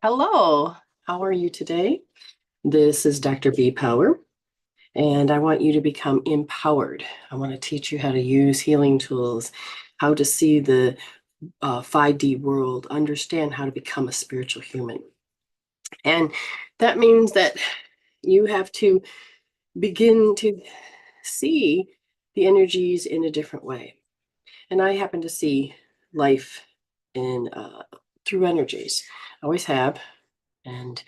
Hello, how are you today? This is Dr. B Power, and I want you to become empowered. I want to teach you how to use healing tools, how to see the 5D world, understand how to become a spiritual human. And that means that you have to begin to see the energies in a different way. And I happen to see life in through energies. I always have, and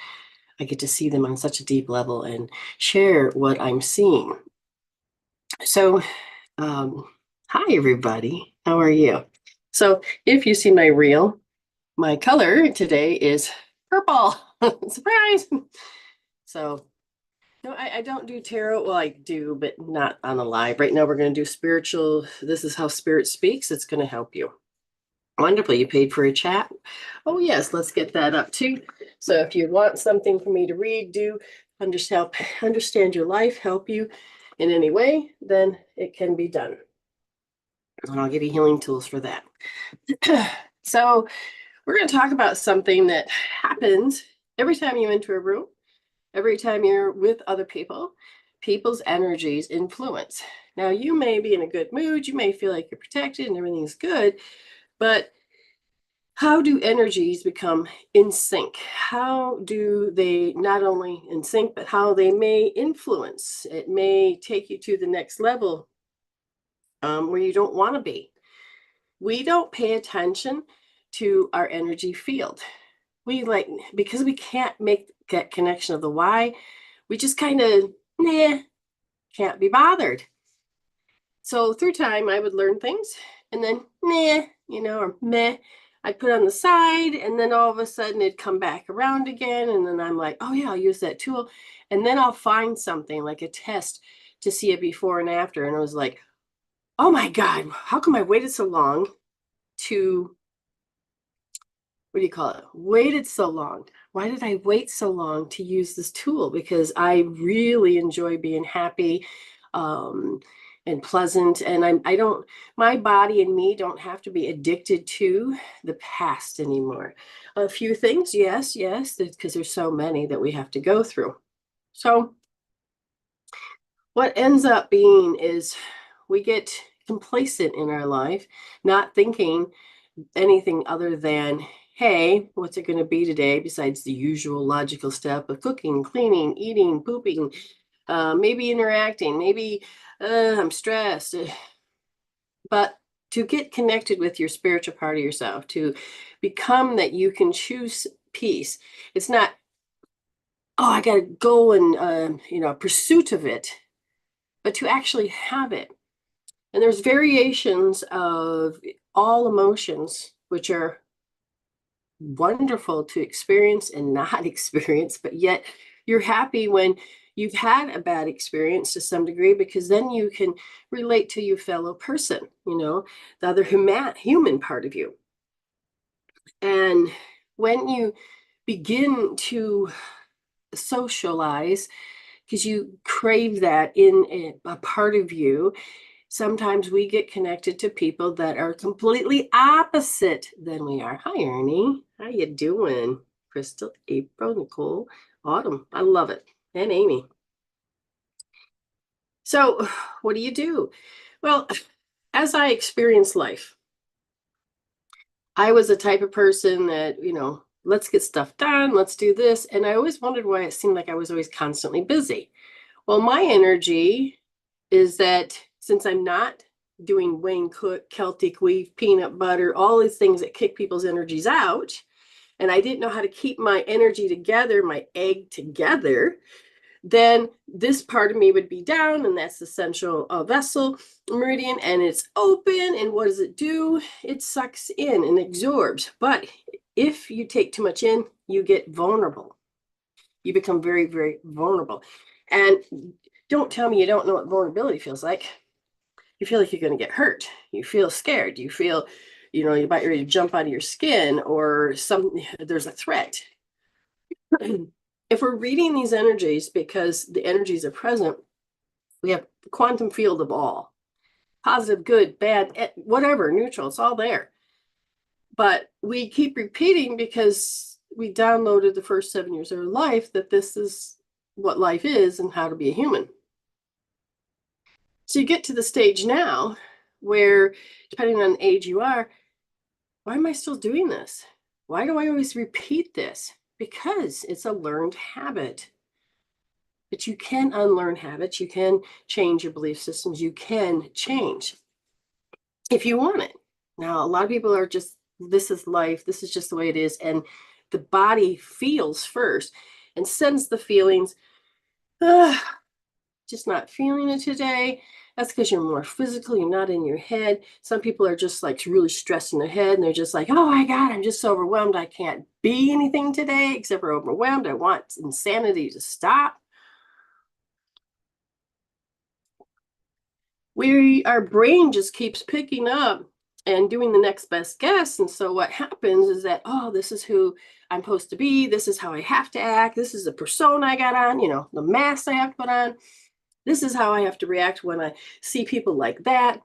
I get to see them on such a deep level and share what I'm seeing. So, um, hi, everybody. How are you? So, if you see my reel, my color today is purple. Surprise! So, no, I don't do tarot. Well, I do, but not on the live. Right now, we're going to do spiritual. This is how spirit speaks. It's going to help you. Wonderful. You paid for a chat? Oh, yes. Let's get that up too. So if you want something for me to read, do understand your life, help you in any way, then it can be done. And I'll give you healing tools for that. So we're going to talk about something that happens every time you enter a room, every time you're with other people. People's energies influence. Now, you may be in a good mood. You may feel like you're protected and everything's good, but how do energies become in sync? How do they not only in sync, but how they may influence? It may take you to the next level where you don't want to be. We don't pay attention to our energy field. Because we can't make that connection of the why, we just kind of, can't be bothered. So through time, I would learn things and then, or meh, I'd put it on the side, and then all of a sudden it'd come back around again. And then I'm like, oh, yeah, I'll use that tool. And then I'll find something like a test to see a before and after. And I was like, oh my God, how come I waited so long to, what do you call it? Waited so long. Why did I wait so long to use this tool? Because I really enjoy being happy. And pleasant. And I don't, my body and me don't have to be addicted to the past anymore. A few things, yes, because there's so many that we have to go through. So what ends up being is we get complacent in our life, not thinking anything other than, hey, what's it going to be today besides the usual logical step of cooking, cleaning, eating, pooping, maybe interacting, maybe I'm stressed. But to get connected with your spiritual part of yourself, to become that you can choose peace. It's not, oh, I got to go and, pursuit of it, but to actually have it. And there's variations of all emotions, which are wonderful to experience and not experience, but yet you're happy when you've had a bad experience to some degree, because then you can relate to your fellow person, the other human part of you. And when you begin to socialize, because you crave that in a part of you, sometimes we get connected to people that are completely opposite than we are. Hi, Ernie. How you doing? Crystal, April, Nichole, Autumn. I love it. And Amy. So what do you do? Well, as I experienced life, I was the type of person that, let's get stuff done, let's do this. And I always wondered why it seemed like I was always constantly busy. Well, my energy is that since I'm not doing Wayne Cook, Celtic weave, peanut butter, all these things that kick people's energies out, and I didn't know how to keep my energy together, my egg together, then this part of me would be down, and that's the central vessel meridian, and it's open. And what does it do? It sucks in and absorbs. But if you take too much in, you get vulnerable. You become very, very vulnerable. And don't tell me you don't know what vulnerability feels like. You feel like you're going to get hurt. You feel scared. You feel, you're about ready to jump out of your skin, or there's a threat. If we're reading these energies because the energies are present, we have the quantum field of all, positive, good, bad, whatever, neutral, it's all there. But we keep repeating because we downloaded the first 7 years of our life that this is what life is and how to be a human. So you get to the stage now where, depending on the age you are, why am I still doing this? Why do I always repeat this? Because it's a learned habit. But you can unlearn habits. You can change your belief systems. You can change if you want it. Now, a lot of people are just, this is life. This is just the way it is. And the body feels first and sends the feelings, just not feeling it today. That's because you're more physical. You're not in your head. Some people are just like really stressed in their head and they're just like, oh my God, I'm just so overwhelmed. I can't be anything today except for overwhelmed. I want insanity to stop. Our brain just keeps picking up and doing the next best guess. And so what happens is that, oh, this is who I'm supposed to be. This is how I have to act. This is the persona I got on, the mask I have to put on. This is how I have to react when I see people like that.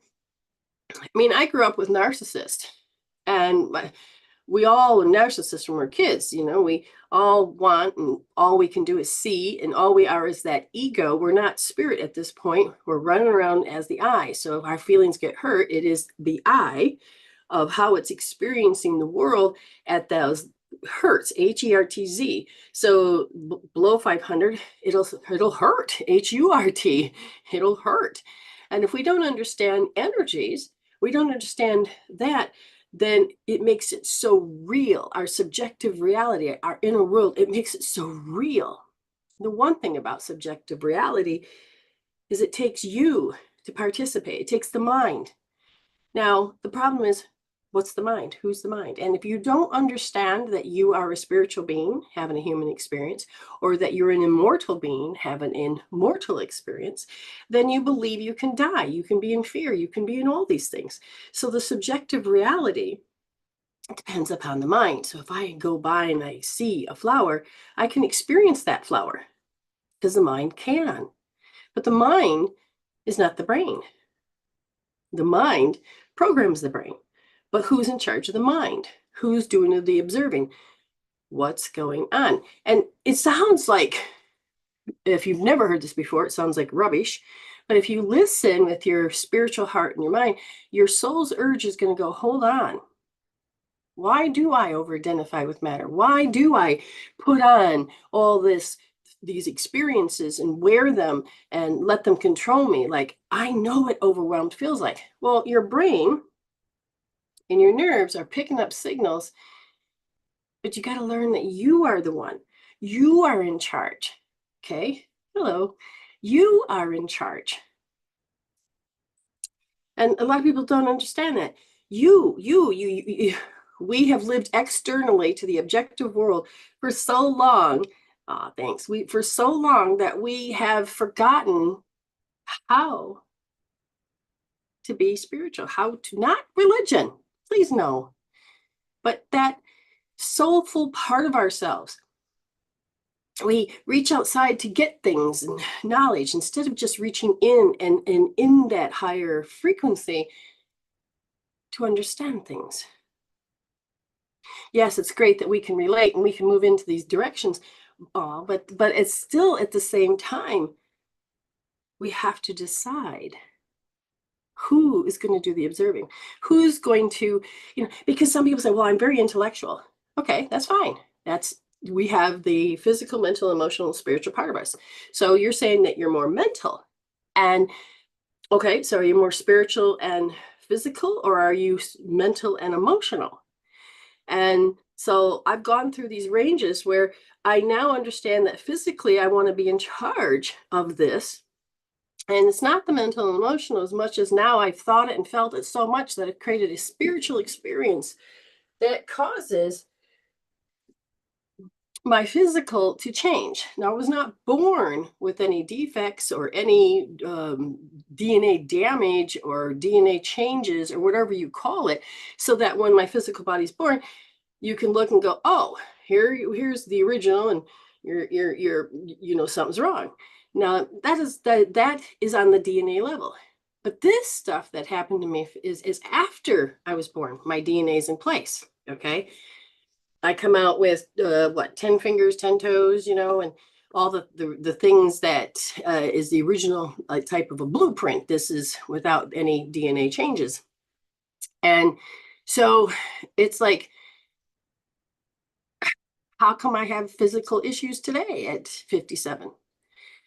I mean, I grew up with narcissists, and we all were narcissists when we were kids. We all want, and all we can do is see, and all we are is that ego. We're not spirit at this point. We're running around as the I. So if our feelings get hurt, it is the I of how it's experiencing the world at those hertz, HERTZ. So below 500, it'll hurt, HURT, it'll hurt. And if we don't understand energies, we don't understand that, then it makes it so real. Our subjective reality, our inner world, it makes it so real. The one thing about subjective reality is it takes you to participate. It takes the mind. Now, the problem is, what's the mind? Who's the mind? And if you don't understand that you are a spiritual being having a human experience, or that you're an immortal being having an immortal experience, then you believe you can die. You can be in fear. You can be in all these things. So the subjective reality depends upon the mind. So if I go by and I see a flower, I can experience that flower because the mind can. But the mind is not the brain. The mind programs the brain. But who's in charge of the mind? Who's doing the observing? What's going on? And it sounds like, if you've never heard this before, it sounds like rubbish. But if you listen with your spiritual heart and your mind, your soul's urge is going to go, hold on. Why do I over-identify with matter? Why do I put on all these experiences and wear them and let them control me? Like, I know what overwhelmed feels like. Well, your brain and your nerves are picking up signals, but you got to learn that you are the one. You are in charge. Okay? Hello. You are in charge. And a lot of people don't understand that. You, we have lived externally to the objective world for so long. Thanks. For so long that we have forgotten how to be spiritual, how to, not religion, please no, but that soulful part of ourselves. We reach outside to get things and knowledge instead of just reaching in and in that higher frequency to understand things. Yes, it's great that we can relate and we can move into these directions, but it's still at the same time, we have to decide who is going to do the observing, who's going to, because some people say, well, I'm very intellectual. Okay, that's fine. We have the physical, mental, emotional, and spiritual part of us. So you're saying that you're more mental. And okay, so are you more spiritual and physical, or are you mental and emotional? And so I've gone through these ranges where I now understand that physically I want to be in charge of this. And it's not the mental and emotional as much as now I've thought it and felt it so much that it created a spiritual experience that causes my physical to change. Now, I was not born with any defects or any DNA damage or DNA changes or whatever you call it, so that when my physical body's born, you can look and go, oh, here's the original, and you're something's wrong. Now that is on the DNA level. But this stuff that happened to me is after I was born. My DNA is in place. Okay. I come out with what, 10 fingers, 10 toes, you know, and all the things that is the original type of a blueprint. This is without any DNA changes. And so it's like, how come I have physical issues today at 57?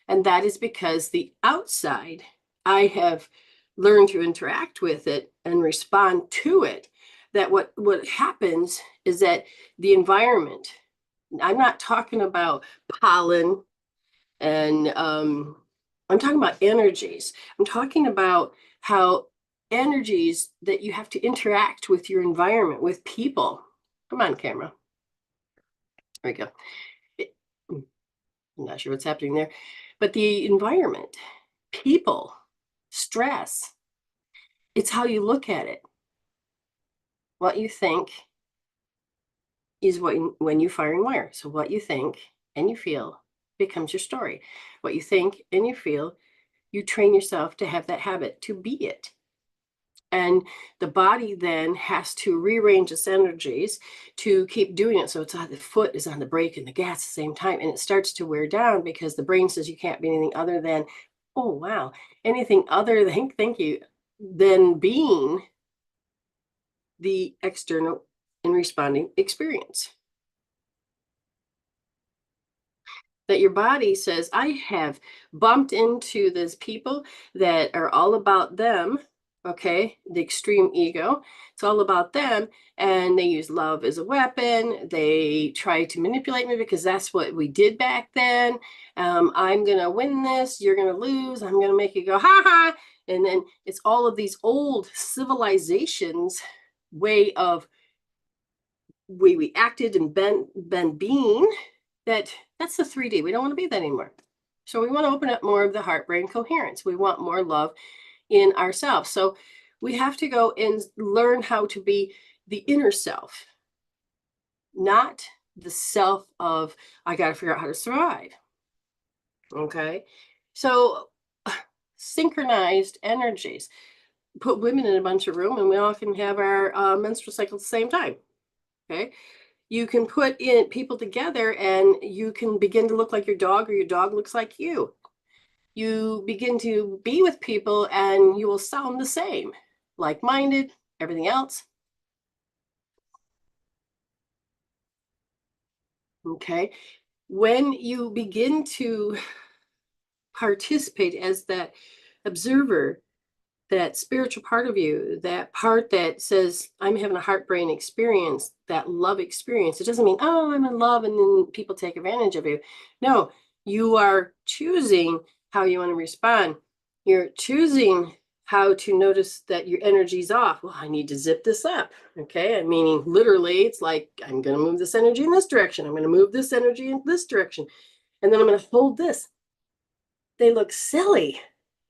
And that is because the outside, I have learned to interact with it and respond to it. That what happens is that the environment, I'm not talking about pollen and I'm talking about energies. I'm talking about how energies that you have to interact with your environment, with people. Come on, camera. There we go. I'm not sure what's happening there, but the environment, people, stress, it's how you look at it. What you think is when you fire and wire. So what you think and you feel becomes your story. What you think and you feel, you train yourself to have that habit, to be it. And the body then has to rearrange its energies to keep doing it. So it's the foot is on the brake and the gas at the same time. And it starts to wear down because the brain says you can't be anything other than, oh, wow, anything other than, thank you, than being the external and responding experience. That your body says, I have bumped into these people that are all about them. Okay, the extreme ego. It's all about them. And they use love as a weapon. They try to manipulate me because that's what we did back then. I'm going to win this. You're going to lose. I'm going to make you go, ha ha. And then it's all of these old civilizations way we acted and been being that's the 3D. We don't want to be that anymore. So we want to open up more of the heart-brain coherence. We want more love in ourselves. So we have to go and learn how to be the inner self, not the self of, I got to figure out how to survive. Okay. So synchronized energies. Put women in a bunch of room and we all can have our menstrual cycle at the same time. Okay. You can put in people together and you can begin to look like your dog or your dog looks like you. You begin to be with people and you will sound the same, like-minded, everything else. Okay. When you begin to participate as that observer, that spiritual part of you, that part that says, I'm having a heart-brain experience, that love experience. It doesn't mean, oh, I'm in love and then people take advantage of you. No, you are choosing how you want to respond. You're choosing how to notice that your energy's off. Well, I need to zip this up. Okay. Meaning literally, it's like, I'm going to move this energy in this direction. I'm going to move this energy in this direction. And then I'm going to hold this. They look silly.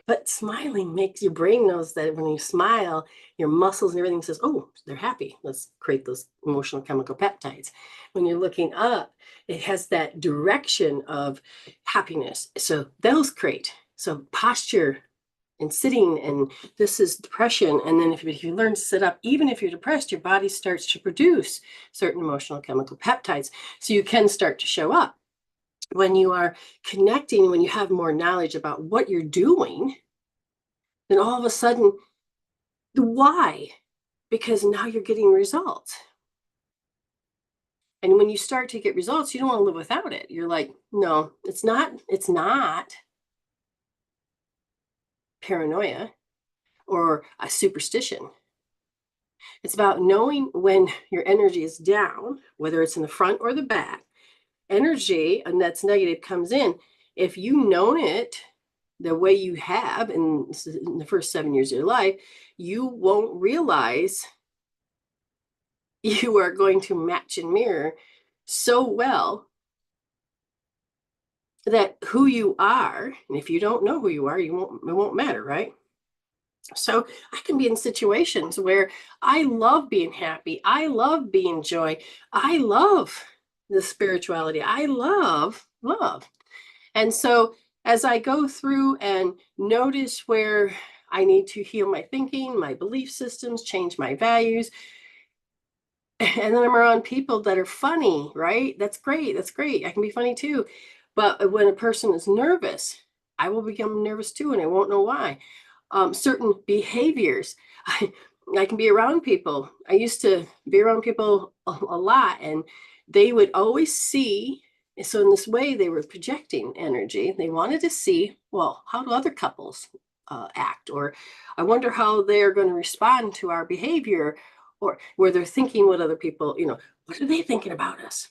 But smiling makes your brain knows that when you smile, your muscles and everything says, oh, they're happy. Let's create those emotional chemical peptides. When you're looking up, it has that direction of happiness. So those create. So posture and sitting, and this is depression. And then if you learn to sit up, even if you're depressed, your body starts to produce certain emotional chemical peptides. So you can start to show up. When you are connecting, when you have more knowledge about what you're doing, then all of a sudden, the why? Because now you're getting results. And when you start to get results, you don't want to live without it. You're like, no, it's not paranoia or a superstition. It's about knowing when your energy is down, whether it's in the front or the back. Energy, and that's negative, comes in. If you known it the way you have in the first 7 years of your life, you won't realize you are going to match and mirror so well that who you are, and if you don't know who you are, it won't matter, right? So I can be in situations where I love being happy. I love being joy. I love the spirituality. I love love. And so as I go through and notice where I need to heal my thinking, my belief systems, change my values, And then I'm around people that are funny, right? That's great. That's great. I can be funny too. But when a person is nervous, I will become nervous too, and I won't know why. Certain behaviors, I can be around people. I used to be around people a lot, and they would always see. So, in this way, they were projecting energy. They wanted to see, well, how do other couples act? Or I wonder how they're going to respond to our behavior, or where they're thinking what other people, what are they thinking about us?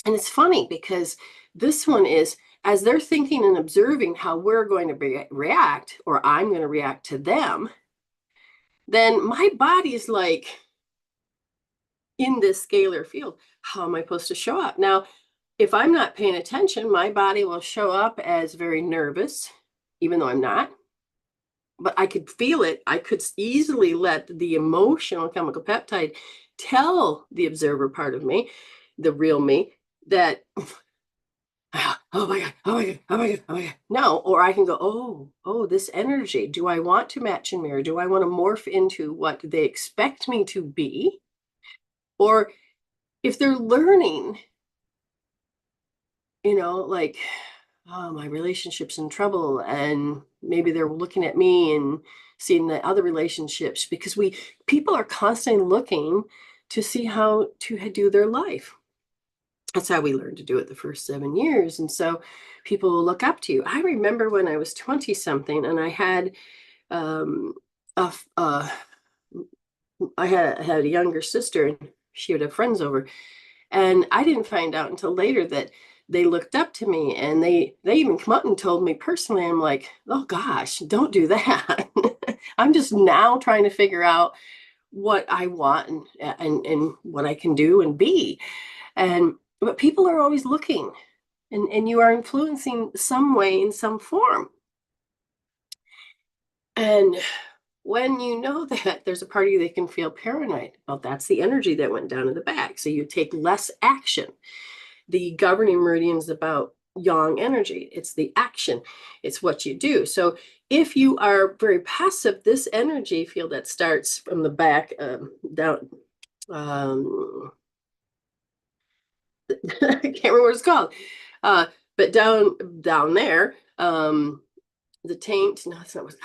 And it's funny because this one is, as they're thinking and observing how we're going to react, or I'm going to react to them, then my body is like in this scalar field. How am I supposed to show up? Now, if I'm not paying attention, my body will show up as very nervous, even though I'm not. But I could feel it. I could easily let the emotional chemical peptide tell the observer part of me, the real me, that oh my God, oh my God, oh my God, oh my God. No, or I can go, oh, this energy. Do I want to match and mirror? Do I want to morph into what they expect me to be? Or if they're learning, like, oh, my relationship's in trouble, and maybe they're looking at me and seeing the other relationships, because people are constantly looking to see how to do their life. That's how we learned to do it the first 7 years. And so people will look up to you. I remember when I was 20 something, and I had um, a, I had a younger sister, and she would have friends over. And I didn't find out until later that they looked up to me, and they even come up and told me personally. I'm like, oh gosh, don't do that. I'm just now trying to figure out what I want, and what I can do and be. But people are always looking, and you are influencing some way in some form. And when you know that, there's a part of you that can feel paranoid. Well, that's the energy that went down in the back. So you take less action. The governing meridian is about yang energy. It's the action. It's what you do. So if you are very passive, this energy field that starts from the back down, I can't remember what it's called, but down there, the taint. No, it's not what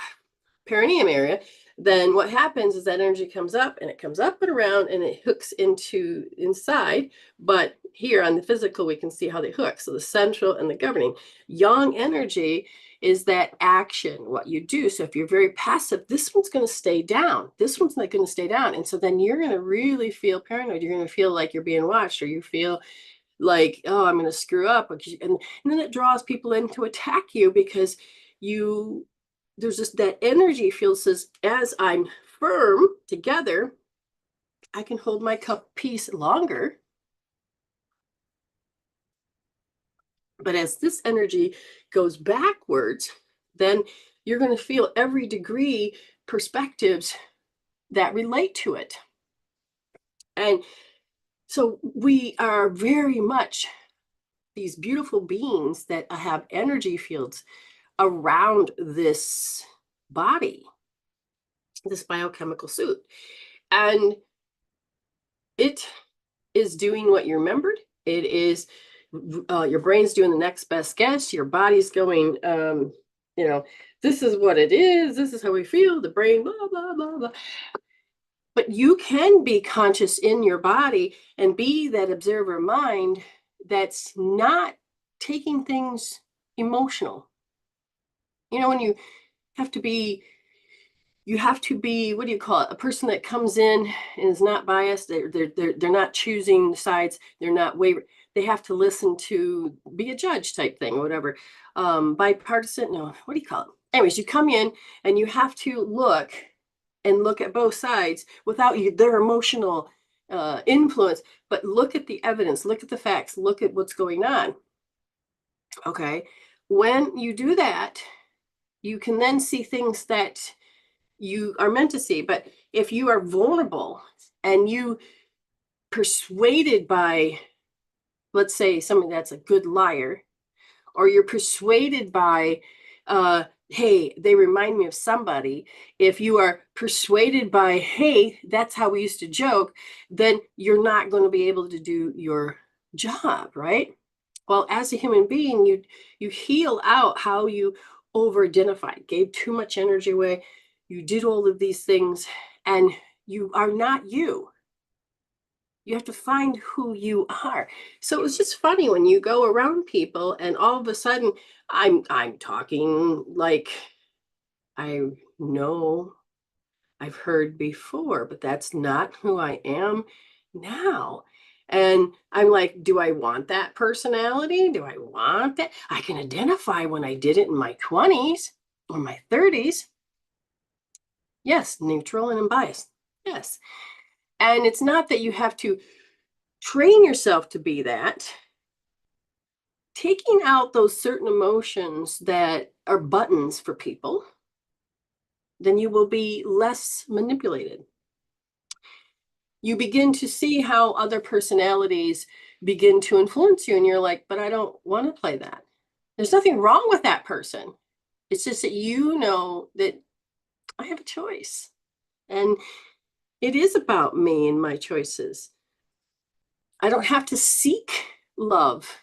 perineum area. Then what happens is that energy comes up, and it comes up and around, and it hooks into inside. But here on the physical, we can see how they hook. So the central and the governing yang energy is that action, what you do. So if you're very passive, this one's going to stay down. This one's not going to stay down. And so then you're going to really feel paranoid. You're going to feel like you're being watched, or you feel like, oh, I'm going to screw up. And then it draws people in to attack you, because there's just that energy field says, as I'm firm together, I can hold my cup piece longer. But as this energy goes backwards, then you're going to feel every degree perspectives that relate to it. And so we are very much these beautiful beings that have energy fields around this body, this biochemical suit. And it is doing what you remembered. It is your brain's doing the next best guess. Your body's going, this is what it is. This is how we feel. The brain, blah, blah, blah, blah. But you can be conscious in your body and be that observer mind that's not taking things emotional. When you have to be, what do you call it? A person that comes in and is not biased. They're not choosing sides. They're not wavering. They have to listen to, be a judge type thing, or whatever. Bipartisan, no, what do you call it? Anyways, you come in and you have to look at both sides without their emotional influence, but look at the evidence, look at the facts, look at what's going on. Okay. When you do that, you can then see things that you are meant to see. But if you are vulnerable and you persuaded by, let's say, somebody that's a good liar, or you're persuaded by hey, they remind me of somebody. If you are persuaded by, hey, that's how we used to joke, then you're not going to be able to do your job, right? Well, as a human being, you heal out how you over identified, gave too much energy away, you did all of these things, and you are not you. You have to find who you are. So it was just funny when you go around people and all of a sudden I'm talking like I know I've heard before, but that's not who I am now. And I'm like, do I want that personality? Do I want that? I can identify when I did it in my 20s or my 30s. Yes, neutral and unbiased. Yes. And it's not that you have to train yourself to be that. Taking out those certain emotions that are buttons for people, then you will be less manipulated. You begin to see how other personalities begin to influence you, and you're like, but I don't want to play that. There's nothing wrong with that person. It's just that you know that I have a choice. And it is about me and my choices. I don't have to seek love.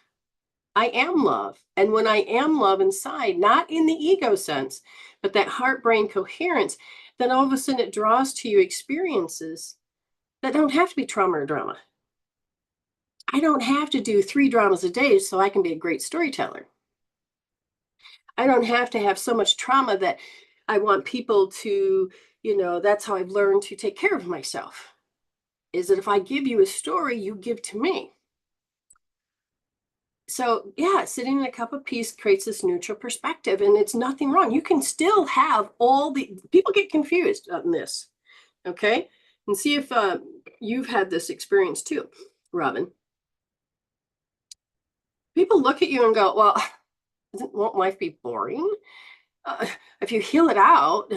I am love. And when I am love inside, not in the ego sense, but that heart brain coherence, then all of a sudden it draws to you experiences that don't have to be trauma or drama. I don't have to do 3 dramas a day so I can be a great storyteller. I don't have to have so much trauma that I want people to, that's how I've learned to take care of myself. Is that if I give you a story, you give to me. So yeah, sitting in a cup of peace creates this neutral perspective, and it's nothing wrong. You can still have all the people get confused on this, okay? And see if you've had this experience too, Robin. People look at you and go, well, won't life be boring? If you heal it out,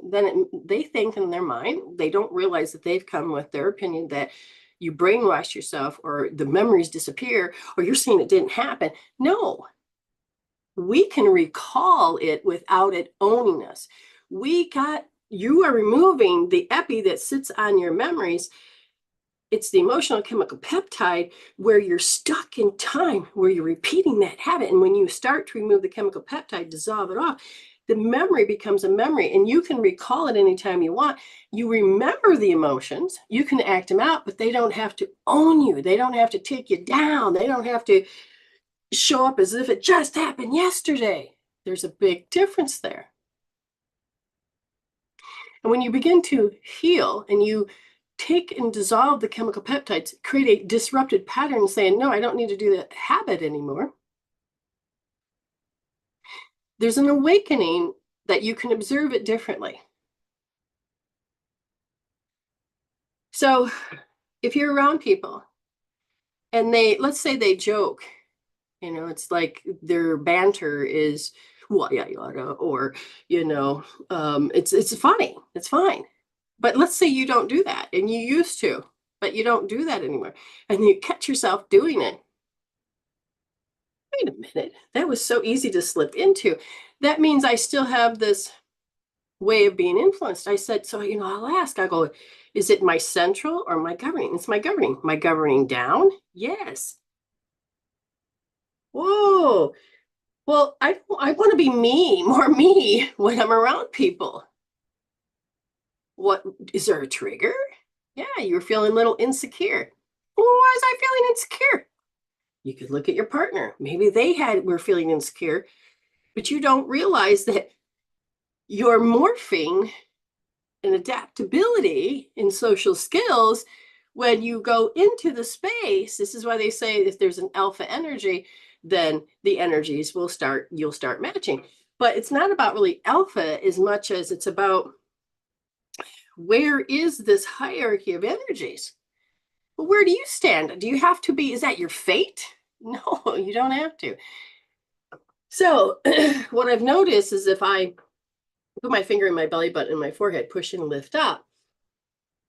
then they think in their mind, they don't realize that they've come with their opinion that you brainwash yourself or the memories disappear or you're saying it didn't happen. No, we can recall it without it owning us. You are removing the epi that sits on your memories. It's the emotional chemical peptide where you're stuck in time, where you're repeating that habit. And when you start to remove the chemical peptide, dissolve it off, the memory becomes a memory and you can recall it anytime you want. You remember the emotions, you can act them out, but they don't have to own you. They don't have to take you down. They don't have to show up as if it just happened yesterday. There's a big difference there. And when you begin to heal and you take and dissolve the chemical peptides, create a disrupted pattern saying, no, I don't need to do that habit anymore. There's an awakening that you can observe it differently. So if you're around people and let's say they joke, it's like their banter is, well, yeah, yada, or, it's funny. It's fine. But let's say you don't do that and you used to, but you don't do that anymore. And you catch yourself doing it. Wait a minute. That was so easy to slip into. That means I still have this way of being influenced. I said, so, I'll ask, I go, is it my central or my governing? It's my governing. My governing down? Yes. Whoa. Well, I want to be me, more me when I'm around people. What is there a trigger? Yeah, you're feeling a little insecure. Well, why was I feeling insecure? You could look at your partner. Maybe were feeling insecure, but you don't realize that you're morphing in adaptability in social skills when you go into the space. This is why they say if there's an alpha energy, then the energies you'll start matching. But it's not about really alpha as much as it's about where is this hierarchy of energies? Well, where do you stand? Do you have to be, is that your fate? No, you don't have to. So what I've noticed is if I put my finger in my belly button and my forehead, push and lift up,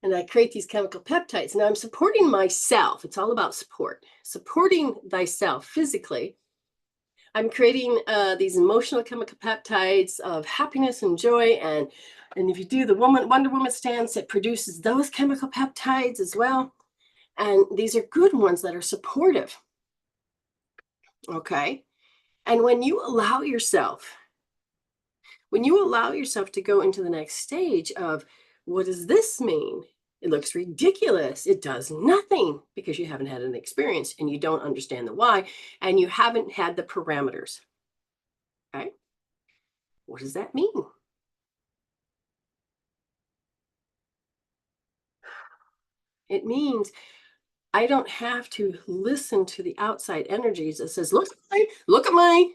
and I create these chemical peptides. Now I'm supporting myself. It's all about support. Supporting thyself physically. I'm creating these emotional chemical peptides of happiness and joy. And if you do the Wonder Woman stance, it produces those chemical peptides as well. And these are good ones that are supportive. Okay. And when you allow yourself to go into the next stage of what does this mean? It looks ridiculous. It does nothing because you haven't had an experience and you don't understand the why and you haven't had the parameters. Okay. What does that mean? It means I don't have to listen to the outside energies that says, look at me,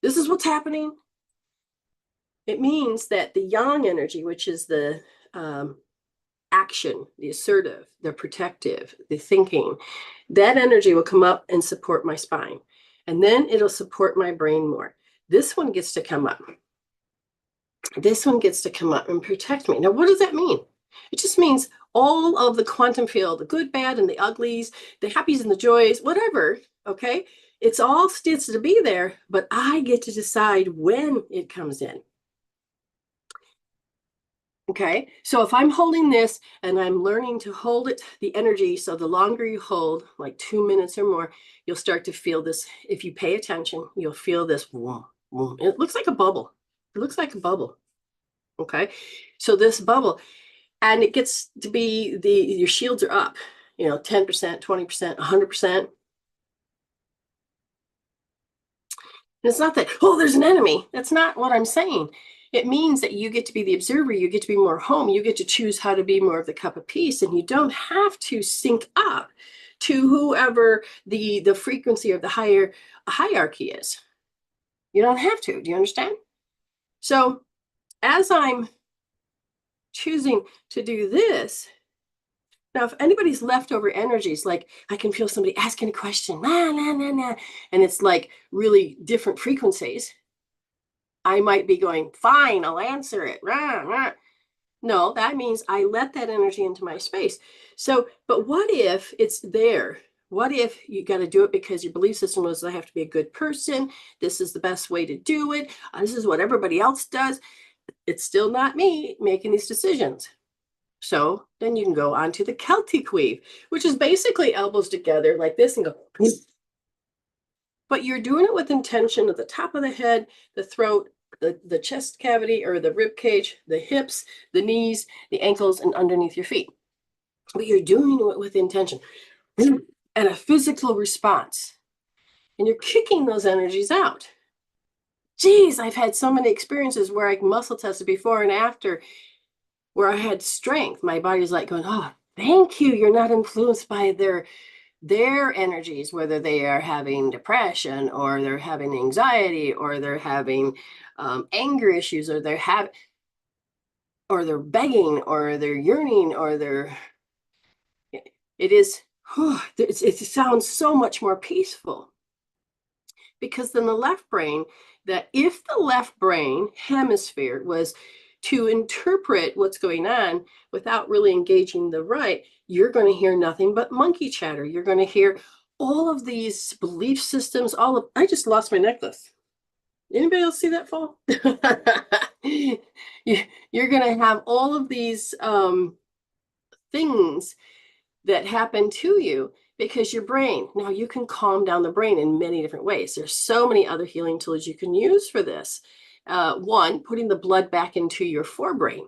this is what's happening. It means that the yang energy, which is the action, the assertive, the protective, the thinking, that energy will come up and support my spine. And then it'll support my brain more. This one gets to come up. This one gets to come up and protect me. Now, what does that mean? It just means all of the quantum field, the good, bad, and the uglies, the happies and the joys, whatever, okay? It's all stitched to be there, but I get to decide when it comes in. Okay, so if I'm holding this and I'm learning to hold it, the energy, so the longer you hold, like 2 minutes or more, you'll start to feel this. If you pay attention, you'll feel this. It looks like a bubble. It looks like a bubble. Okay, so this bubble, and it gets to be your shields are up, 10%, 20%, 100%. And it's not that, oh, there's an enemy. That's not what I'm saying. It means that you get to be the observer. You get to be more home. You get to choose how to be more of the cup of peace. And you don't have to sync up to whoever the frequency of the higher hierarchy is. You don't have to. Do you understand? So as I'm choosing to do this, now, if anybody's leftover energies, like I can feel somebody asking a question, and it's like really different frequencies, I might be going, fine, I'll answer it. No, that means I let that energy into my space. So, but what if it's there? What if you got to do it because your belief system was, I have to be a good person. This is the best way to do it. This is what everybody else does. It's still not me making these decisions. So then you can go on to the Celtic weave, which is basically elbows together like this and go. But you're doing it with intention at the top of the head, the throat, the chest cavity or the rib cage, the hips, the knees, the ankles, and underneath your feet. But you're doing it with intention and a physical response. And you're kicking those energies out. Geez, I've had so many experiences where I muscle tested before and after where I had strength. My body's like going, oh, thank you. You're not influenced by their energies, whether they are having depression or they're having anxiety or they're having anger issues or they're begging or they're yearning or it sounds so much more peaceful. Because then the left brain, that if the left brain hemisphere was to interpret what's going on without really engaging the right, you're going to hear nothing but monkey chatter. You're going to hear all of these belief systems, I just lost my necklace. Anybody else see that fall? You're going to have all of these things that happen to you because your brain, now you can calm down the brain in many different ways. There's so many other healing tools you can use for this. One, putting the blood back into your forebrain.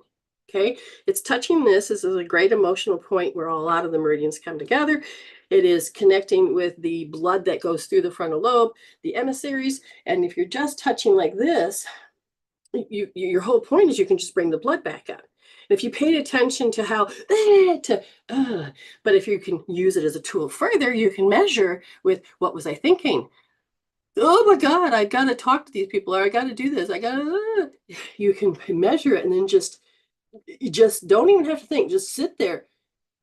Okay, it's touching this. This is a great emotional point where a lot of the meridians come together. It is connecting with the blood that goes through the frontal lobe, the emissaries. And if you're just touching like this, your whole point is you can just bring the blood back up. If you paid attention to how, but if you can use it as a tool further, you can measure with what was I thinking? Oh my God, I got to talk to these people, or I got to do this. You can measure it and then just don't even have to think, just sit there.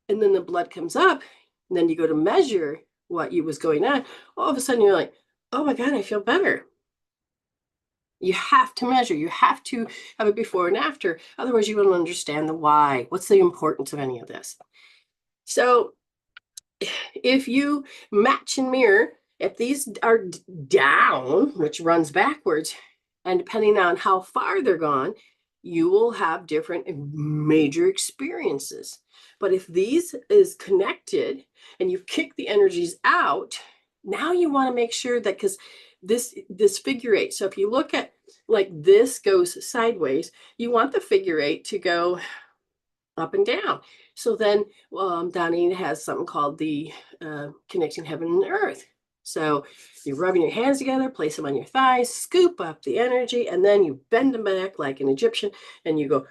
And then the blood comes up and then you go to measure what was going on. All of a sudden you're like, oh my God, I feel better. You have to measure. You have to have a before and after. Otherwise, you won't understand the why. What's the importance of any of this? So if you match and mirror If these are down, which runs backwards, and depending on how far they're gone, you will have different major experiences. But if these is connected and you've kicked the energies out, now you want to make sure that, because this figure eight, so if you look at like this goes sideways, you want the figure eight to go up and down. So then Donnie has something called the connecting heaven and earth. So you're rubbing your hands together, place them on your thighs, scoop up the energy, and then you bend them back like an Egyptian, and you go,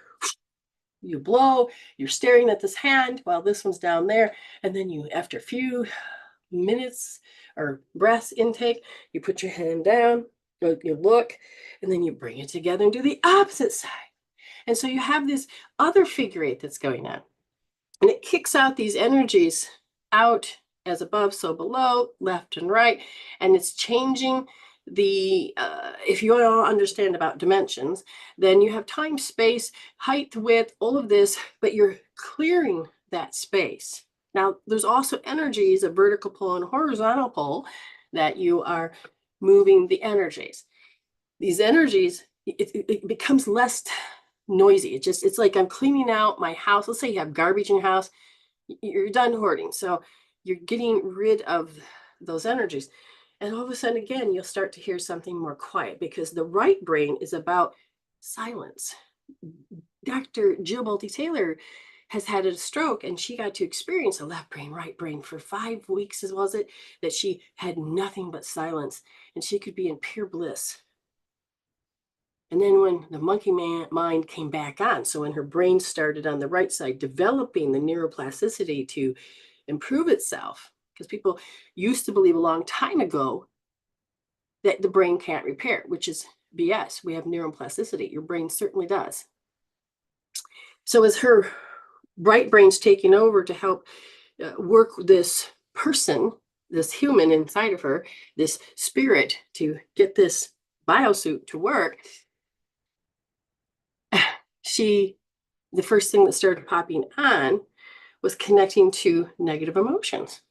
you blow, you're staring at this hand while this one's down there, and then you, after a few minutes or breaths intake, you put your hand down, you look, and then you bring it together and do the opposite side. And so you have this other figure eight that's going on. And it kicks out these energies out as above, so below, left and right. And it's changing the, if you all understand about dimensions, then you have time, space, height, width, all of this, but you're clearing that space. Now, there's also energies, a vertical pole and a horizontal pole, that you are moving the energies. These energies, it becomes less noisy. It's like I'm cleaning out my house. Let's say you have garbage in your house, you're done hoarding, so you're getting rid of those energies, and all of a sudden again you'll start to hear something more quiet, because the right brain is about silence. Dr. Jill Bolte Taylor has had a stroke, and she got to experience a left brain, right brain for 5 weeks, as was it, that she had nothing but silence, and she could be in pure bliss. And then when the monkey mind came back on, so when her brain started on the right side, developing the neuroplasticity to improve itself, because people used to believe a long time ago that the brain can't repair, which is BS. We have neuroplasticity. Your brain certainly does. So as her right brain's taking over to help work this person, this human inside of her, this spirit, to get this biosuit to work, the first thing that started popping on was connecting to negative emotions.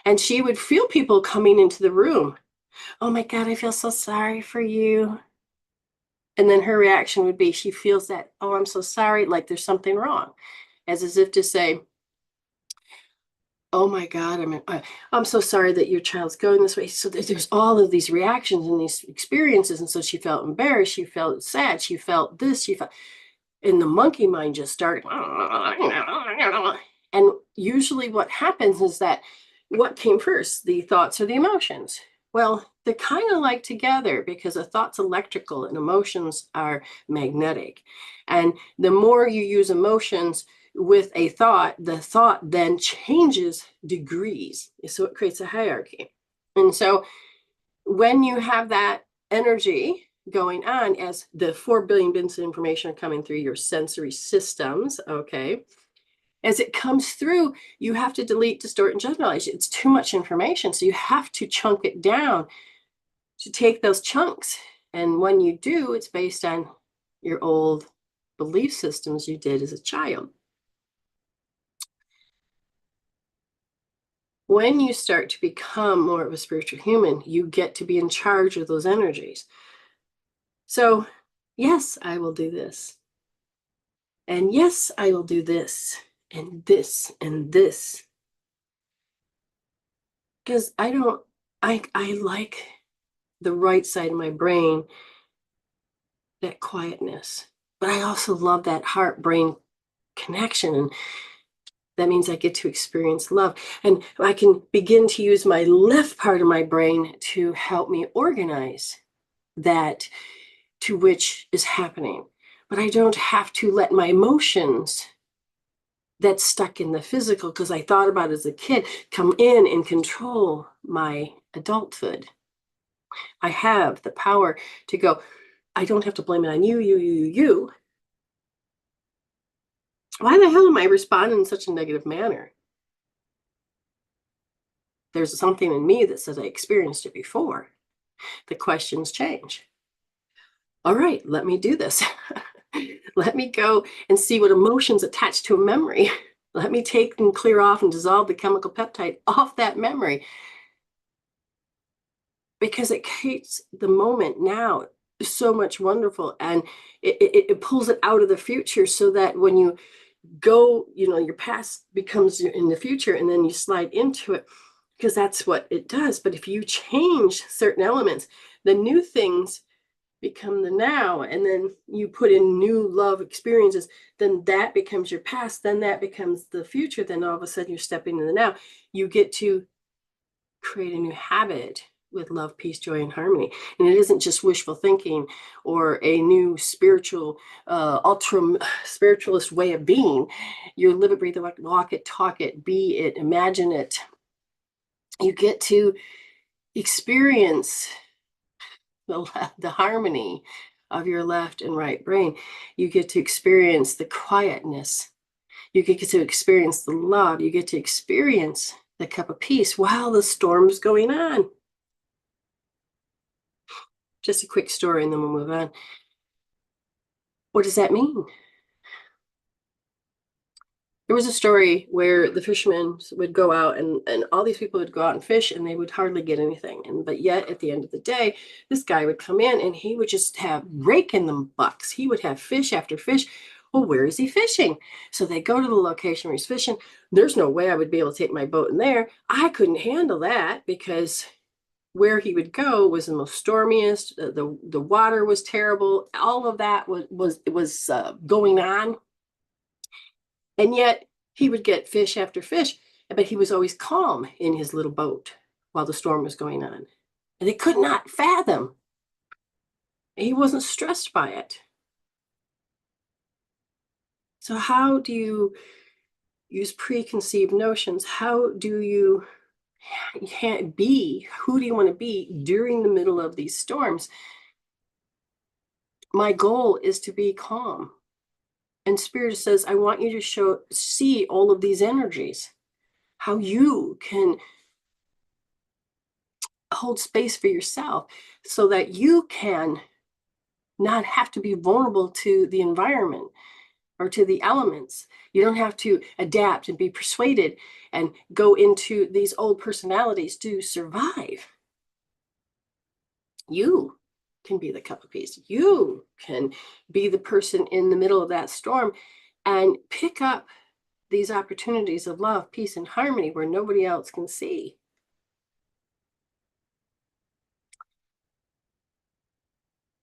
And she would feel people coming into the room. Oh my God, I feel so sorry for you. And then her reaction would be, she feels that, oh, I'm so sorry, like there's something wrong, as if to say, oh my God, I'm so sorry that your child's going this way. So there's all of these reactions and these experiences. And so she felt embarrassed, she felt sad, she felt this, she felt, and the monkey mind just started. And usually what happens is that, what came first, the thoughts or the emotions? Well, they're kind of like together, because a thought's electrical and emotions are magnetic. And the more you use emotions with a thought, the thought then changes degrees. So it creates a hierarchy. And so when you have that energy going on, as the 4 billion bits of information are coming through your sensory systems, okay, as it comes through, you have to delete, distort, and generalize. It's too much information, so you have to chunk it down to take those chunks. And when you do, it's based on your old belief systems you did as a child. When you start to become more of a spiritual human, you get to be in charge of those energies. So, yes, I will do this. And yes, I will do this and this and this. Because I like the right side of my brain, that quietness. But I also love that heart-brain connection. And that means I get to experience love. And I can begin to use my left part of my brain to help me organize that to which is happening. But I don't have to let my emotions that's stuck in the physical, because I thought about as a kid, come in and control my adulthood. I have the power to go, I don't have to blame it on you. Why the hell am I responding in such a negative manner? There's something in me that says I experienced it before. The questions change. All right, let me do this. Let me go and see what emotions attached to a memory. Let me take and clear off and dissolve the chemical peptide off that memory, because it creates the moment now so much wonderful, and it pulls it out of the future, so that when you go, your past becomes in the future, and then you slide into it, because that's what it does. But if you change certain elements, the new things become the now, and then you put in new love experiences, then that becomes your past, then that becomes the future, then all of a sudden you're stepping into the now. You get to create a new habit with love, peace, joy, and harmony. And it isn't just wishful thinking or a new spiritual, ultra spiritualist way of being. You live it, breathe it, walk it, talk it, be it, imagine it. You get to experience the harmony of your left and right brain. You get to experience the quietness. You get to experience the love. You get to experience the cup of peace while the storm's going on. Just a quick story and then we'll move on. What does that mean? There was a story where the fishermen would go out, and all these people would go out and fish, and they would hardly get anything. But yet at the end of the day, this guy would come in and he would just have raking them bucks. He would have fish after fish. Well, where is he fishing? So they go to the location where he's fishing. There's no way I would be able to take my boat in there. I couldn't handle that, because where he would go was the most stormiest. The water was terrible. All of that was going on. And yet he would get fish after fish, but he was always calm in his little boat while the storm was going on. And they could not fathom. He wasn't stressed by it. So how do you use preconceived notions? How do you be? Who do you want to be during the middle of these storms? My goal is to be calm. And Spirit says, I want you to see all of these energies, how you can hold space for yourself so that you can not have to be vulnerable to the environment or to the elements. You don't have to adapt and be persuaded and go into these old personalities to survive. You can be the cup of peace. You can be the person in the middle of that storm and pick up these opportunities of love, peace, and harmony where nobody else can see.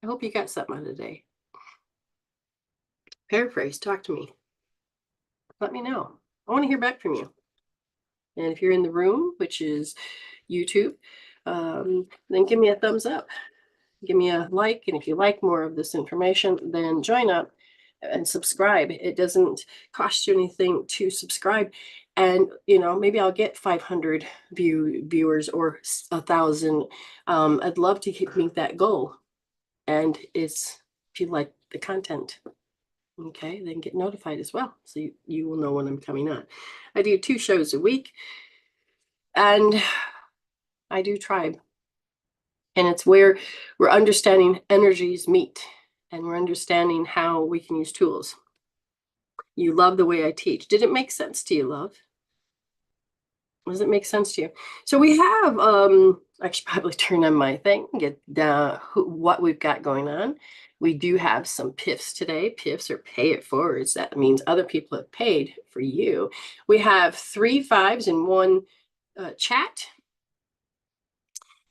I hope you got something out of today. Paraphrase, talk to me. Let me know. I want to hear back from you. And if you're in the room, which is YouTube, then give me a thumbs up. Give me a like. And if you like more of this information, then join up and subscribe. It doesn't cost you anything to subscribe. And, maybe I'll get 500 viewers or 1,000. I'd love to meet that goal. And if you like the content, okay, then get notified as well. So you will know when I'm coming on. I do 2 shows a week, and I do Tribe. And it's where we're understanding energies meet, and we're understanding how we can use tools. You love the way I teach. Did it make sense to you, love? Does it make sense to you? So we have, I should probably turn on my thing, get what we've got going on. We do have some PIFs today. PIFs are pay it forwards. That means other people have paid for you. We have 3 5s in one chat.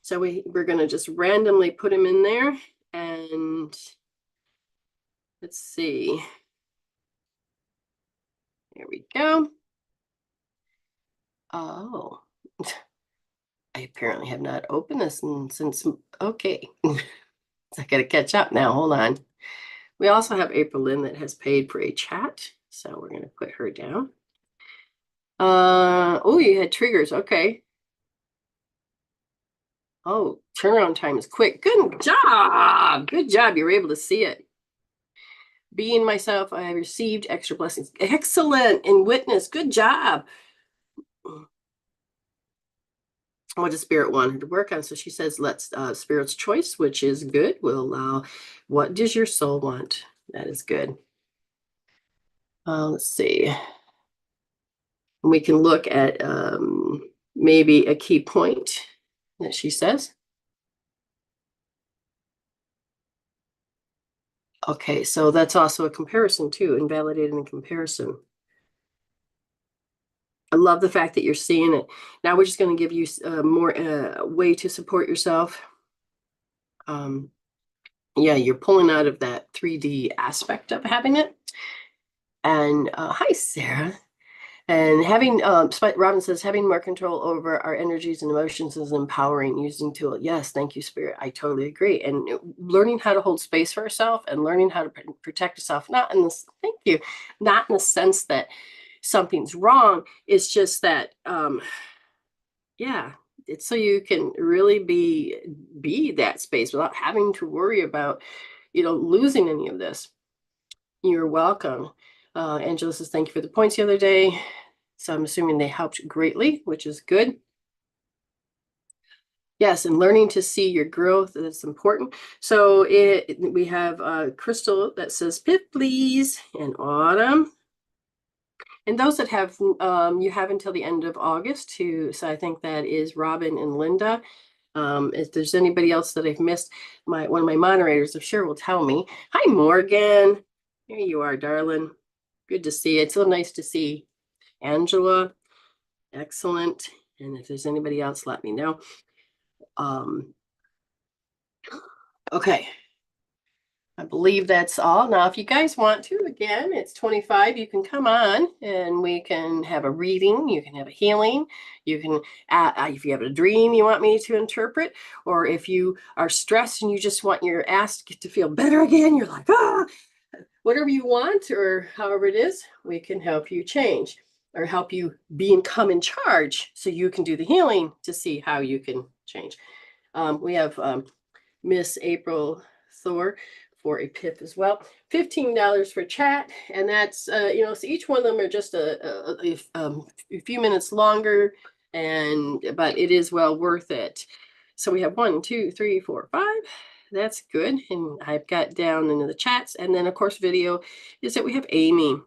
So we're going to just randomly put them in there. And let's see. There we go. Oh, I apparently have not opened this since, okay. I got to catch up now. Hold on. We also have April Lynn that has paid for a chat. So we're going to put her down. Oh, you had triggers. Okay. Oh, turnaround time is quick. Good job. Good job. You were able to see it. Being myself, I have received extra blessings. Excellent. And witness. Good job. What does Spirit want her to work on? So she says, let's Spirit's choice, which is good. We'll allow, what does your soul want? That is good. Let's see. We can look at maybe a key point that she says. Okay, so that's also a comparison too, invalidating a comparison. I love the fact that you're seeing it. Now we're just going to give you more way to support yourself. Yeah, you're pulling out of that 3D aspect of having it. And hi, Sarah. And having, Robin says, having more control over our energies and emotions is empowering using tool. Yes, thank you, Spirit. I totally agree. And learning how to hold space for yourself and learning how to protect yourself, not in this, thank you, not in the sense that something's wrong. It's just that, yeah, it's so you can really be that space without having to worry about, losing any of this. You're welcome. Angela says, thank you for the points the other day. So I'm assuming they helped greatly, which is good. Yes, and learning to see your growth is important. So we have Crystal that says, Pip, please, and Autumn. And those that have, you have until the end of August to, so I think that is Robin and Linda. If there's anybody else that I've missed, one of my moderators, I'm sure will tell me. Hi, Morgan. Here you are, darling. Good to see you. It's so nice to see Angela. Excellent. And if there's anybody else, let me know. Okay. I believe that's all. Now, if you guys want to, again, it's 25. You can come on and we can have a reading. You can have a healing. You can, if you have a dream you want me to interpret, or if you are stressed and you just want your ass to feel better again, you're like, whatever you want, or however it is, we can help you change or help you come in charge so you can do the healing to see how you can change. We have Miss April Thor for a PIP as well. $15 for chat, and that's so each one of them are just a few minutes longer, but it is well worth it. So we have 1, 2, 3, 4, 5. That's good, and I've got down into the chats, and then of course video is that we have Ayme.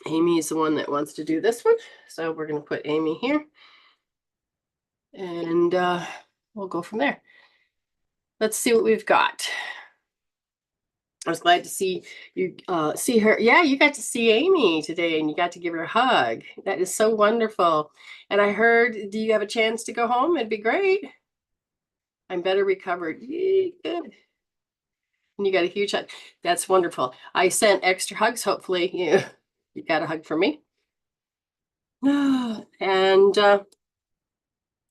Ayme is the one that wants to do this one, so we're going to put Ayme here, and we'll go from there. Let's see what we've got. I was glad to see you see her. Yeah, you got to see Ayme today and you got to give her a hug. That is so wonderful. And I heard, do you have a chance to go home? It'd be great. I'm better recovered. Yay, good. And you got a huge hug. That's wonderful. I sent extra hugs. Hopefully you got a hug from me. And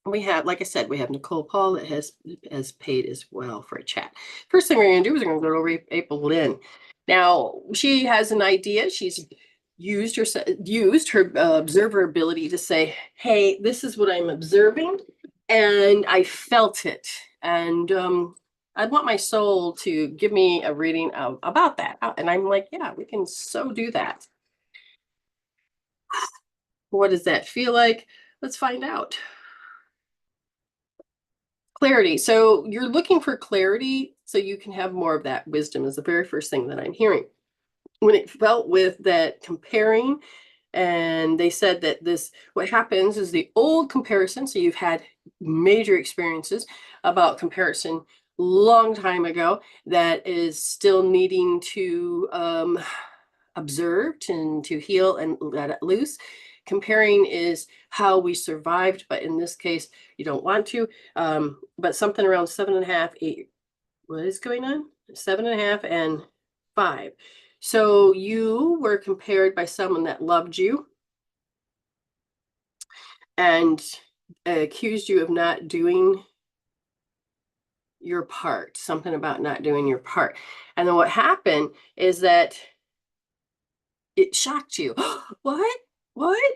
we have, like I said, we have Nichole Paul that has paid as well for a chat. First thing we're going to do is we're going to go over April Lynn. Now, she has an idea. She's used her observer ability to say, hey, this is what I'm observing, and I felt it. And I want my soul to give me a reading about that. And I'm like, yeah, we can so do that. What does that feel like? Let's find out. Clarity. So you're looking for clarity so you can have more of that wisdom is the very first thing that I'm hearing. When it felt with that comparing, and they said that what happens is the old comparison. So you've had major experiences about comparison long time ago that is still needing to observed and to heal and let it loose. Comparing is how we survived, but in this case, you don't want to. But something around 7.5, 8. What is going on? 7.5 and 5. So you were compared by someone that loved you and accused you of not doing your part, something about not doing your part. And then what happened is that it shocked you. What? What?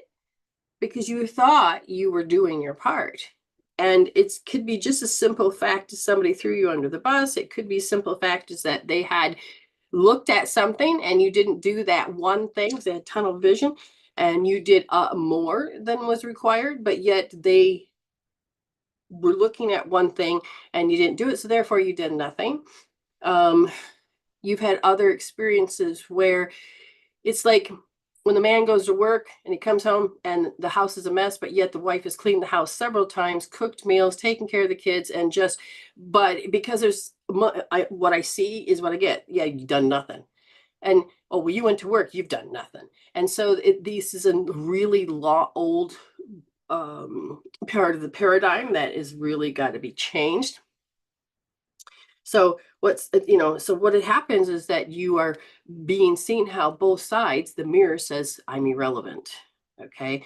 Because you thought you were doing your part. And it could be just a simple fact as somebody threw you under the bus. It could be a simple fact is that they had looked at something and you didn't do that one thing. They had tunnel vision and you did more than was required, but yet they were looking at one thing and you didn't do it. So therefore you did nothing. You've had other experiences where it's like when the man goes to work and he comes home and the house is a mess, but yet the wife has cleaned the house several times, cooked meals, taken care of the kids, and just, but because there's, what I see is what I get. Yeah, you've done nothing. And, oh, well, you went to work, you've done nothing. And so this is a really old part of the paradigm that is really got to be changed. So so what it happens is that you are being seen how both sides, the mirror says, I'm irrelevant. Okay.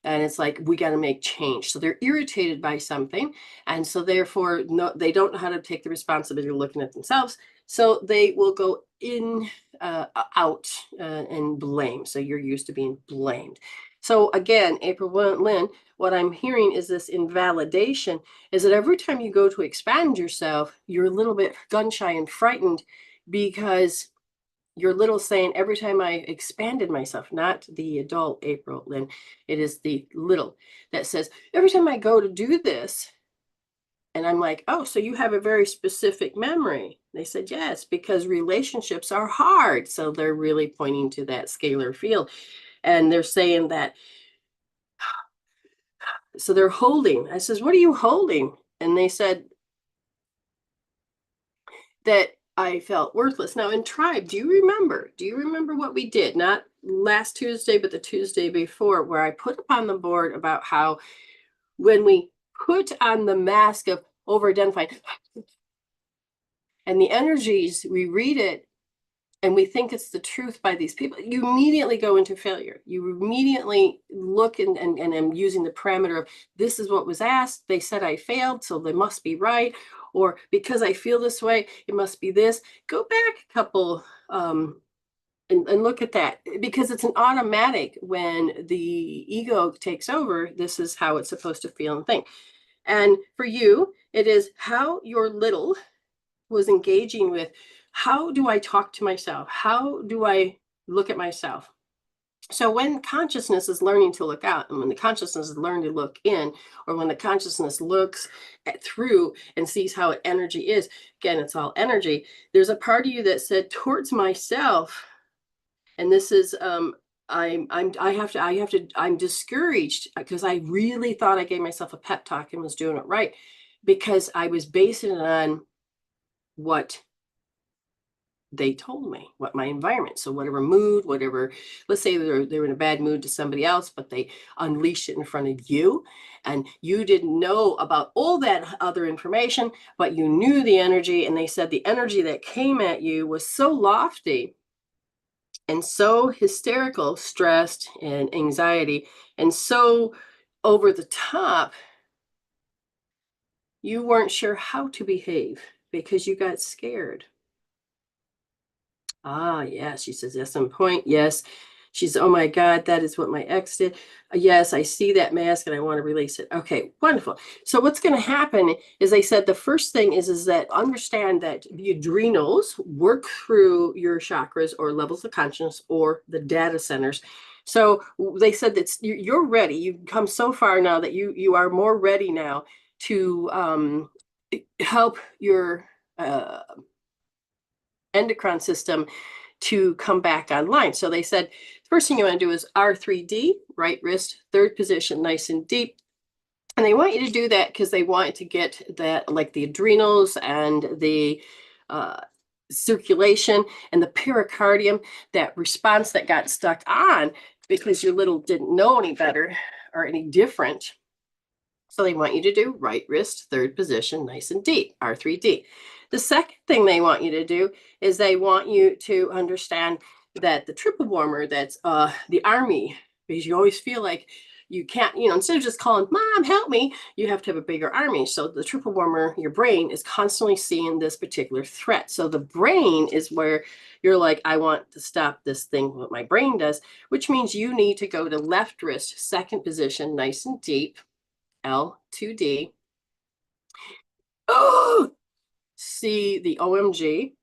And it's like, we got to make change. So they're irritated by something. And so therefore, no, they don't know how to take the responsibility of looking at themselves. So they will go out and blame. So you're used to being blamed. So again, April, Lynn, what I'm hearing is this invalidation is that every time you go to expand yourself, you're a little bit gun shy and frightened because you're little saying every time I expanded myself, not the adult April, Lynn, it is the little that says every time I go to do this, and I'm like, oh, so you have a very specific memory. They said, yes, because relationships are hard. So they're really pointing to that scalar field. And they're saying that, so they're holding. I says, what are you holding? And they said that I felt worthless. Now in Tribe, do you remember? Do you remember what we did? Not last Tuesday, but the Tuesday before, where I put up on the board about how when we put on the mask of over-identifying and the energies, we read it and we think it's the truth by these people, you immediately go into failure. You immediately look and I'm using the parameter of this is what was asked. They said I failed, so they must be right. Or because I feel this way, it must be this. Go back a couple and look at that, because it's an automatic. When the ego takes over, this is how it's supposed to feel and think. And for you, it is how your little was engaging with, how do I talk to myself? How do I look at myself? So when consciousness is learning to look out, and when the consciousness is learning to look in, or when the consciousness looks through and sees how energy is, again, it's all energy. There's a part of you that said towards myself, and this is I'm discouraged because I really thought I gave myself a pep talk and was doing it right, because I was basing it on what they told me, what my environment. So whatever mood, whatever, let's say they're in a bad mood to somebody else, but they unleashed it in front of you and you didn't know about all that other information, but you knew the energy. And they said the energy that came at you was so lofty and so hysterical, stressed, and anxiety, and so over the top, you weren't sure how to behave because you got scared. Ah, yes, she says, yes, on point. Yes. She's, oh my God, that is what my ex did. Yes, I see that mask and I want to release it. Okay, wonderful. So what's going to happen is, they said the first thing is that understand that the adrenals work through your chakras or levels of consciousness or the data centers. So they said that you're ready. You've come so far now that you are more ready now to help your endocrine system to come back online. So they said, first thing you want to do is R3D, right wrist, third position, nice and deep. And they want you to do that because they want to get that, like the adrenals and the circulation and the pericardium, that response that got stuck on because your little didn't know any better or any different. So they want you to do right wrist, third position, nice and deep, R3D. The second thing they want you to do is they want you to understand that the triple warmer, that's the army, because you always feel like you can't, instead of just calling, Mom, help me, you have to have a bigger army. So the triple warmer, your brain is constantly seeing this particular threat. So the brain is where you're like, I want to stop this thing, what my brain does, which means you need to go to left wrist, second position, nice and deep, L2D. Oh, see the OMG.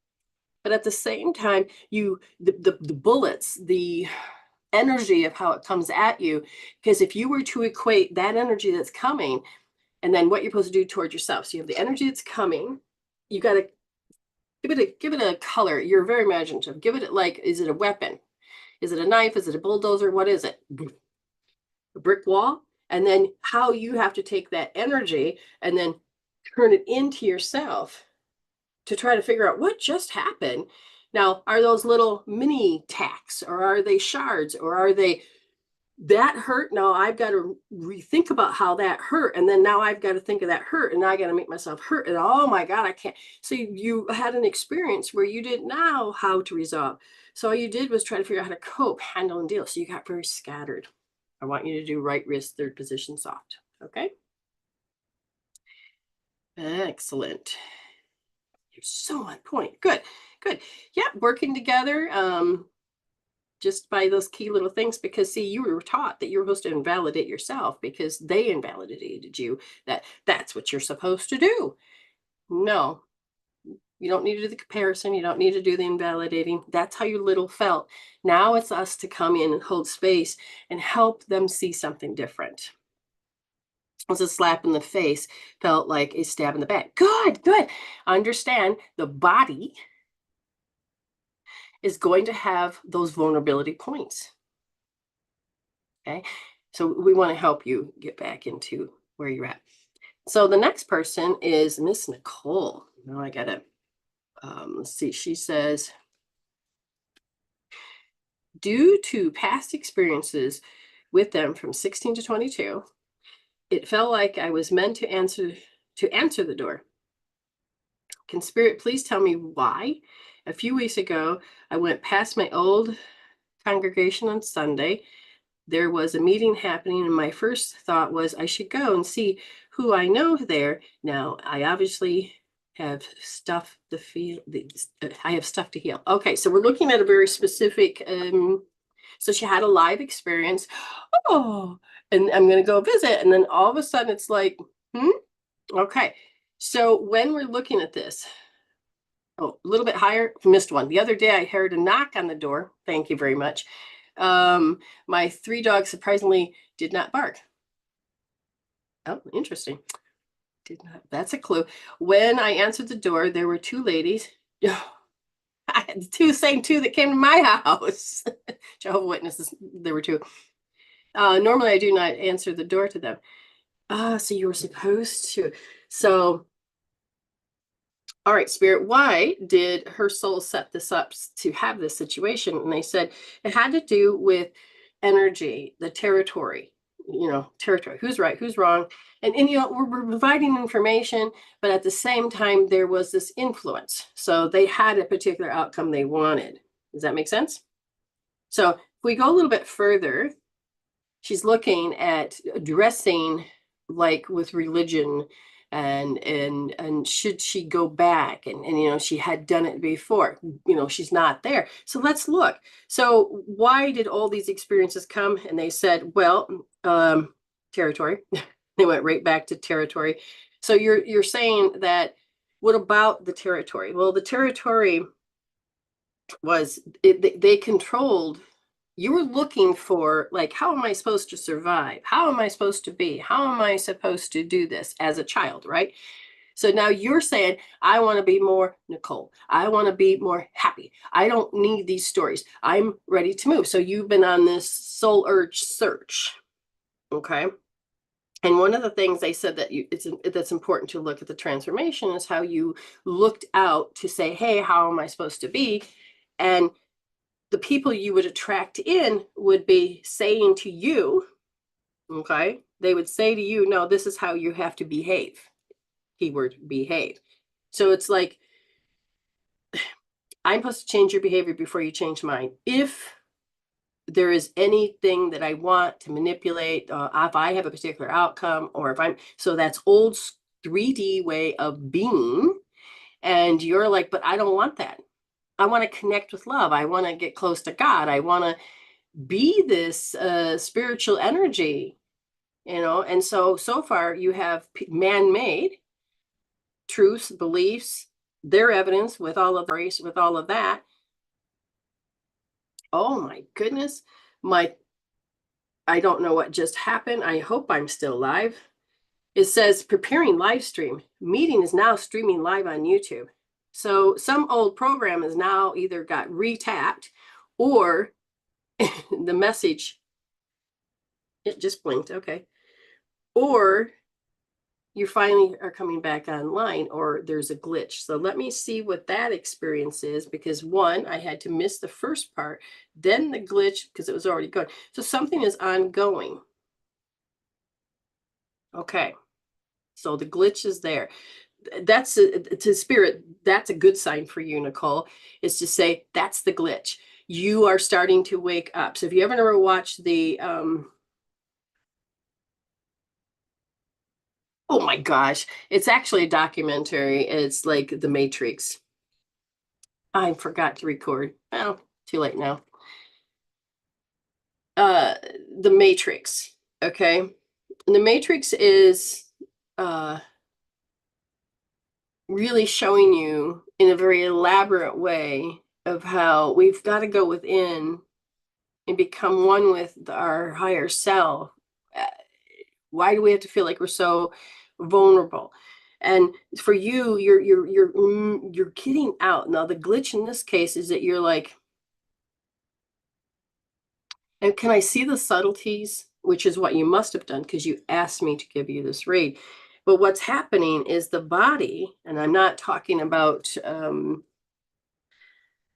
But at the same time, the bullets, the energy of how it comes at you, because if you were to equate that energy that's coming and then what you're supposed to do toward yourself. So you have the energy that's coming, you got to give it a color. You're very imaginative. Give it like, is it a weapon? Is it a knife? Is it a bulldozer? What is it? A brick wall? And then how you have to take that energy and then turn it into yourself to try to figure out what just happened. Now, are those little mini tacks, or are they shards, or are they that hurt? Now I've got to rethink about how that hurt. And then now I've got to think of that hurt, and I got to make myself hurt. And oh my God, I can't. So you had an experience where you didn't know how to resolve. So all you did was try to figure out how to cope, handle, and deal. So you got very scattered. I want you to do right wrist, third position, soft. Okay. Excellent. You're so on point. Good, good. Yeah, working together. Just by those key little things, because see, you were taught that you were supposed to invalidate yourself because they invalidated you, that's what you're supposed to do. No, you don't need to do the comparison. You don't need to do the invalidating. That's how you little felt. Now it's us to come in and hold space and help them see something different. It was a slap in the face, felt like a stab in the back. Good, good. Understand the body is going to have those vulnerability points. Okay, so we want to help you get back into where you're at. So the next person is Miss Nichole. Now I gotta, let's see, she says, due to past experiences with them from 16 to 22, it felt like I was meant to answer the door. Can Spirit please tell me why? A few weeks ago, I went past my old congregation on Sunday. There was a meeting happening, and my first thought was I should go and see who I know there. Now, I obviously have stuff to feel. I have stuff to heal. Okay, so we're looking at a very specific. So she had a live experience. Oh, and I'm going to go visit, and then all of a sudden it's like, okay. So when we're looking at this, oh, a little bit higher, missed one. The other day I heard a knock on the door. Thank you very much. My 3 dogs surprisingly did not bark. Oh, interesting. Did not. That's a clue. When I answered the door, there were 2 ladies. I had the same 2 that came to my house. Jehovah's Witnesses, there were 2. Normally I do not answer the door to them. So you were supposed to. So, all right, Spirit, why did her soul set this up to have this situation? And they said it had to do with energy, the territory, territory, who's right, who's wrong. And we're providing information, but at the same time, there was this influence. So they had a particular outcome they wanted. Does that make sense? So if we go a little bit further, she's looking at addressing like with religion and should she go back and she had done it before, she's not there. So let's look. So why did all these experiences come? And they said, well, territory. They went right back to territory. So you're saying that, what about the territory? Well, the territory was they controlled. You were looking for, like, how am I supposed to survive? How am I supposed to be? How am I supposed to do this as a child, right? So now you're saying, I want to be more Nichole. I want to be more happy. I don't need these stories. I'm ready to move. So you've been on this soul urge search, okay? And one of the things they said that that's important to look at the transformation is how you looked out to say, hey, how am I supposed to be? And the people you would attract in would be saying to you, okay, they would say to you, no, this is how you have to behave. Keyword, behave. So it's like, I'm supposed to change your behavior before you change mine. If there is anything that I want to manipulate, if I have a particular outcome, or if so that's old 3D way of being. And you're like, but I don't want that. I want to connect with love. I want to get close to God. I want to be this spiritual energy, and so far you have man-made truths, beliefs, their evidence with all of the race, with all of that. Oh my goodness. I don't know what just happened. I hope I'm still live. It says preparing live stream. Meeting is now streaming live on YouTube. So some old program is now either got retapped or the message, it just blinked, okay. Or you finally are coming back online, or there's a glitch. So let me see what that experience is, because one, I had to miss the first part, then the glitch because it was already going. So something is ongoing. Okay. So the glitch is there. That's to spirit. That's a good sign for you, Nichole, is to say that's the glitch. You are starting to wake up. So if you ever watched the oh my gosh, it's actually a documentary. It's like The Matrix. I forgot to record. Well, too late now. Uh, The Matrix. Okay. And The Matrix is uh really showing you in a very elaborate way of how we've got to go within and become one with our higher self. Uh, Why do we have to feel like we're so vulnerable? And for you, you're getting out. Now, the glitch in this case is that you're like, and can I see the subtleties? Which is what you must have done because you asked me to give you this read. But what's happening is the body, and I'm not talking about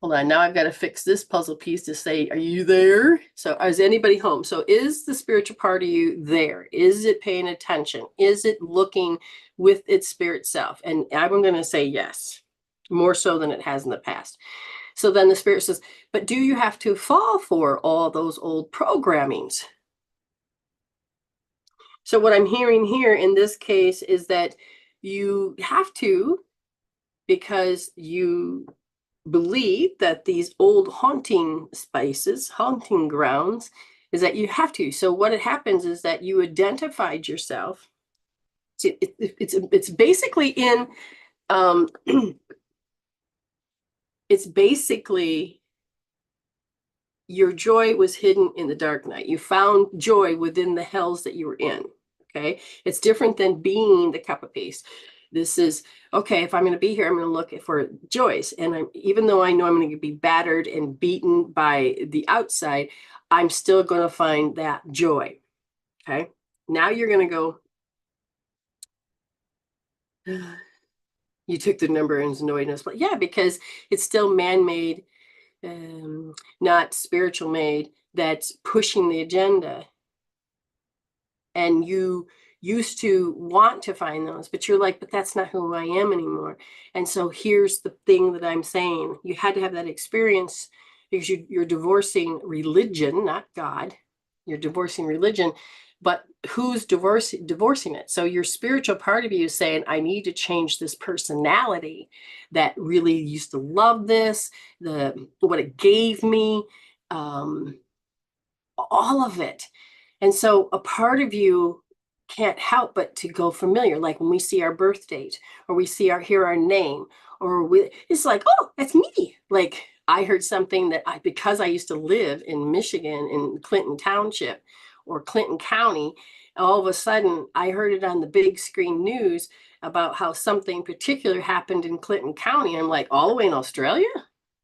hold on, now I've got to fix this puzzle piece to say, are you there? So is anybody home? So is the spiritual part of you there? Is it paying attention? Is it looking with its spirit self? And I'm going to say yes, more so than it has in the past. So then the spirit says, but do you have to fall for all those old programmings? So what I'm hearing here in this case is that you have to, because you believe that these old haunting spaces, haunting grounds, is that you have to. So what it happens is that you identified yourself. It's basically in it's basically your joy was hidden in the dark night. You found joy within the hells that you were in. Okay, it's different than being the cup of peace. This is okay. If I'm going to be here, I'm going to look for joys. And even though I know I'm going to be battered and beaten by the outside, I'm still going to find that joy. Okay. Now you're going to go, you took the number and annoyedness, but yeah, because it's still man-made, not spiritual made, that's pushing the agenda. And you used to want to find those, but you're like, but that's not who I am anymore. And so here's the thing that I'm saying. You had to have that experience because you're divorcing religion, not God. You're divorcing religion, but who's divorcing it? So your spiritual part of you is saying, I need to change this personality that really used to love this, what it gave me, all of it. And so a part of you can't help but to go familiar. Like when we see our birth date, or we hear our name, it's like, oh, that's me. Like I heard something that because I used to live in Michigan in Clinton Township or Clinton County, all of a sudden I heard it on the big screen news about how something particular happened in Clinton County. I'm like, all the way in Australia?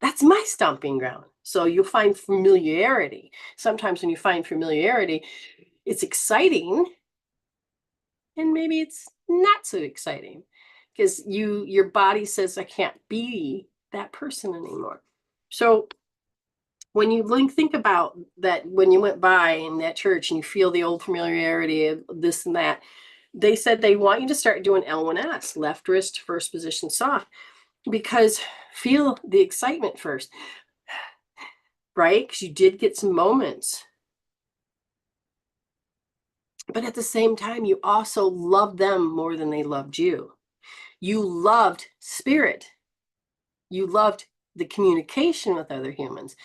That's my stomping ground. So you'll find familiarity. Sometimes when you find familiarity, it's exciting, and maybe it's not so exciting because your body says, I can't be that person anymore. So when you think about that, when you went by in that church and you feel the old familiarity of this and that, they said they want you to start doing L1S, left wrist, first position soft, because feel the excitement first, right? Because you did get some moments. But at the same time, you also loved them more than they loved you. You loved spirit. You loved the communication with other humans,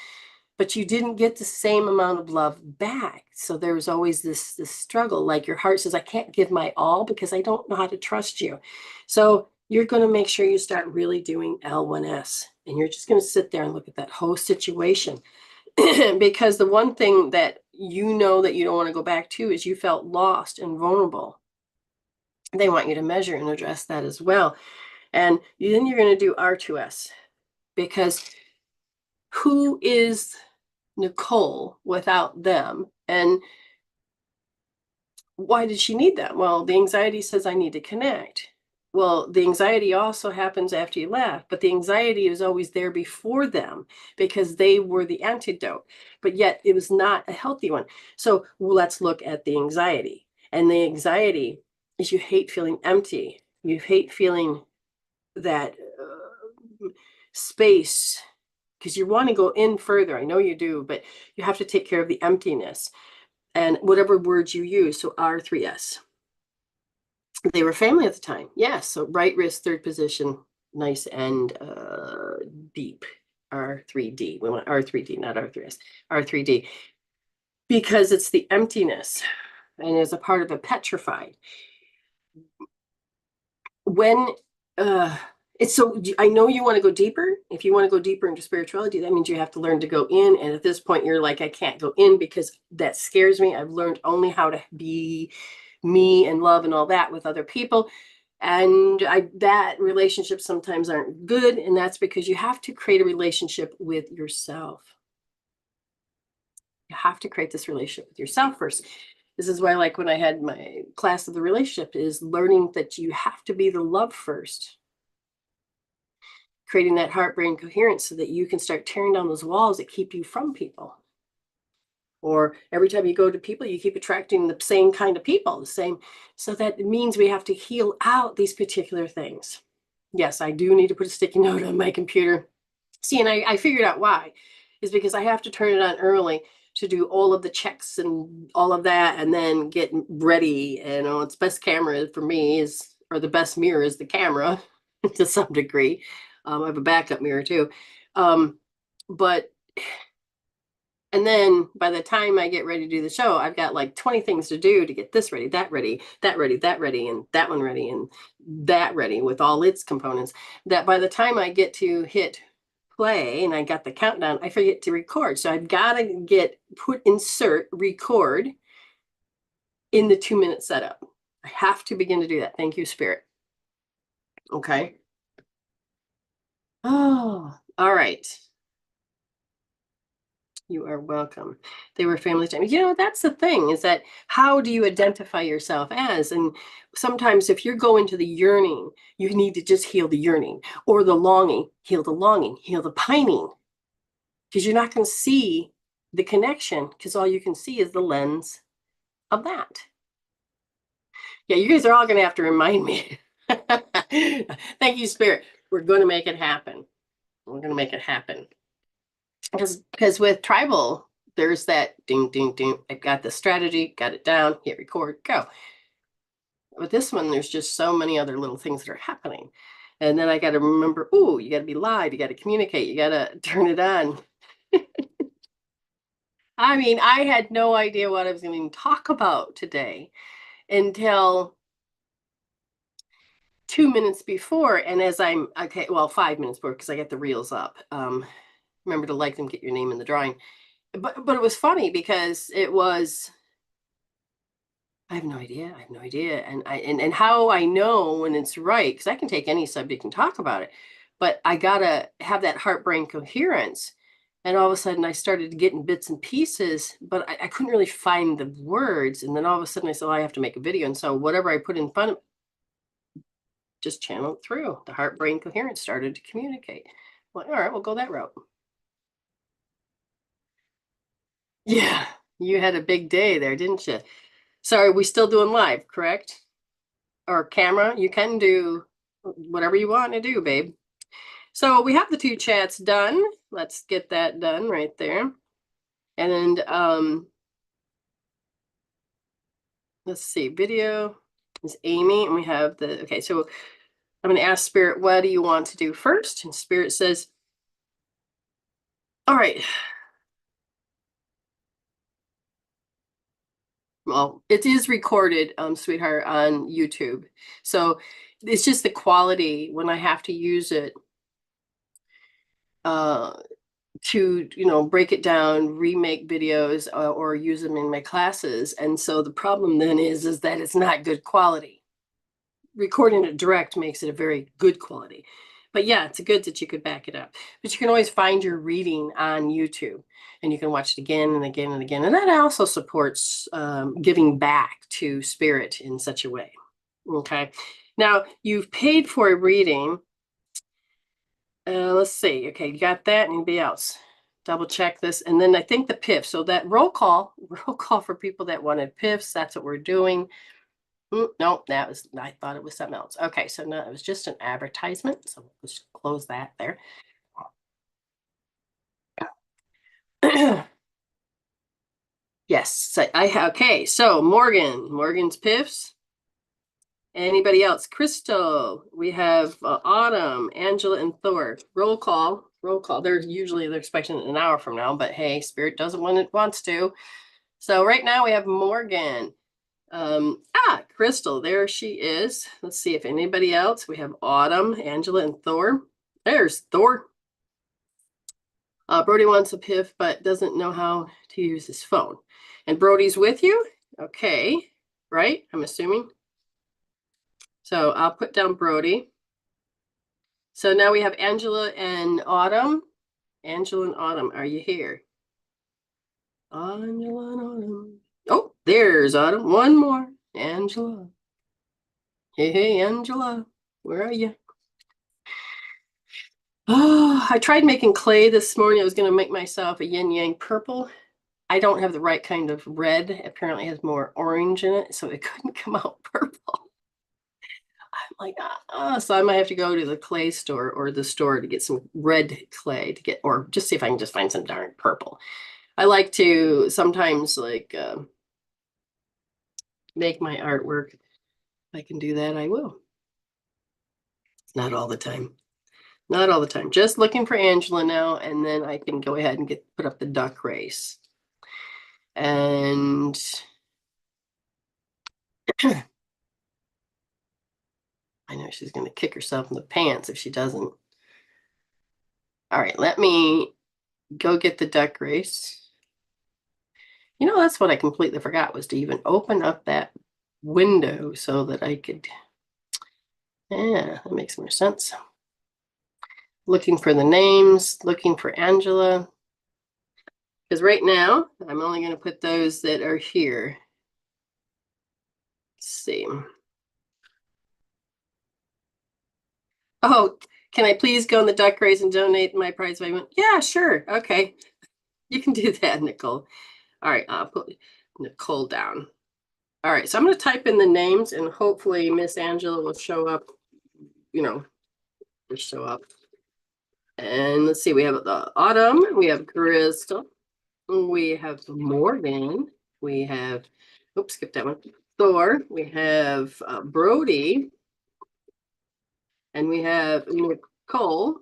but you didn't get the same amount of love back. So there was always this struggle. Like your heart says, I can't give my all because I don't know how to trust you. So you're going to make sure you start really doing L1S, and you're just going to sit there and look at that whole situation. Because the one thing that you know that you don't want to go back to is you felt lost and vulnerable. They want you to measure and address that as well. And then you're going to do R2S, because who is Nichole without them. And why did she need that? Well, the anxiety says I need to connect. Well, the anxiety also happens after you left, but the anxiety is always there before them because they were the antidote, but yet it was not a healthy one. So let's look at the anxiety. And the anxiety is you hate feeling empty. You hate feeling that space because you want to go in further. I know you do, but you have to take care of the emptiness and whatever words you use. So R3S. They were family at the time. Yes. So right wrist, third position, nice and deep. R3D. We want R3D, not R3S. R3D. Because it's the emptiness and is a part of a petrified. When it's so I know you want to go deeper. If you want to go deeper into spirituality, that means you have to learn to go in. And at this point, you're like, I can't go in because that scares me. I've learned only how to be me and love and all that with other people. And that relationships sometimes aren't good. And that's because you have to create a relationship with yourself. You have to create this relationship with yourself first. This is why, like when I had my class of the relationship, is learning that you have to be the love first. Creating that heart brain coherence so that you can start tearing down those walls that keep you from people. Or every time you go to people, you keep attracting the same kind of people, the same. So that means we have to heal out these particular things. Yes, I do need to put a sticky note on my computer. See, and I figured out why. Is because I have to turn it on early to do all of the checks and all of that and then get ready. And it's best camera for me is, or the best mirror is the camera to some degree. I have a backup mirror too. But and then by the time I get ready to do the show, I've got like 20 things to do to get this ready, that ready, that ready, that ready, and that one ready, and that ready with all its components. That by the time I get to hit play and I got the countdown, I forget to record. So I've got to insert record in the 2-minute setup. I have to begin to do that. Thank you, Spirit. Okay. Oh, all right. You are welcome. They were family time. That's the thing is that how do you identify yourself as? And sometimes if you're going to the yearning, you need to just heal the yearning or the longing, heal the pining. Because you're not going to see the connection because all you can see is the lens of that. Yeah, you guys are all going to have to remind me. Thank you, Spirit. We're going to make it happen. We're going to make it happen. Because with tribal, there's that ding, ding, ding. I've got the strategy, got it down, hit record, go. With this one, there's just so many other little things that are happening. And then I got to remember, you got to be live, you got to communicate, you got to turn it on. I mean, I had no idea what I was going to talk about today until 2 minutes before. And as 5 minutes before, because I got the reels up. Remember to like them, get your name in the drawing. But it was funny because it was, I have no idea. And how I know when it's right, because I can take any subject and talk about it, but I gotta have that heart brain coherence. And all of a sudden I started getting bits and pieces, but I couldn't really find the words. And then all of a sudden I said, I have to make a video. And so whatever I put in front of just channeled through. The heart brain coherence started to communicate. Well, all right, we'll go that route. Yeah, you had a big day there, didn't you? Sorry, we still doing live, correct? Or camera? You can do whatever you want to do, babe. So we have the 2 chats done. Let's get that done right there. And let's see, video is Ayme, and we have okay, so I'm going to ask Spirit, what do you want to do first? And Spirit says, all right. Well, it is recorded, sweetheart, on YouTube. So it's just the quality when I have to use it to, break it down, remake videos, or use them in my classes. And so the problem then is that it's not good quality. Recording it direct makes it a very good quality. But yeah, it's good that you could back it up. But you can always find your reading on YouTube and you can watch it again and again and again. And that also supports giving back to spirit in such a way. Okay. Now you've paid for a reading. Let's see. Okay, you got that. Anybody else? Double check this. And then I think the PIF. So that roll call for people that wanted PIFs. That's what we're doing. No, that was, I thought it was something else. Okay, so no, it was just an advertisement. So let's close that there. Yes, so okay, so Morgan's PIFs. Anybody else? Crystal, we have Autumn, Angela, and Thor. Roll call. They're expecting an hour from now, but hey, Spirit doesn't when it wants to. So right now we have Morgan. Crystal, there she is. Let's see if anybody else. We have Autumn, Angela, and Thor. There's Thor. Brody wants a PIF, but doesn't know how to use his phone. And Brody's with you? Okay, right? I'm assuming. So I'll put down Brody. So now we have Angela and Autumn. Angela and Autumn, are you here? Angela and Autumn. Oh, there's Autumn. One more. Angela. Hey, Angela. Where are you? Oh, I tried making clay this morning. I was going to make myself a yin yang purple. I don't have the right kind of red. Apparently it has more orange in it, so it couldn't come out purple. I'm like, so I might have to go to the clay store or the store to get some red clay to get, or just see if I can just find some darn purple. I like to sometimes like make my artwork. If I can do that, I will. Not all the time. Not all the time. Just looking for Angela now, and then I can go ahead and put up the duck race. And I know she's going to kick herself in the pants if she doesn't. All right, let me go get the duck race. You know, that's what I completely forgot, was to even open up that window so that I could, yeah, that makes more sense. Looking for the names, looking for Angela. Because right now, I'm only going to put those that are here. Let's see. Oh, can I please go in the duck race and donate my prize payment? Yeah, sure. Okay. You can do that, Nichole. All right, I'll put Nichole down. All right, so I'm going to type in the names and hopefully Miss Angela will show up, will show up. And let's see, we have the Autumn, we have Crystal, we have Morgan, we have, oops, skip that one, Thor, we have Brody, and we have Nichole.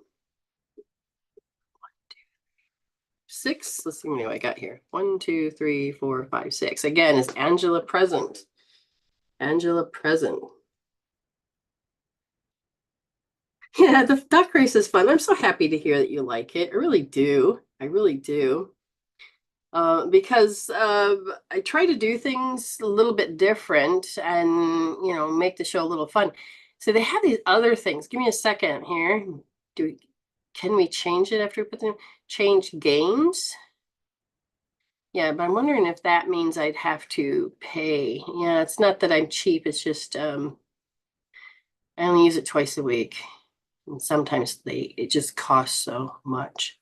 6. Let's see how many I got here. 1, 2, 3, 4, 5, 6. Again, is Angela present? Angela present. Yeah, the duck race is fun. I'm so happy to hear that you like it. I really do. I really do. Because I try to do things a little bit different and, make the show a little fun. So they have these other things. Give me a second here. Can we change it after we put them? Change games? Yeah, but I'm wondering if that means I'd have to pay. Yeah, it's not that I'm cheap. It's just I only use it twice a week. And sometimes it just costs so much.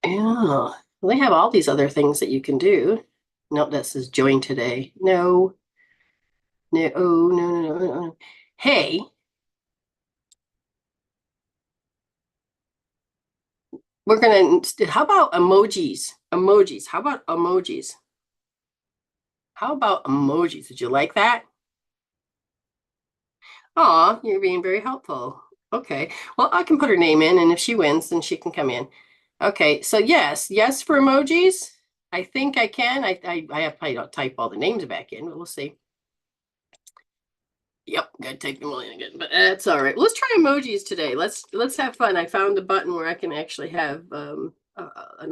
Yeah. Well, they have all these other things that you can do. No, that says join today. No. No, no, no, no, no. Hey, we're gonna, how about emojis? Emojis. How about emojis? How about emojis? Did you like that? Aw, you're being very helpful. Okay. Well, I can put her name in, and if she wins, then she can come in. Okay. So yes for emojis. I think I can. I have to type all the names back in, but we'll see. Yep, gotta take them all in again, but that's all right. Let's try emojis today. Let's have fun. I found a button where I can actually have an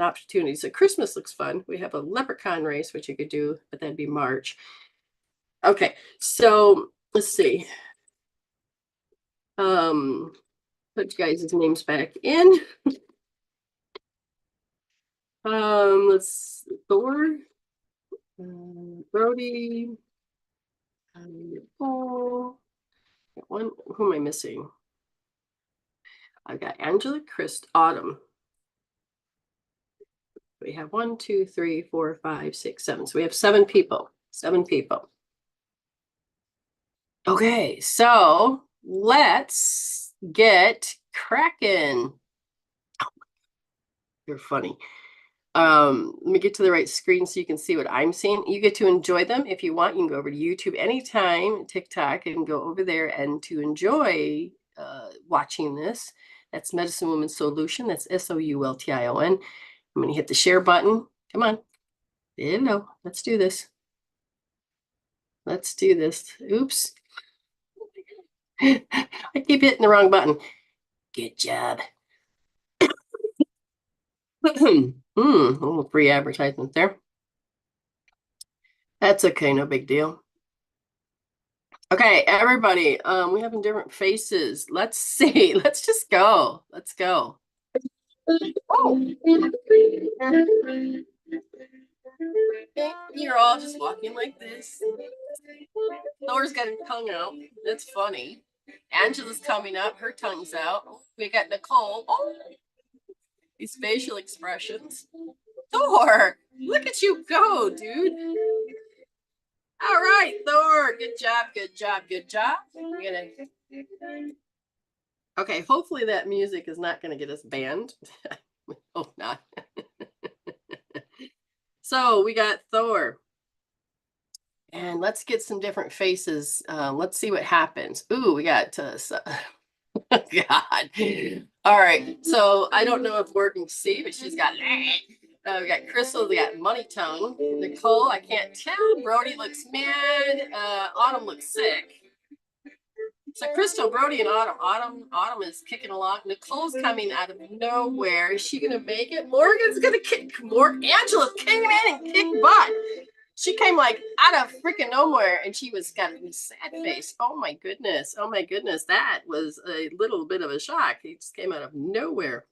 opportunity. So Christmas looks fun. We have a leprechaun race, which you could do, but that'd be March. Okay, so let's see. Put you guys' names back in. Let's Thor, Brody, Nichole. One. Who am I missing? I got Angela, Chris, Autumn. We have 1, 2, 3, 4, 5, 6, 7. So we have 7 people. 7 people. Okay, so let's get cracking. You're funny. Let me get to the right screen so you can see what I'm seeing. You get to enjoy them if you want. You can go over to YouTube anytime, TikTok, and go over there and to enjoy watching this. That's Medicine Woman Soultion. That's Soultion. I'm going to hit the share button. Come on. Hello. Let's do this. Let's do this. Oops. I keep hitting the wrong button. Good job. A little free advertisement there. That's okay, no big deal. Okay, everybody, we have different faces. Let's see. Let's just go. Let's go. Oh. You're all just walking like this. Thor's got his tongue out. That's funny. Angela's coming up. Her tongue's out. We got Nichole. Oh, these facial expressions. Thor, look at you go, dude. All right, Thor. Good job, good job, good job. Okay, hopefully that music is not going to get us banned. Hope not. So we got Thor. And let's get some different faces. Let's see what happens. Ooh, we got God. All right. So I don't know if we're going to see, but she's got we got Crystal, we got Money Tongue. Nichole, I can't tell. Brody looks mad. Autumn looks sick. So Crystal, Brody, and Autumn is kicking along. Nicole's coming out of nowhere. Is she gonna make it? Morgan's gonna kick more. Angela's kicking in and kick butt. She came like out of freaking nowhere, and she was got a sad face. Oh my goodness! Oh my goodness! That was a little bit of a shock. He just came out of nowhere.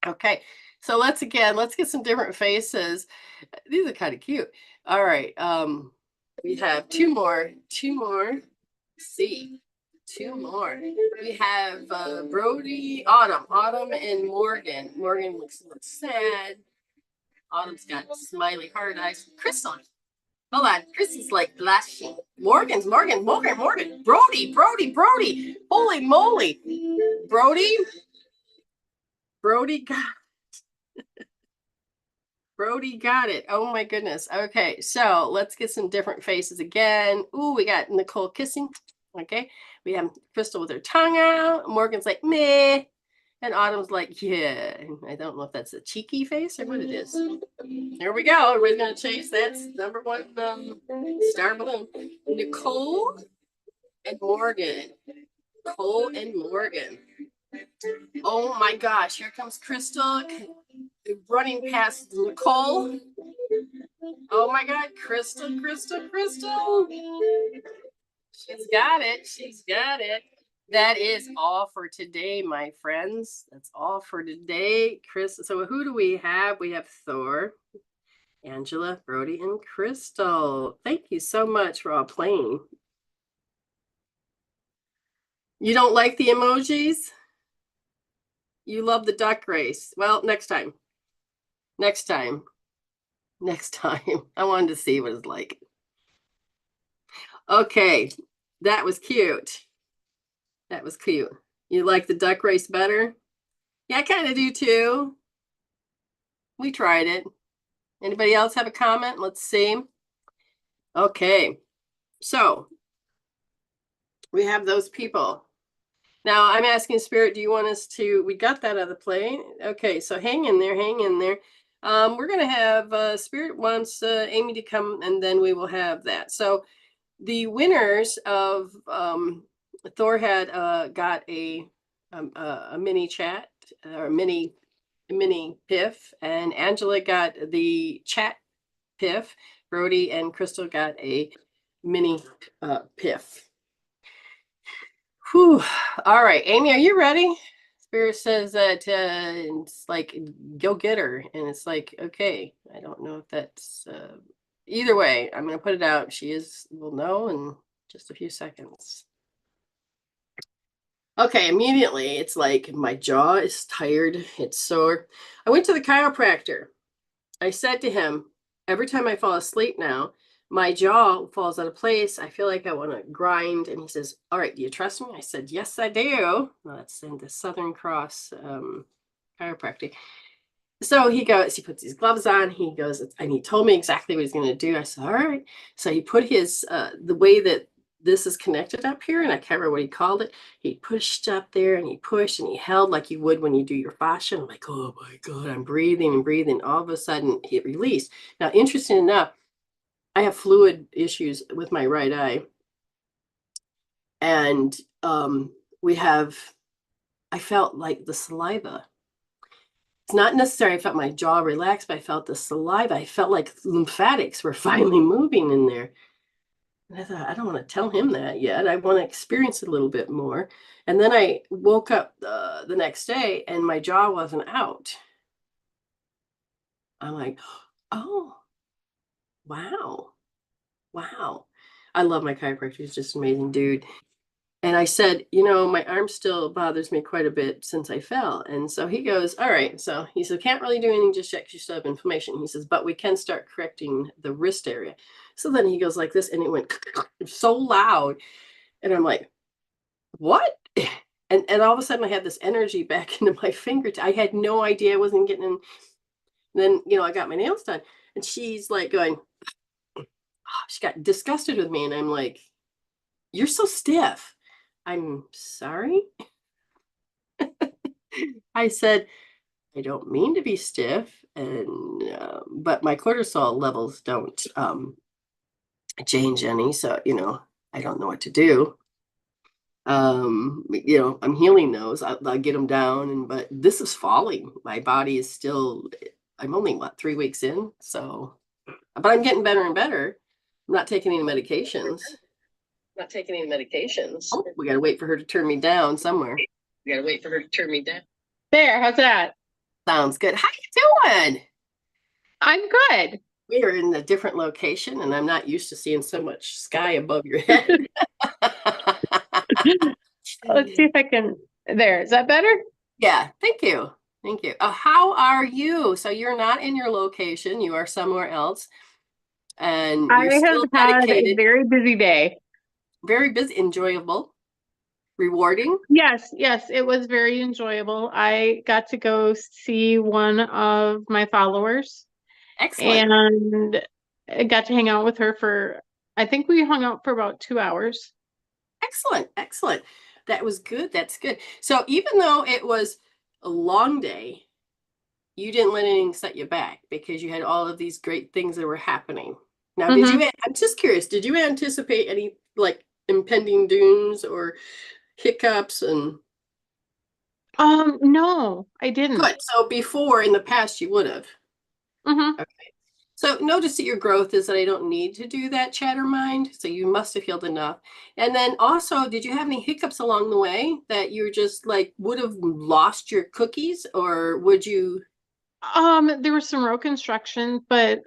Okay, so let's get some different faces. These are kind of cute. All right, we have two more. See, 2 more. We have Brody, Autumn, and Morgan. Morgan looks sad. Autumn's got smiley hard eyes. Crystal. Hold on. Crystal's like blushing. Morgan. Brody. Holy moly. Brody got it. Oh my goodness. Okay, so let's get some different faces again. Ooh, we got Nichole kissing. Okay, we have Crystal with her tongue out. Morgan's like, meh. And Autumn's like, yeah. I don't know if that's a cheeky face or what it is. There we go. Everybody's going to chase. That's number 1 star balloon. Nichole and Morgan. Oh my gosh. Here comes Crystal running past Nichole. Oh my God. Crystal. She's got it. That is all for today, my friends. That's all for today. Chris. So who do we have? We have Thor, Angela, Brody, and Crystal. Thank you so much for all playing. You don't like the emojis? You love the duck race. Well, next time. I wanted to see what it's like. Okay, that was cute. You like the duck race better? Yeah, I kind of do too. We tried it. Anybody else have a comment? Let's see. Okay, so we have those people. Now I'm asking Spirit, do you want us to, we got that out of the play. Okay, so hang in there. We're going to have, Spirit wants Ayme to come, and then we will have that. So the winners of, Thor had got a mini chat, or mini piff, and Angela got the chat piff. Brody and Crystal got a mini piff. Whew. All right, Ayme, are you ready? Spirit says that it's like, go get her. And it's like, okay, I don't know if that's either way. I'm going to put it out. Will know in just a few seconds. Okay, immediately it's like my jaw is tired. It's sore. I went to the chiropractor. I said to him, every time I fall asleep now, my jaw falls out of place. I feel like I want to grind. And he says, all right, do you trust me? I said, yes, I do. Well, that's in the Southern Cross chiropractic. So he goes, he puts his gloves on. He goes, and he told me exactly what he's going to do. I said, all right. So he put the way that this is connected up here, and I can't remember what he called it. He pushed up there and he pushed and he held like you would when you do your fascia. I'm like, oh my God, I'm breathing and breathing. All of a sudden it released. Now, interesting enough, I have fluid issues with my right eye. And I felt like the saliva. It's not necessarily I felt my jaw relax, but I felt the saliva. I felt like lymphatics were finally moving in there. And I thought, I don't want to tell him that yet. I want to experience it a little bit more. And then I woke up the next day and my jaw wasn't out. I'm like, oh, wow. Wow. I love my chiropractor. He's just an amazing dude. And I said, my arm still bothers me quite a bit since I fell. And so he goes, all right. So he said, can't really do anything just yet because you still have inflammation. He says, but we can start correcting the wrist area. So then he goes like this, and it went so loud. And I'm like, what? And all of a sudden I had this energy back into my fingertips. I had no idea I wasn't getting in. And then, I got my nails done. And she's like going, oh, she got disgusted with me. And I'm like, you're so stiff. I'm sorry. I said, I don't mean to be stiff, and but my cortisol levels don't change any, so I don't know what to do. I'm healing those. I'll get them down, but this is falling. My body is still. I'm only 3 weeks in, so but I'm getting better and better. I'm not taking any medications. Oh, we gotta wait for her to turn me down somewhere. There, how's that? Sounds good. How you doing? I'm good. We are in a different location, and I'm not used to seeing so much sky above your head. Let's see if I can. There, is that better? Yeah, thank you. Thank you. How are you? So you're not in your location, you are somewhere else, and I you're have still had a dedicated, very busy day. very busy, enjoyable, rewarding. Yes, it was very enjoyable. I got to go see one of my followers Excellent. and I got to hang out with her for, I think we hung out for about 2 hours. Excellent. Excellent. That was good. That's good. So even though it was a long day, you didn't let anything set you back because you had all of these great things that were happening. Now, Mm-hmm. I'm just curious, did you anticipate any like impending dooms or hiccups? And No, I didn't. good. So before in the past, you would have. Mm-hmm. Okay. So notice that your growth is that I don't need to do that chatter mind. So you must have healed enough. And then also, did you have any hiccups along the way that you just like would have lost your cookies, or would you? There was some road construction, but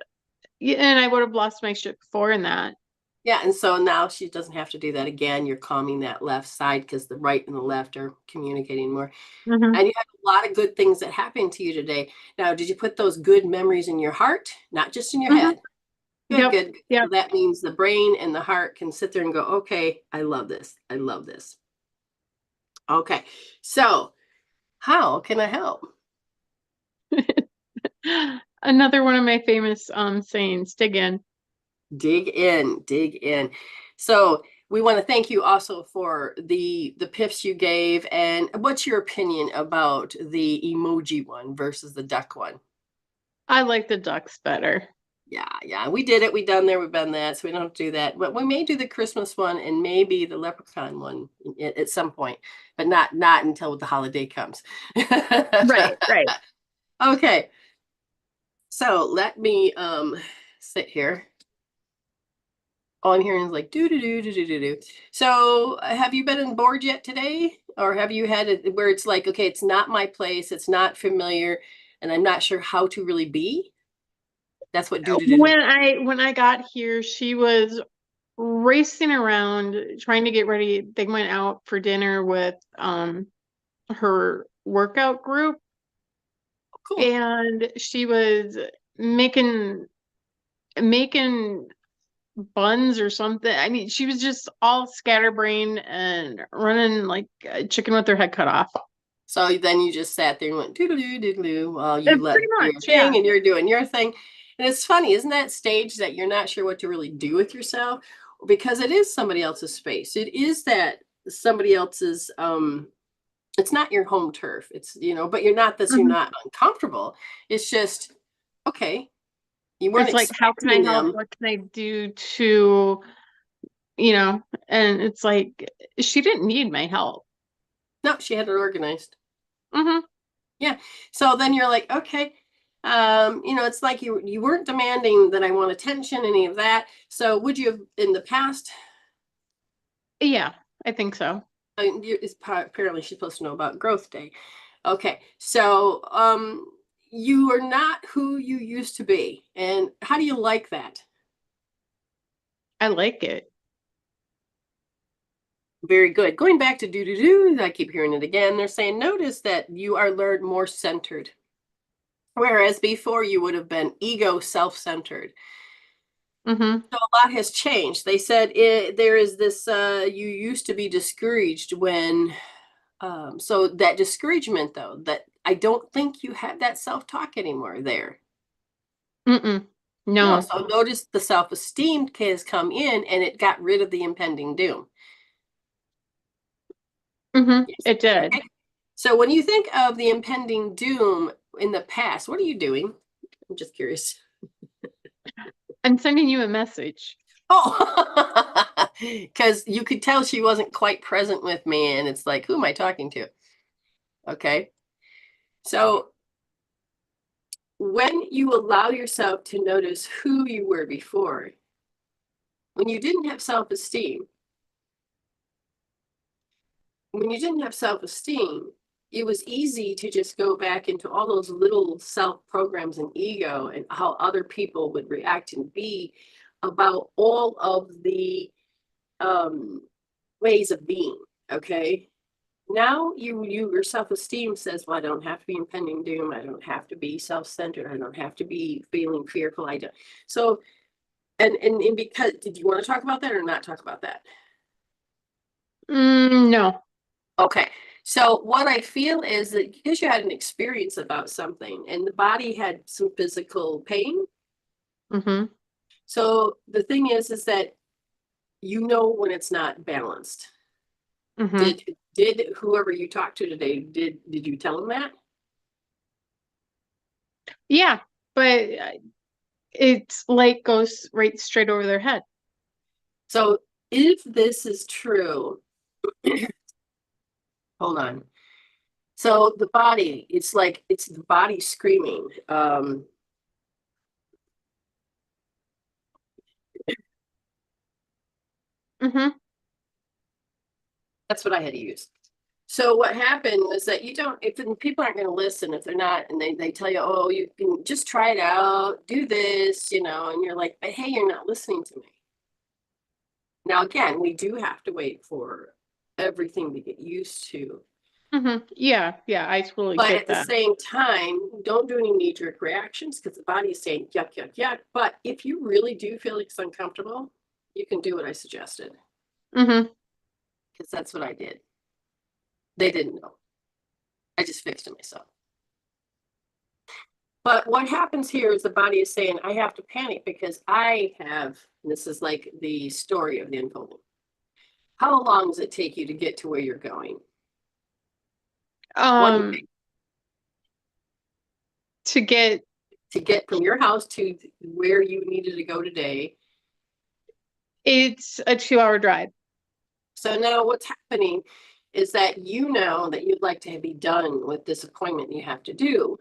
yeah, and I would have lost my shit before in that. Yeah, and so now she doesn't have to do that again. You're calming that left side because the right and the left are communicating more. Mm-hmm. And you had a lot of good things that happened to you today. Now, did you put those good memories in your heart, not just in your Mm-hmm. head? Good, Yep. good. Yep. So that means the brain and the heart can sit there and go, okay, I love this. I love this. Okay. So how can I help? Another one of my famous sayings, dig in. Dig in, dig in. So we want to thank you also for the pips you gave. And what's your opinion about the emoji one versus the duck one? I like the ducks better. Yeah, we did it. We done there. We've done that. So we don't have to do that. But we may do the Christmas one and maybe the leprechaun one at some point, but not until the holiday comes. Right, right. Okay. So let me sit here. All I'm hearing is like do do do do do do do. So have you been bored yet today? Or have you had it where it's like, okay, it's not my place, it's not familiar, and I'm not sure how to really be? That's what do do do do. When I got here, she was racing around trying to get ready. They went out for dinner with her workout group, Cool. and she was making making buns or something. I mean, she was just all scatterbrained and running like a chicken with her head cut off. So then you just sat there and went doodle-doo, doodle-doo while you let Pretty her do much, your yeah. thing and you're doing your thing. And it's funny, isn't that stage that you're not sure what to really do with yourself? Because it is somebody else's space. It is that somebody else's it's not your home turf. It's, but you're Mhm. not uncomfortable. It's just, okay, you weren't It's like, how can expecting I help? them. What can I do to, you know, and it's like she didn't need my help. No, she had it organized. Hmm. Yeah. So then you're like, okay, it's like you weren't demanding that I want attention, any of that. So would you have in the past? Yeah, I think so. Apparently she's supposed to know about growth day. Okay, so you are not who you used to be, and how do you like that? I like it. Very good. Going back to do do do, I keep hearing it again. They're saying notice that you are learned more centered, whereas before you would have been ego self-centered. Hmm. So a lot has changed. They said there is this, you used to be discouraged when, so that discouragement though, that I don't think you have that self-talk anymore there. Mm-mm. No, No. so notice the self-esteem has come in and it got rid of the impending doom. Hmm. Yes. It did. Okay. So when you think of the impending doom in the past, what are you doing? I'm just curious. I'm sending you a message. Oh, because you could tell she wasn't quite present with me, and it's like, who am I talking to? Okay. So when you allow yourself to notice who you were before, when you didn't have self-esteem, when you didn't have self-esteem, it was easy to just go back into all those little self programs and ego and how other people would react and be about all of the um, ways of being. Okay. Now your self-esteem says, well, I don't have to be impending doom. I don't have to be self-centered. I don't have to be feeling fearful. I don't. So, and because, did you want to talk about that or not talk about that? No. Okay. So what I feel is that because you had an experience about something and the body had some physical pain. Hmm. So the thing is that when it's not balanced. Hmm. Did whoever you talked to today, did you tell them that? Yeah, but it's like goes right straight over their head. So if this is true, hold on. So the body, it's like it's the body screaming. Hmm. That's what I had to use. So what happened was that you don't, if people aren't going to listen, if they're not, and they tell you, oh, you can just try it out, do this, and you're like, but hey, you're not listening to me. Now, again, we do have to wait for everything to get used to. Hmm. Yeah, yeah, I totally But get at the that. same time, don't do any knee jerk reactions because the body is saying yuck, yuck, yuck. But if you really do feel it's uncomfortable, you can do what I suggested Hmm. because that's what I did. They didn't know. I just fixed it myself. But what happens here is the body is saying, I have to panic because I have, and this is like the story of the unfolding. How long does it take you to get to where you're going? One day Um, to get to get from your house to where you needed to go today. it's a 2 hour drive. So now what's happening is that you know that you'd like to be done with this appointment you have to do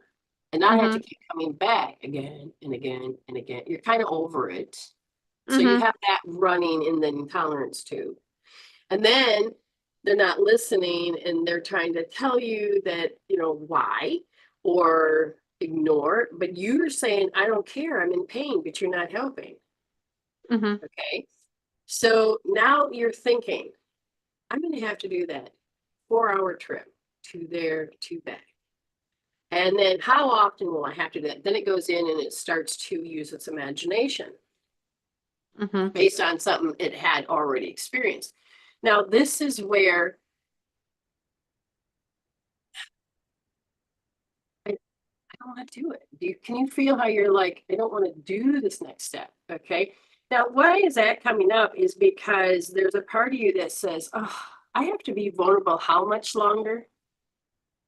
and not have to Hmm. keep coming back again and again and again. You're kind of over it. So you have that running in the intolerance tube. And then they're not listening and they're trying to tell you that, why or ignore, but you're saying, I don't care, I'm in pain, but you're not helping. Okay. So now you're thinking, I'm going to have to do that 4-hour trip to there, to back. And then how often will I have to do that? Then it goes in and it starts to use its imagination based on something it had already experienced. Now, this is where I don't want to do it. Can you feel how you're like, I don't want to do this next step? Okay. Now, why is that coming up is because there's a part of you that says, oh, I have to be vulnerable how much longer?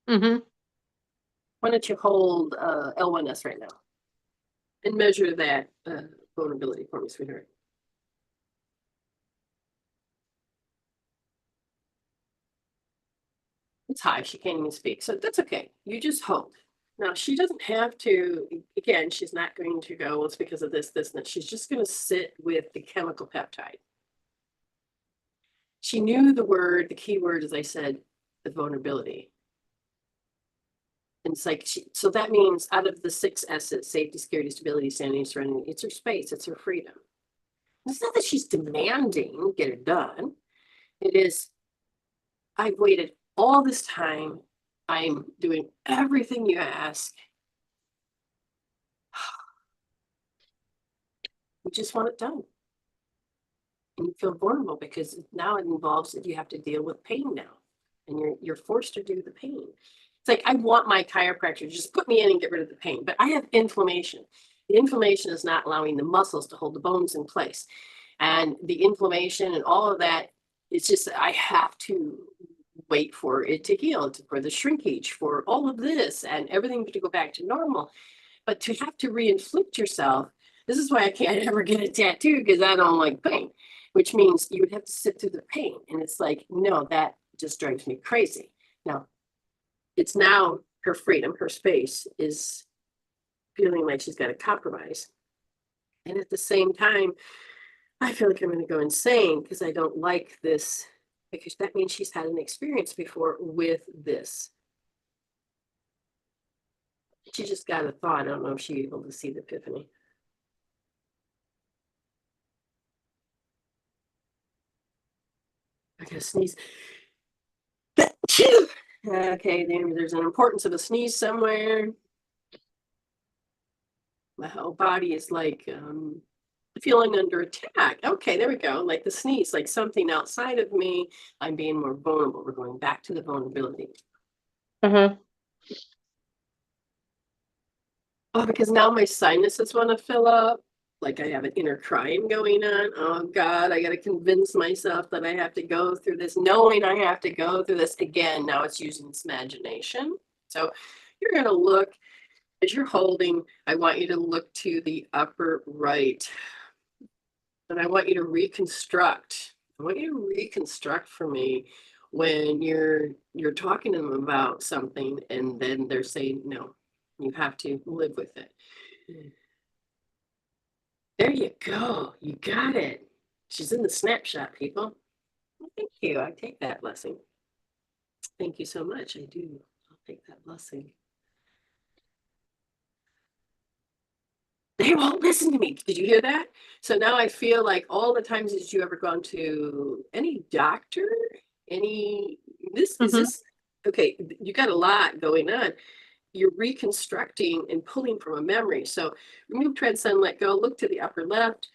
Why don't you hold L1S right now and measure that vulnerability for me, sweetheart? It's high. She can't even speak. So that's okay. You just hold. Now, she doesn't have to, again, she's not going to go, well, it's because of this, and that. She's just going to sit with the chemical peptide. She knew the key word, as I said, the vulnerability. And it's like, so that means out of the 6 S's, safety, security, stability, sanity, serenity, it's her space, it's her freedom. It's not that she's demanding get it done. It is, I've waited all this time. I'm doing everything you ask. You just want it done. And you feel vulnerable because now it involves that you have to deal with pain now. And you're forced to do the pain. It's like, I want my chiropractor to just put me in and get rid of the pain, but I have inflammation. The inflammation is not allowing the muscles to hold the bones in place. And the inflammation and all of that, it's just, I have to wait for it to heal, for the shrinkage, for all of this and everything to go back to normal. But to have to re-inflict yourself, this is why I can't ever get a tattoo, because I don't like pain, which means you would have to sit through the pain. And it's like, no, that just drives me crazy. Now, it's now her freedom, her space is feeling like she's got to compromise. And at the same time, I feel like I'm going to go insane because I don't like this, because that means she's had an experience before with this. She just got a thought. I don't know if she's able to see the epiphany. I gotta sneeze. Okay, there's an importance of a sneeze somewhere. My whole body is like feeling under attack. Okay, there we go. Like the sneeze, like something outside of me. I'm being more vulnerable. We're going back to the vulnerability. Oh, because now my sinuses want to fill up. Like I have an inner crying going on. Oh God, I got to convince myself that I have to go through this, knowing I have to go through this again. Now it's using its imagination. So you're going to look, as you're holding, I want you to look to the upper right. And I want you to reconstruct. I want you to reconstruct for me when you're talking to them about something and then they're saying, no, you have to live with it. There you go. You got it. She's in the snapshot, people. Well, thank you. I take that blessing. Thank you so much. I do. I'll take that blessing. They won't listen to me. Did you hear that? So now I feel like all the times that you ever gone to any doctor, is this, okay, you got a lot going on. You're reconstructing and pulling from a memory. So remove, transcend, let go, look to the upper left.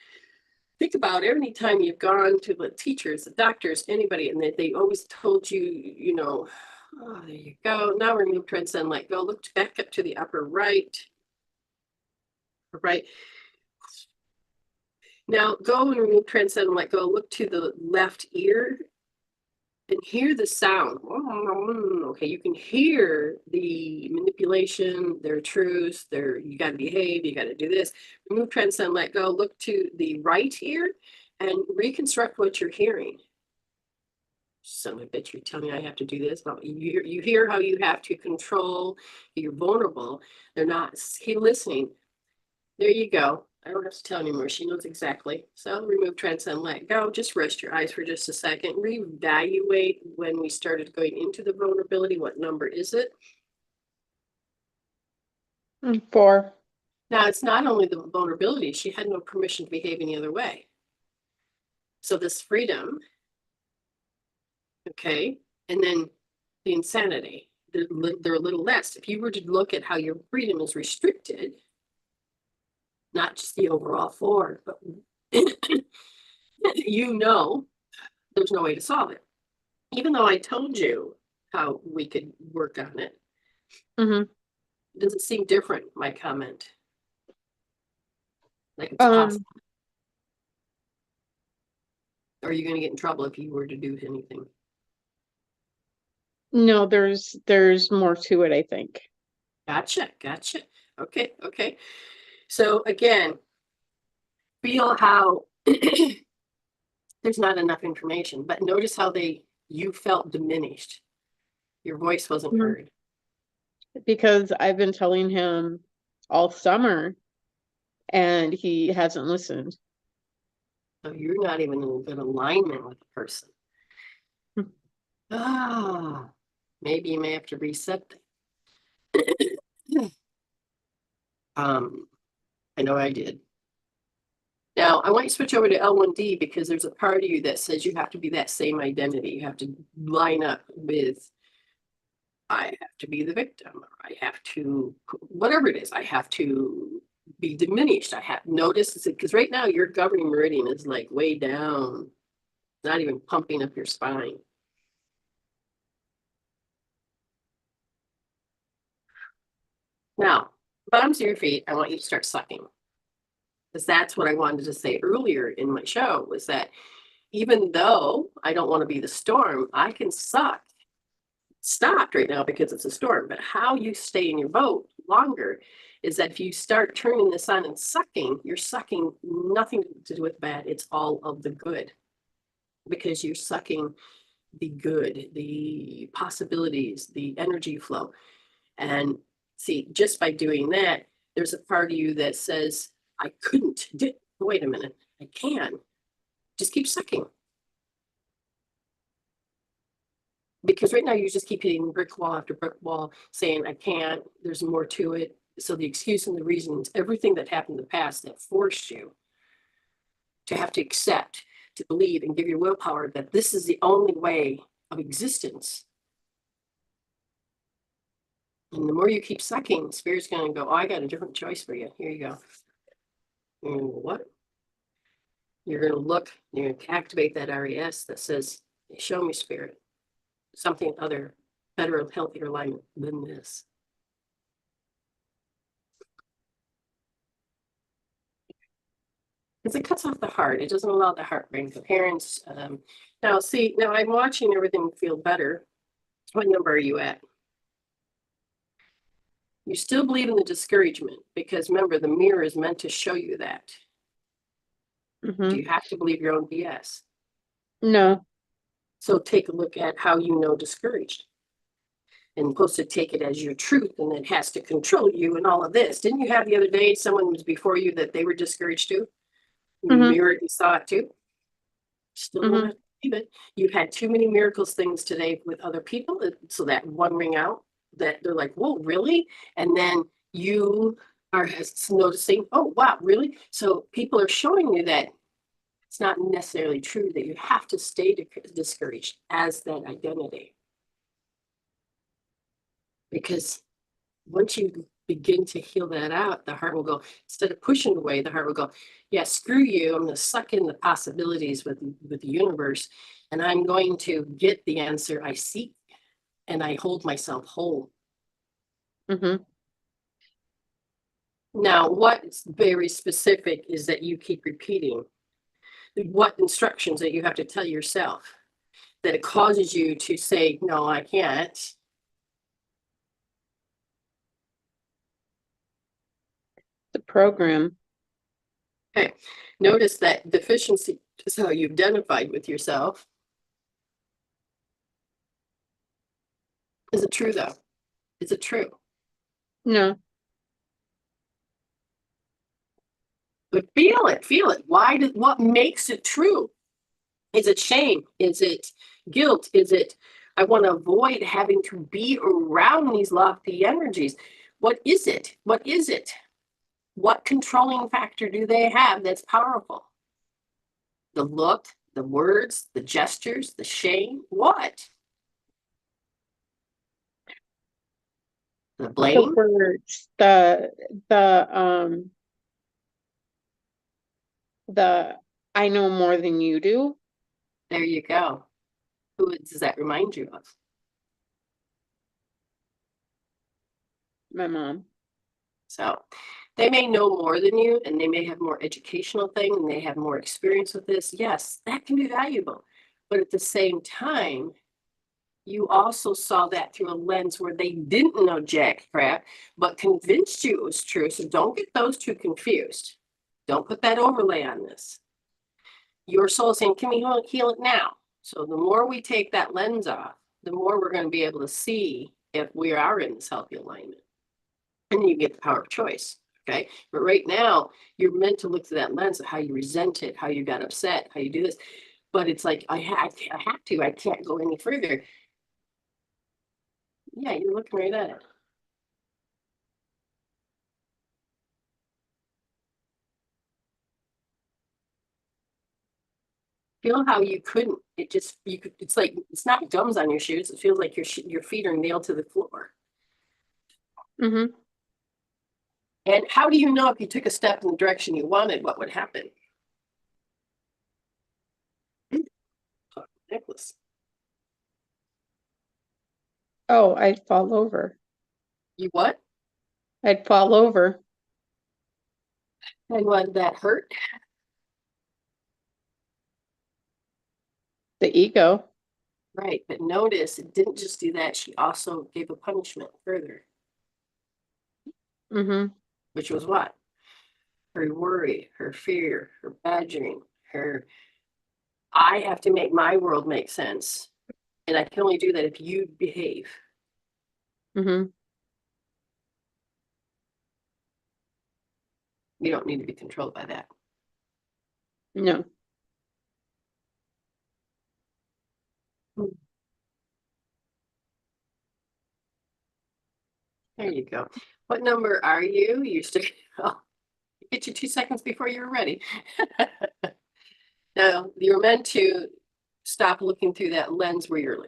Think about every time you've gone to the teachers, the doctors, anybody, and they always told you, oh, there you go. Now remove, transcend, let go. Look back up to the upper right. Right. Now go and remove, transcend, let go. Look to the left ear and hear the sound. Okay, you can hear the manipulation, their truths, you got to behave, you got to do this. Remove, transcend, let go. Look to the right ear and reconstruct what you're hearing. Son of a bitch, you're telling me I have to do this. Well, you hear how you have to control. You're vulnerable. They're not listening. There you go. I don't have to tell anymore. She knows exactly. So remove, transcend, let go. Just rest your eyes for just a second. Reevaluate when we started going into the vulnerability. What number is it? 4. Now, it's not only the vulnerability. She had no permission to behave any other way. So this freedom, okay, and then the insanity, they're a little less. If you were to look at how your freedom is restricted, not just the overall 4, but you know there's no way to solve it. Even though I told you how we could work on it, does it seem different, my comment? Like it's possible. Or are you going to get in trouble if you were to do anything? No, there's more to it, I think. Gotcha. Okay. So again, feel how there's not enough information, but notice how you felt diminished. Your voice wasn't heard. Because I've been telling him all summer and he hasn't listened. So you're not even in good alignment with the person. Maybe you may have to reset that. I know I did. Now, I want you to switch over to L1D because there's a part of you that says you have to be that same identity. You have to line up with, I have to be the victim, or I have to, whatever it is, I have to be diminished. I have noticed, because right now your governing meridian is like way down, not even pumping up your spine. Now, bottoms of your feet, I want you to start sucking. Because that's what I wanted to say earlier in my show, was that even though I don't want to be the storm, I can suck. Stopped right now because it's a storm, but how you stay in your boat longer is that if you start turning this on and sucking, you're sucking nothing to do with bad. It's all of the good, because you're sucking the good, the possibilities, the energy flow. And see, just by doing that, there's a part of you that says, I couldn't do, wait a minute, I can. Just keep sucking. Because right now you just keep hitting brick wall after brick wall, saying, I can't, there's more to it. So the excuse and the reasons, everything that happened in the past that forced you to have to accept, to believe, and give your willpower that this is the only way of existence. And the more you keep sucking, Spirit's going to go, oh, I got a different choice for you. Here you go. And what? You're going to look, you're going to activate that RES that says, show me, Spirit, something other, better, healthier alignment than this. Because it cuts off the heart. It doesn't allow the heart brain coherence. Now I'm watching everything feel better. What number are you at? You still believe in the discouragement, because remember, the mirror is meant to show you that. Do you have to believe your own BS? No. So take a look at how you know discouraged. And supposed to take it as your truth, and it has to control you and all of this. Didn't you have the other day someone was before you that they were discouraged too? You mirrored and saw it too? Still don't have to believe it. You've had too many miracles things today with other people, so that one ring out, that they're like, whoa, really? And then you are noticing, oh, wow, really? So people are showing you that it's not necessarily true, that you have to stay discouraged as that identity. Because once you begin to heal that out, the heart will go, instead of pushing away, the heart will go, yeah, screw you. I'm going to suck in the possibilities with the universe, and I'm going to get the answer I seek, and I hold myself whole. Now, what's very specific is that you keep repeating what instructions that you have to tell yourself, that it causes you to say, no, I can't. The program. Okay. Notice that deficiency is how you identified with yourself. Is it true though? Is it true? No. But feel it, feel it. What makes it true? Is it shame? Is it guilt? Is it, I want to avoid having to be around these lofty energies? What is it? What is it? What controlling factor do they have that's powerful? The look, the words, the gestures, the shame, what? The The blame? words, the I know more than you do. There you go. Who does that remind you of? My mom. So they may know more than you and they may have more educational thing and they have more experience with this. Yes, that can be valuable. But at the same time, you also saw that through a lens where they didn't know jack crap, but convinced you it was true. So don't get those two confused. Don't put that overlay on this. Your soul is saying, can we heal it now? So the more we take that lens off, the more we're going to be able to see if we are in this healthy alignment. And you get the power of choice. Okay. But right now, you're meant to look through that lens of how you resent it, how you got upset, how you do this. But it's like, I have to, I can't go any further. Yeah, you're looking right at it. Feel how you couldn't, it just, you could, it's like, it's not gums on your shoes. It feels like your feet are nailed to the floor. Mm-hmm. And how do you know if you took a step in the direction you wanted, what would happen? Necklace. Oh, I'd fall over. You what? I'd fall over. And what, that hurt? The ego. Right. But notice it didn't just do that. She also gave a punishment further, Mm-hmm. which was what? Her worry, her fear, her badgering, her, I have to make my world make sense. And I can only do that if you behave. Mm-hmm. You don't need to be controlled by that. No. There you go. What number are you? You still, oh, get you 2 seconds before you're ready. Now, you're meant to stop looking through that lens where you're.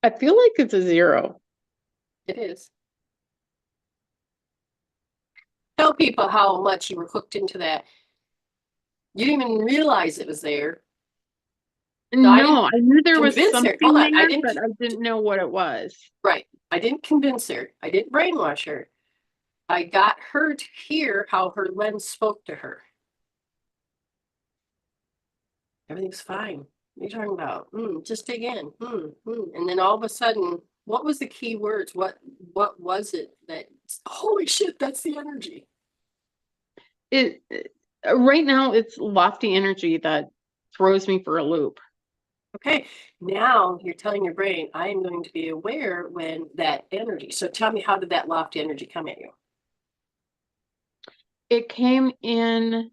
I feel like it's a 0. It is. Tell people how much you were hooked into that. You didn't even realize it was there. No, I didn't No, I knew there was convince her. Hold something on. I there, didn't, but I didn't know what it was. right. I didn't convince her. I didn't brainwash her. I got her to hear how her lens spoke to her. Everything's fine. What are you talking about? Just dig in. And then all of a sudden, what was the key words? What was it that, holy shit, that's the energy. It right now it's lofty energy that throws me for a loop. Okay, now you're telling your brain, I am going to be aware when that energy. So tell me, how did that lofty energy come at you? It came in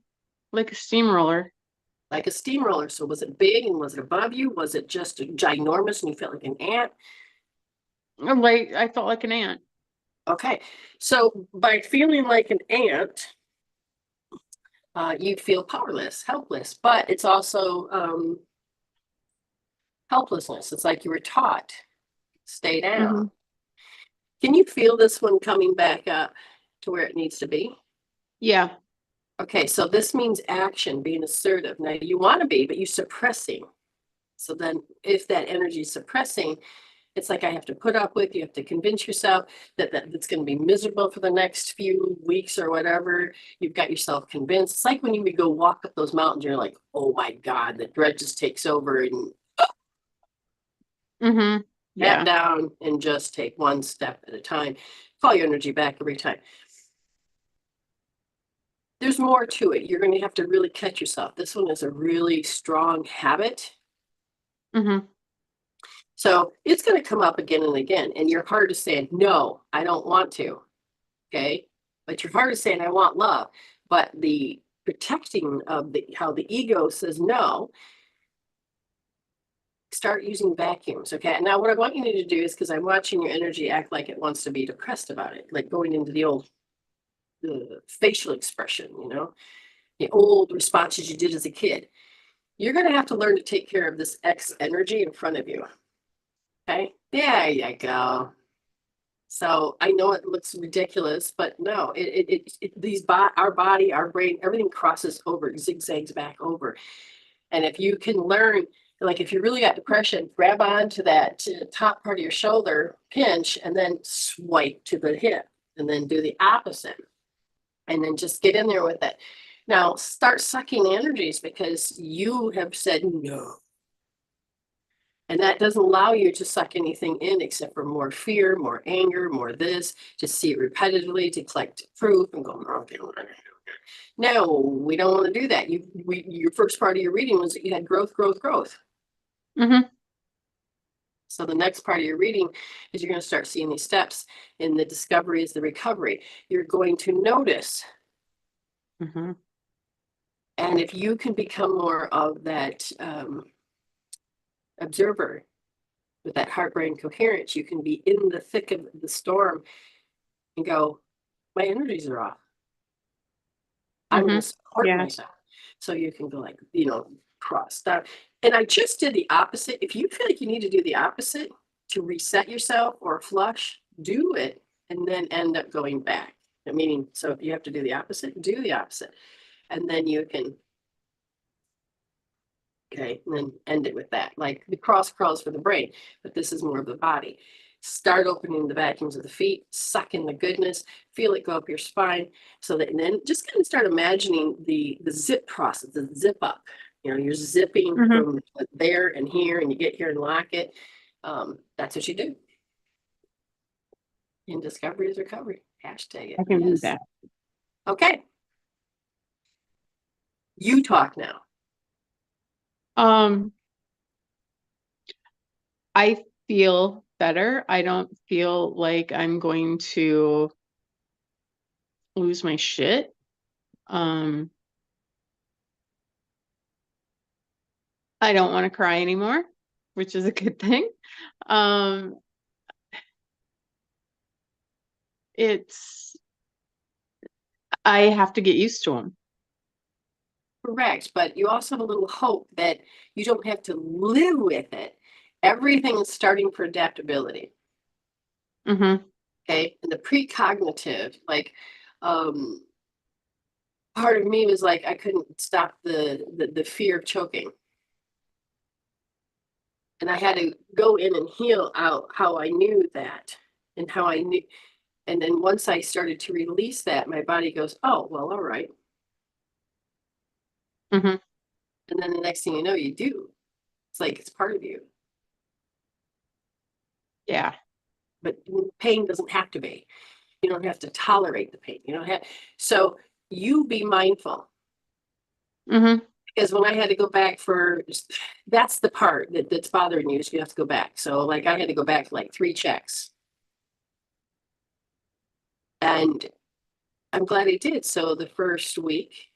like a steamroller. Like a steamroller. So was it big and was it above you? Was it just ginormous and you felt like an ant? Like I felt like an ant. Okay, so by feeling like an ant, you feel powerless, helpless, but it's also helplessness. It's like you were taught, stay Mm-hmm. down. Can you feel this one coming back up to where it needs to be? Yeah. Okay, so this means action, being assertive. Now you want to be, but you're suppressing. So then if that energy is suppressing, it's like I have to put up with, you have to convince yourself that it's going to be miserable for the next few weeks or whatever. You've got yourself convinced. It's like when you would go walk up those mountains, you're like, oh my God, the dread just takes over, and Mm-hmm. bat Yeah. down and just take one step at a time. Call your energy back every time. There's more to it. You're going to have to really catch yourself. This one is a really strong habit. Mm-hmm. So it's going to come up again and again. And your heart is saying, no, I don't want to. Okay. But your heart is saying, I want love. But the protecting of how the ego says no, start using vacuums. Okay. Now, what I want you to do is, because I'm watching your energy act like it wants to be depressed about it, like going into the facial expression, the old responses you did as a kid. You're going to have to learn to take care of this X energy in front of you. Okay. There you go. So I know it looks ridiculous, but no, our body, our brain, everything crosses over, it zigzags back over. And if you can learn, like if you really got depression, grab onto that top part of your shoulder, pinch, and then swipe to the hip, and then do the opposite. And then just get in there with it. Now start sucking energies because you have said no. And that doesn't allow you to suck anything in except for more fear, more anger, more this, to see it repetitively, to collect proof and go, okay. No, we don't want to do that. Your first part of your reading was that you had growth, growth, growth. Mm-hmm. So the next part of your reading is you're going to start seeing these steps, and the discovery is the recovery. You're going to notice. Mm-hmm. And if you can become more of that observer with that heart brain coherence, you can be in the thick of the storm and go, my energies are off. I'm going to support Yeah. myself. So you can go like, cross that. And I just did the opposite. If you feel like you need to do the opposite to reset yourself or flush, do it and then end up going back. Meaning, so if you have to do the opposite, do the opposite. And then you can, okay, and then end it with that. Like the cross crawls for the brain, but this is more of the body. Start opening the vacuums of the feet, suck in the goodness, feel it go up your spine. So that, and then just kind of start imagining the zip process, the zip up. You're zipping from there and here, and you get here and lock it. That's what you do. And discovery is recovery. Hashtag it. I can read Yes. that. Okay. You talk now. I feel better. I don't feel like I'm going to lose my shit. I don't want to cry anymore, which is a good thing. I have to get used to them. Correct, but you also have a little hope that you don't have to live with it. Everything is starting for adaptability. Mm-hmm. Okay, and the precognitive, like, part of me was like, I couldn't stop the fear of choking, and I had to go in and heal out how I knew that, and how I knew, and then once I started to release that, my body goes, oh well, all right, Mm-hmm. and then the next thing you know, you do. It's like it's part of you. Yeah. But pain doesn't have to be. You don't have to tolerate the pain. You don't have. So you be mindful. Mm-hmm. Because when I had to go back that's the part that's bothering you, is you have to go back. So like I had to go back like 3 checks. And I'm glad I did. So the first week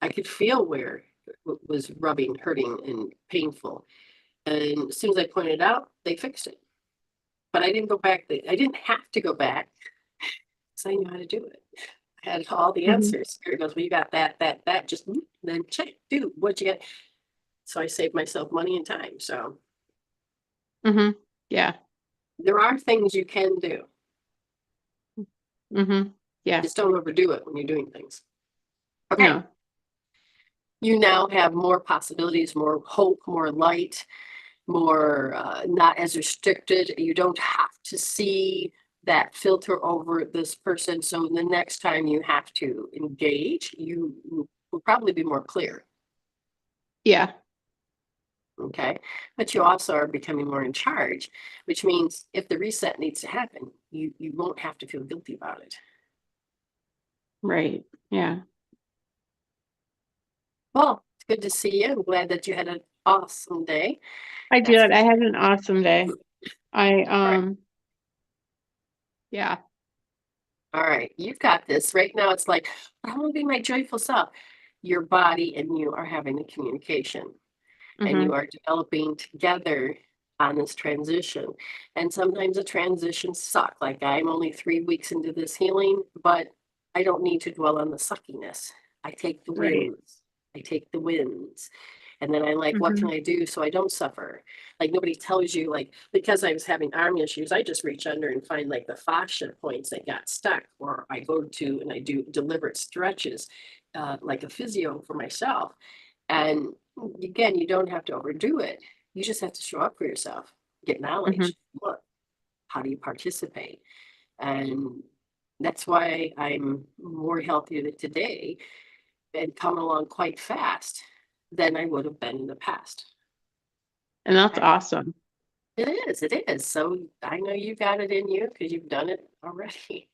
I could feel where it was rubbing, hurting, and painful. And as soon as I pointed it out, they fixed it. But I didn't go back. I didn't have to go back because I knew how to do it. I had all the Mm-hmm. answers. Spirit goes, well, you got that. Just then check, dude, what'd you get? So I saved myself money and time. So Mm-hmm. Yeah. there are things you can do. Mm-hmm. Yeah. Just don't overdo it when you're doing things. Okay. No. You now have more possibilities, more hope, more light, more not as restricted. You don't have to see that filter over this person. So the next time you have to engage, you will probably be more clear. Yeah. Okay. But you also are becoming more in charge, which means if the reset needs to happen, you won't have to feel guilty about it. Right. Yeah. Well, it's good to see you. I'm glad that you had a awesome day. I That's did. for I sure. had an awesome day. I All right. yeah. All right. You've got this. Right now, it's like, I want to be my joyful self. Your body and you are having a communication, and you Hmm. are developing together on this transition. And sometimes the transitions suck. Like I'm only 3 weeks into this healing, but I don't need to dwell on the suckiness. I take the Right. wins. I take the wins. And then I like, what can Hmm. I do so I don't suffer? Like nobody tells you, like, because I was having arm issues, I just reach under and find like the fascia points that got stuck, or I go to and I do deliberate stretches, like a physio for myself. And again, you don't have to overdo it. You just have to show up for yourself, get Hmm. knowledge. Look, how do you participate? And that's why I'm more healthier today and coming along quite fast than I would have been in the past. And that's Okay. awesome. It is, it is. So I know you got it in you because you've done it already.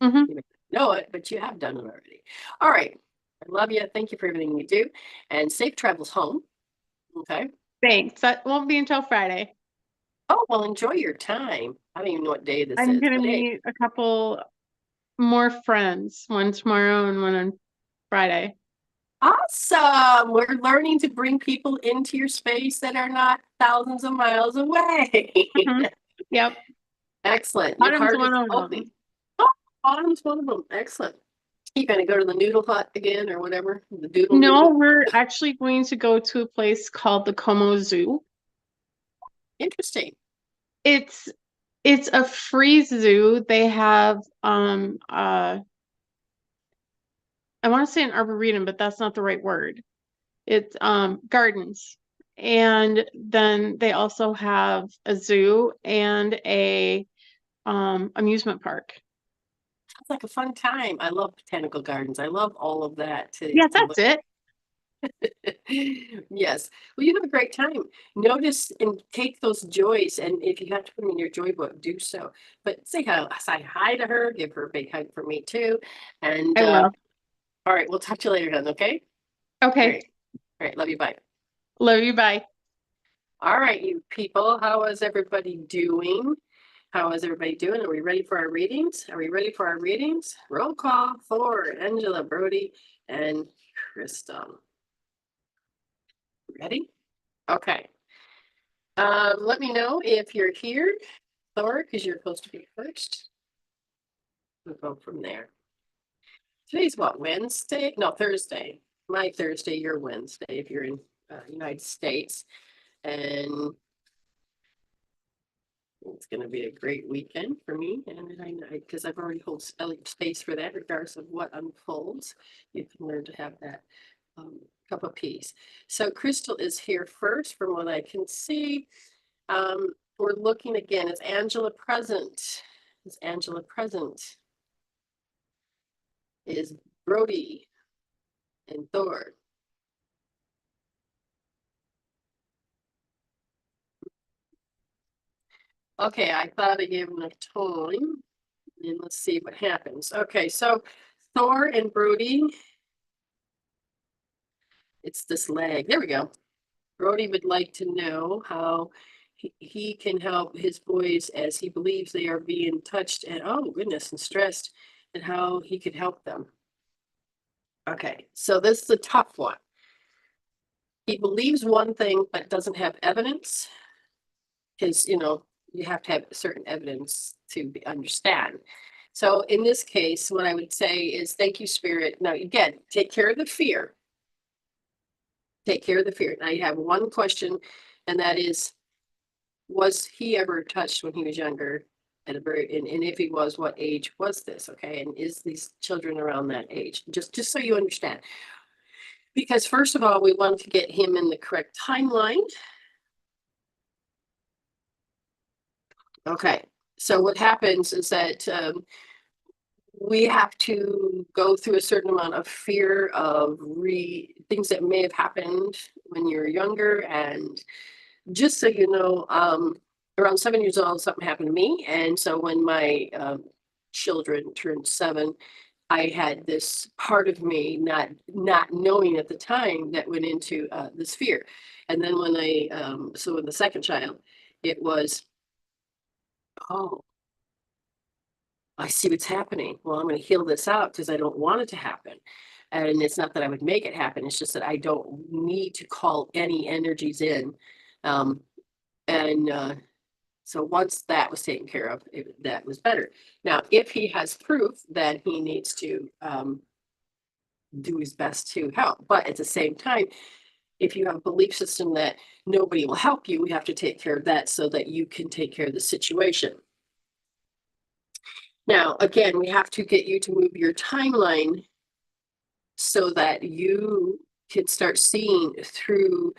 Hmm. You may not know it, but you have done it already. All right. I love you. Thank you for everything you do. And safe travels home. Okay. Thanks. That won't be until Friday. Oh, well, enjoy your time. I don't even know what day this I'm is, gonna but hey, meet a couple more friends, one tomorrow and one on Friday. awesome. We're learning to bring people into your space that are not thousands of miles away. Hmm. Yep. Excellent. Your Autumn's heart one is of open. them. Oh, autumn's one of them. Excellent. You gonna go to the noodle hut again or whatever? The doodle No, noodle? we're actually going to go to a place called the Como Zoo. Interesting. It's it's a free zoo. They have I want to say an arboretum, but that's not the right word. It's gardens. And then they also have a zoo and a amusement park. Sounds like a fun time. I love botanical gardens. I love all of that Yeah, to that's look. it. Yes. Well, you have a great time. Notice and take those joys. And if you have to put them in your joy book, do so. But say hi to her, give her a big hug for me too. And I will. all right, we'll talk to you later, then, okay? All Okay. right. All right, love you. Bye. Love you. Bye. All right, you people, how is everybody doing? How is everybody doing? Are we ready for our readings? Are we ready for our readings? Roll call, Thor, Angela, Brody, and Crystal. Ready? Okay. Let me know if you're here, Thor, because you're supposed to be first. We'll go from there. Today's what, Wednesday? No, Thursday. My Thursday, your Wednesday, if you're in United States. And it's going to be a great weekend for me. And I know, because I've already hold space for that, regardless of what unfolds. You can learn to have that cup of peace. So Crystal is here first, from what I can see. We're looking again. Is Angela present? Is Angela present? Is Brody and Thor? Okay, I thought I gave them enough time. And let's see what happens. Okay, so Thor and Brody, it's this leg. There we go. Brody would like to know how he can help his boys as he believes they are being touched and, oh goodness, and stressed, and how he could help them. Okay, so this is a tough one. He believes one thing but doesn't have evidence, because you have to have certain evidence to understand. So in this case, what I would say is, thank you, Spirit. Now again, take care of the fear. Take care of the fear. Now you have one question, and that is, was he ever touched when he was younger? At a very, and if he was, what age was this? Okay, and is these children around that age? Just so you understand. Because first of all, we want to get him in the correct timeline. Okay, so what happens is that we have to go through a certain amount of fear of things that may have happened when you're younger. And just so you know, around 7 years old, something happened to me. And so when my children turned 7, I had this part of me not knowing at the time that went into this fear. And then when so with the second child, it was, oh, I see what's happening. Well, I'm going to heal this out because I don't want it to happen. And it's not that I would make it happen. It's just that I don't need to call any energies in. Um, and So once that was taken care of, that was better. Now, if he has proof, then he needs to do his best to help. But at the same time, if you have a belief system that nobody will help you, we have to take care of that so that you can take care of the situation. Now, again, we have to get you to move your timeline so that you can start seeing through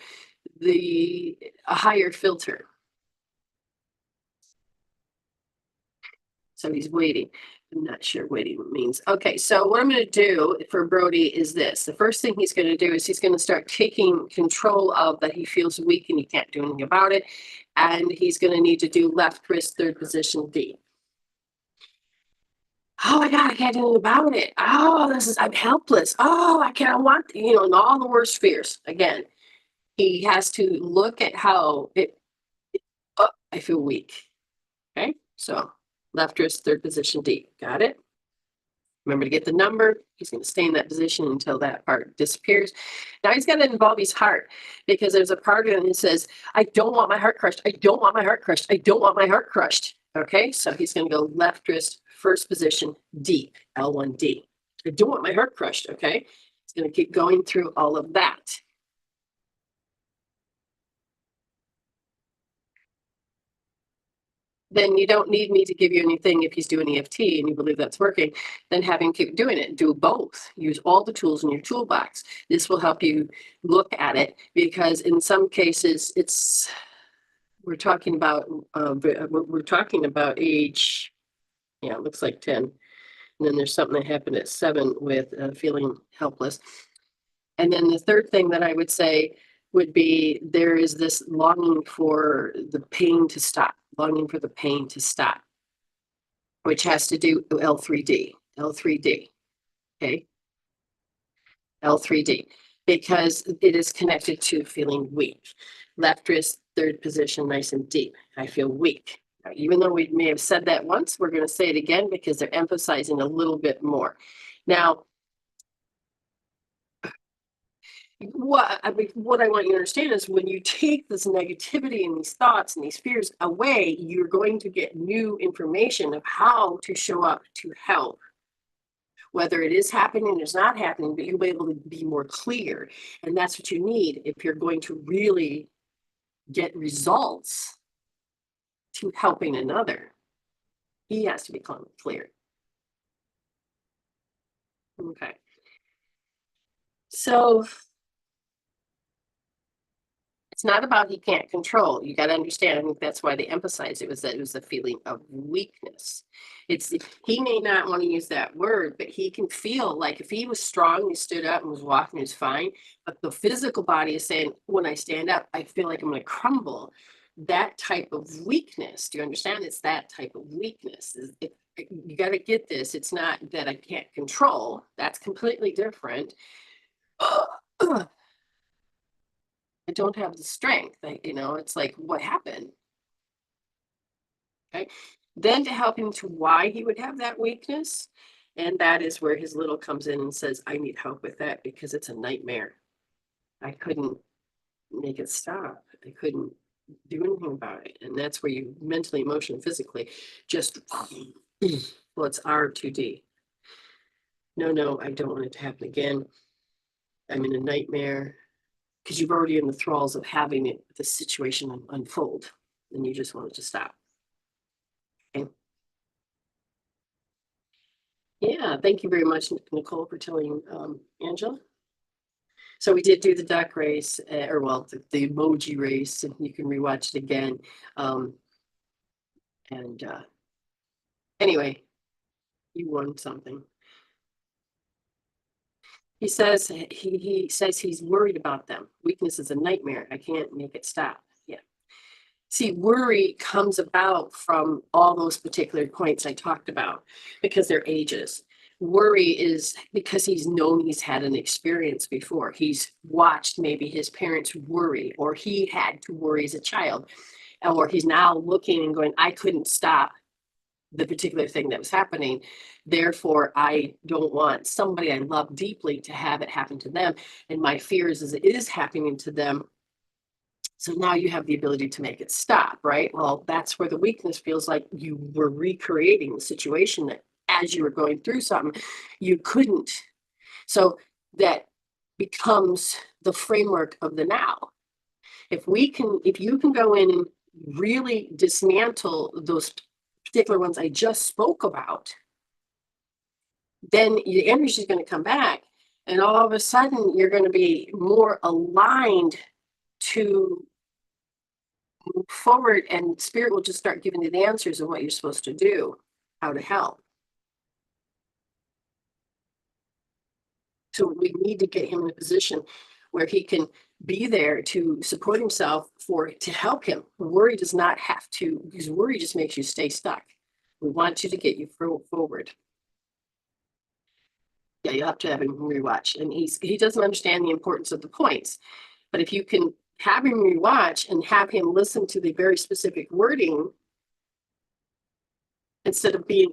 a higher filter. So he's waiting. I'm not sure waiting means. Okay, so what I'm going to do for Brody is this. The first thing he's going to do is he's going to start taking control of that he feels weak and he can't do anything about it. And he's going to need to do left wrist, third position D. Oh my God, I can't do anything about it. Oh, I'm helpless. Oh, I can't want, and all the worst fears. Again, he has to look at how I feel weak. Okay, so left wrist, third position D. Got it? Remember to get the number. He's going to stay in that position until that part disappears. Now he's got to involve his heart because there's a part of him that says, I don't want my heart crushed. I don't want my heart crushed. I don't want my heart crushed. Okay, so he's going to go left wrist, first position, D, L1D. I don't want my heart crushed. Okay, he's going to keep going through all of that. Then you don't need me to give you anything if he's doing EFT and you believe that's working, then have him keep doing it. Do both. Use all the tools in your toolbox. This will help you look at it because in some cases we're talking about age, yeah, it looks like 10. And then there's something that happened at 7 with feeling helpless. And then the third thing that I would say would be there is this longing for the pain to stop, which has to do with L3D, okay? L3D, because it is connected to feeling weak. Left wrist, third position, nice and deep. I feel weak. Now, even though we may have said that once, we're going to say it again because they're emphasizing a little bit more. Now, what I want you to understand is when you take this negativity and these thoughts and these fears away, you're going to get new information of how to show up to help. Whether it is happening or it's not happening, but you'll be able to be more clear. And that's what you need if you're going to really get results to helping another. He has to become clear. Okay. So it's not about he can't control. You got to understand. I think that's why they emphasized it was a feeling of weakness. He may not want to use that word, but he can feel like if he was strong, he stood up and was walking, is fine. But the physical body is saying, when I stand up, I feel like I'm going to crumble. That type of weakness. Do you understand? It's that type of weakness. You got to get this. It's not that I can't control. That's completely different. I don't have the strength. It's like, what happened? Okay. Then to help him to why he would have that weakness. And that is where his little comes in and says, I need help with that because it's a nightmare. I couldn't make it stop. I couldn't do anything about it. And that's where you mentally, emotionally, physically just, well, it's R2D. No, I don't want it to happen again. I'm in a nightmare. Because you've already in the thralls of having the situation unfold, and you just want it to stop. Okay. Yeah, thank you very much, Nichole, for telling Angela. So we did do the duck race, the emoji race, and you can rewatch it again. Anyway, you won something. He says he's worried about them. Weakness is a nightmare. I can't make it stop. Yeah. See, worry comes about from all those particular points I talked about because they're ages. Worry is because he's known he's had an experience before. He's watched maybe his parents worry, or he had to worry as a child, or he's now looking and going, I couldn't stop the particular thing that was happening. Therefore, I don't want somebody I love deeply to have it happen to them. And my fear is it is happening to them. So now you have the ability to make it stop, right? Well, that's where the weakness feels like you were recreating the situation that as you were going through something, you couldn't. So that becomes the framework of the now. If you can go in and really dismantle those particular ones I just spoke about, then the energy is going to come back. And all of a sudden, you're going to be more aligned to move forward, and spirit will just start giving you the answers of what you're supposed to do, how to help. So we need to get him in a position where he can be there to support himself to help him. Worry does not have to, because worry just makes you stay stuck. We want you to get you forward. Yeah, you'll have to have him rewatch. And he doesn't understand the importance of the points. But if you can have him rewatch and have him listen to the very specific wording, instead of being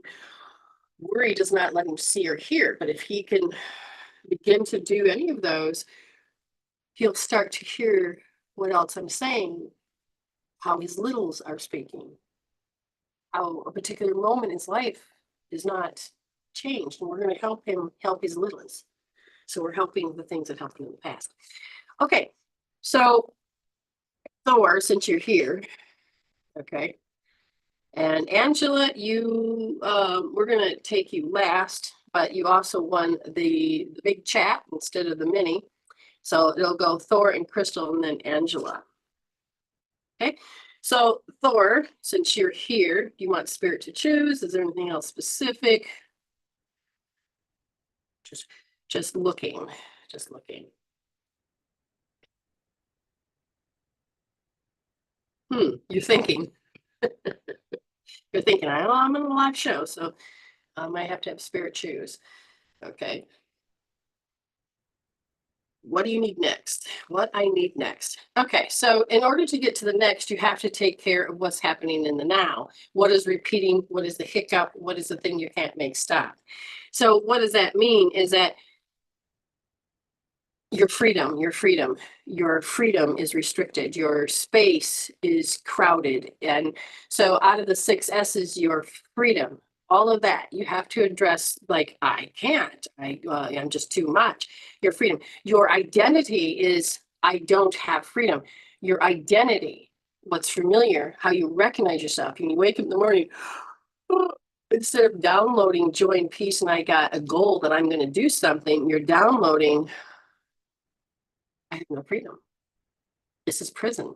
worry does not let him see or hear. But if he can begin to do any of those, he'll start to hear what else I'm saying, how his littles are speaking, how a particular moment in his life is not changed. And we're going to help him help his littles. So we're helping the things that helped him in the past. Okay, so Thor, since you're here, okay, and Angela, we're going to take you last, but you also won the big chat instead of the mini. So it'll go Thor and Crystal and then Angela. Okay, so Thor, since you're here, do you want spirit to choose? Is there anything else specific? Just looking, just looking. You're thinking. You're thinking, I'm in a live show, so I might have to have spirit choose. Okay. What do you need next? What I need next. Okay, so in order to get to the next, you have to take care of what's happening in the now. What is repeating? What is the hiccup? What is the thing you can't make stop? So what does that mean is that your freedom is restricted. Your space is crowded. And so out of the 6 S's, your freedom, all of that, you have to address like, I can't, I'm just too much. Your freedom, your identity is, I don't have freedom. Your identity, what's familiar, how you recognize yourself. When you wake up in the morning, instead of downloading joy and peace, and I got a goal that I'm going to do something, you're downloading, I have no freedom. This is prison.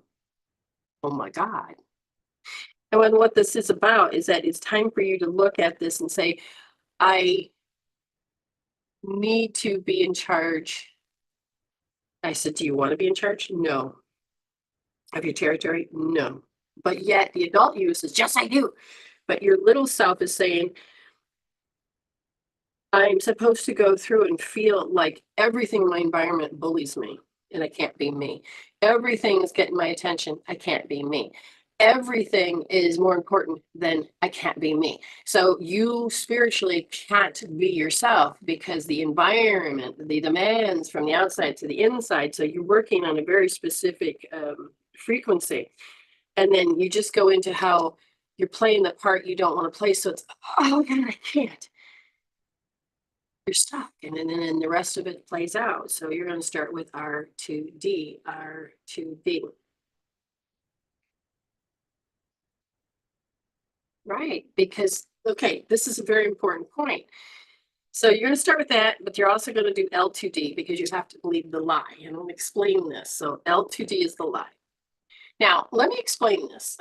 Oh my God. And what this is about is that it's time for you to look at this and say, I need to be in charge. I said, do you want to be in charge? No. Of your territory? No. But yet the adult you says, yes, I do. But your little self is saying, I'm supposed to go through and feel like everything in my environment bullies me, and I can't be me. Everything is getting my attention. I can't be me. Everything is more important than I can't be me. So you spiritually can't be yourself because the environment, the demands from the outside to the inside. So you're working on a very specific frequency. And then you just go into how you're playing the part you don't want to play. So it's, oh God, I can't. You're stuck, and then the rest of it plays out. So you're going to start with R2D, R2D. Right, because, okay, this is a very important point. So you're going to start with that, but you're also going to do L2D because you have to believe the lie. And I'm going to explain this. So L2D is the lie. Now, let me explain this.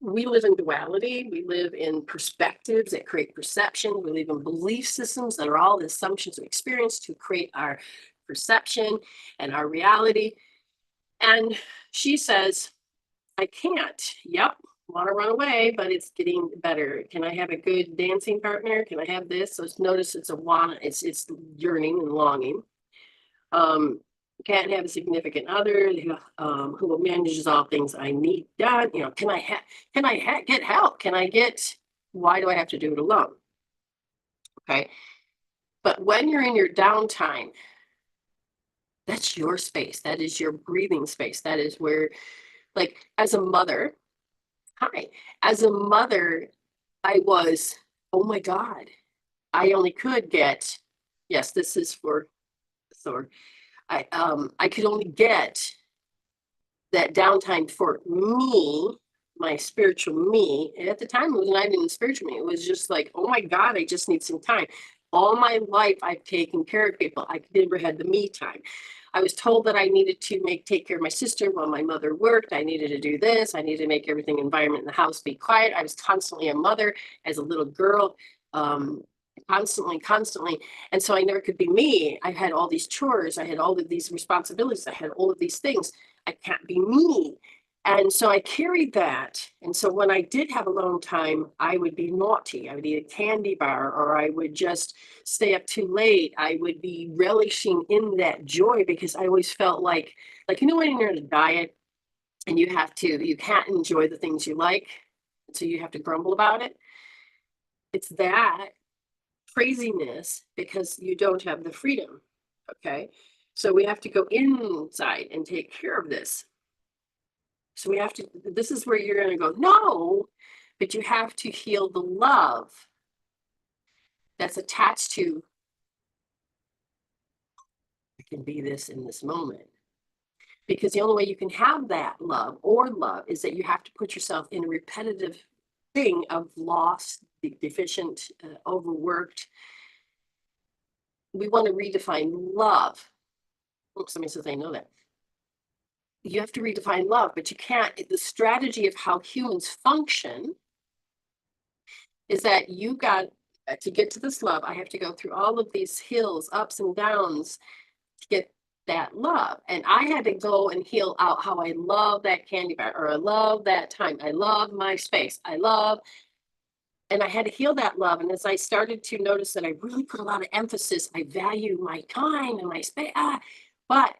We live in duality. We live in perspectives that create perception. We live in belief systems that are all the assumptions of experience to create our perception and our reality. And she says, I can't. Yep. want to run away, but it's getting better. Can I have a good dancing partner? Can I have this? So notice it's a want, it's yearning and longing. Um, can't have a significant other who manages all things I need done. You know, can I get help? Can I get? Why do I have to do it alone? Okay, but when you're in your downtime, that's your space. That is your breathing space. That is where, like, as a mother, hi, as a mother, I was, oh my God, I only could get, yes, this is for Thor. I could only get that downtime for me, my spiritual me. And at the time, it was not even spiritual me. It was just like, oh my God, I just need some time. All my life, I've taken care of people. I never had the me time. I was told that I needed to take care of my sister while my mother worked. I needed to do this. I needed to make everything environment in the house be quiet. I was constantly a mother as a little girl, constantly. And so I never could be me. I had all these chores. I had all of these responsibilities. I had all of these things. I can't be me. And so I carried that. And so when I did have alone time, I would be naughty. I would eat a candy bar, or I would just stay up too late. I would be relishing in that joy because I always felt like, you know, when you're on a diet and you can't enjoy the things you like. So you have to grumble about it. It's that craziness because you don't have the freedom. Okay. So we have to go inside and take care of this. So we have to, this is where you're going to go, no, but you have to heal the love that's attached to, I can be this in this moment. Because the only way you can have that love or love is that you have to put yourself in a repetitive thing of lost, deficient, overworked. We want to redefine love. Oops, somebody says I know that. You have to redefine love, but you can't. The strategy of how humans function is that you got to get to this love. I have to go through all of these hills, ups and downs to get that love. And I had to go and heal out how I love that candy bar, or I love that time. I love my space. And I had to heal that love. And as I started to notice that I really put a lot of emphasis, I value my time and my space. But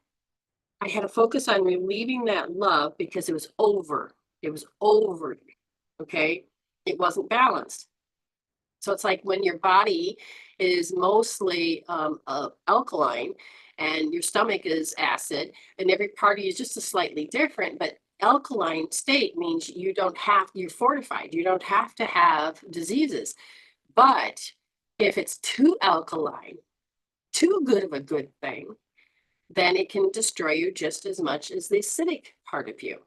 I had to focus on relieving that love because it was over. It was over. Okay. It wasn't balanced. So it's like when your body is mostly alkaline and your stomach is acid, and every part of you is just a slightly different, but alkaline state means you're fortified. You don't have to have diseases. But if it's too alkaline, too good of a good thing, then it can destroy you just as much as the acidic part of you.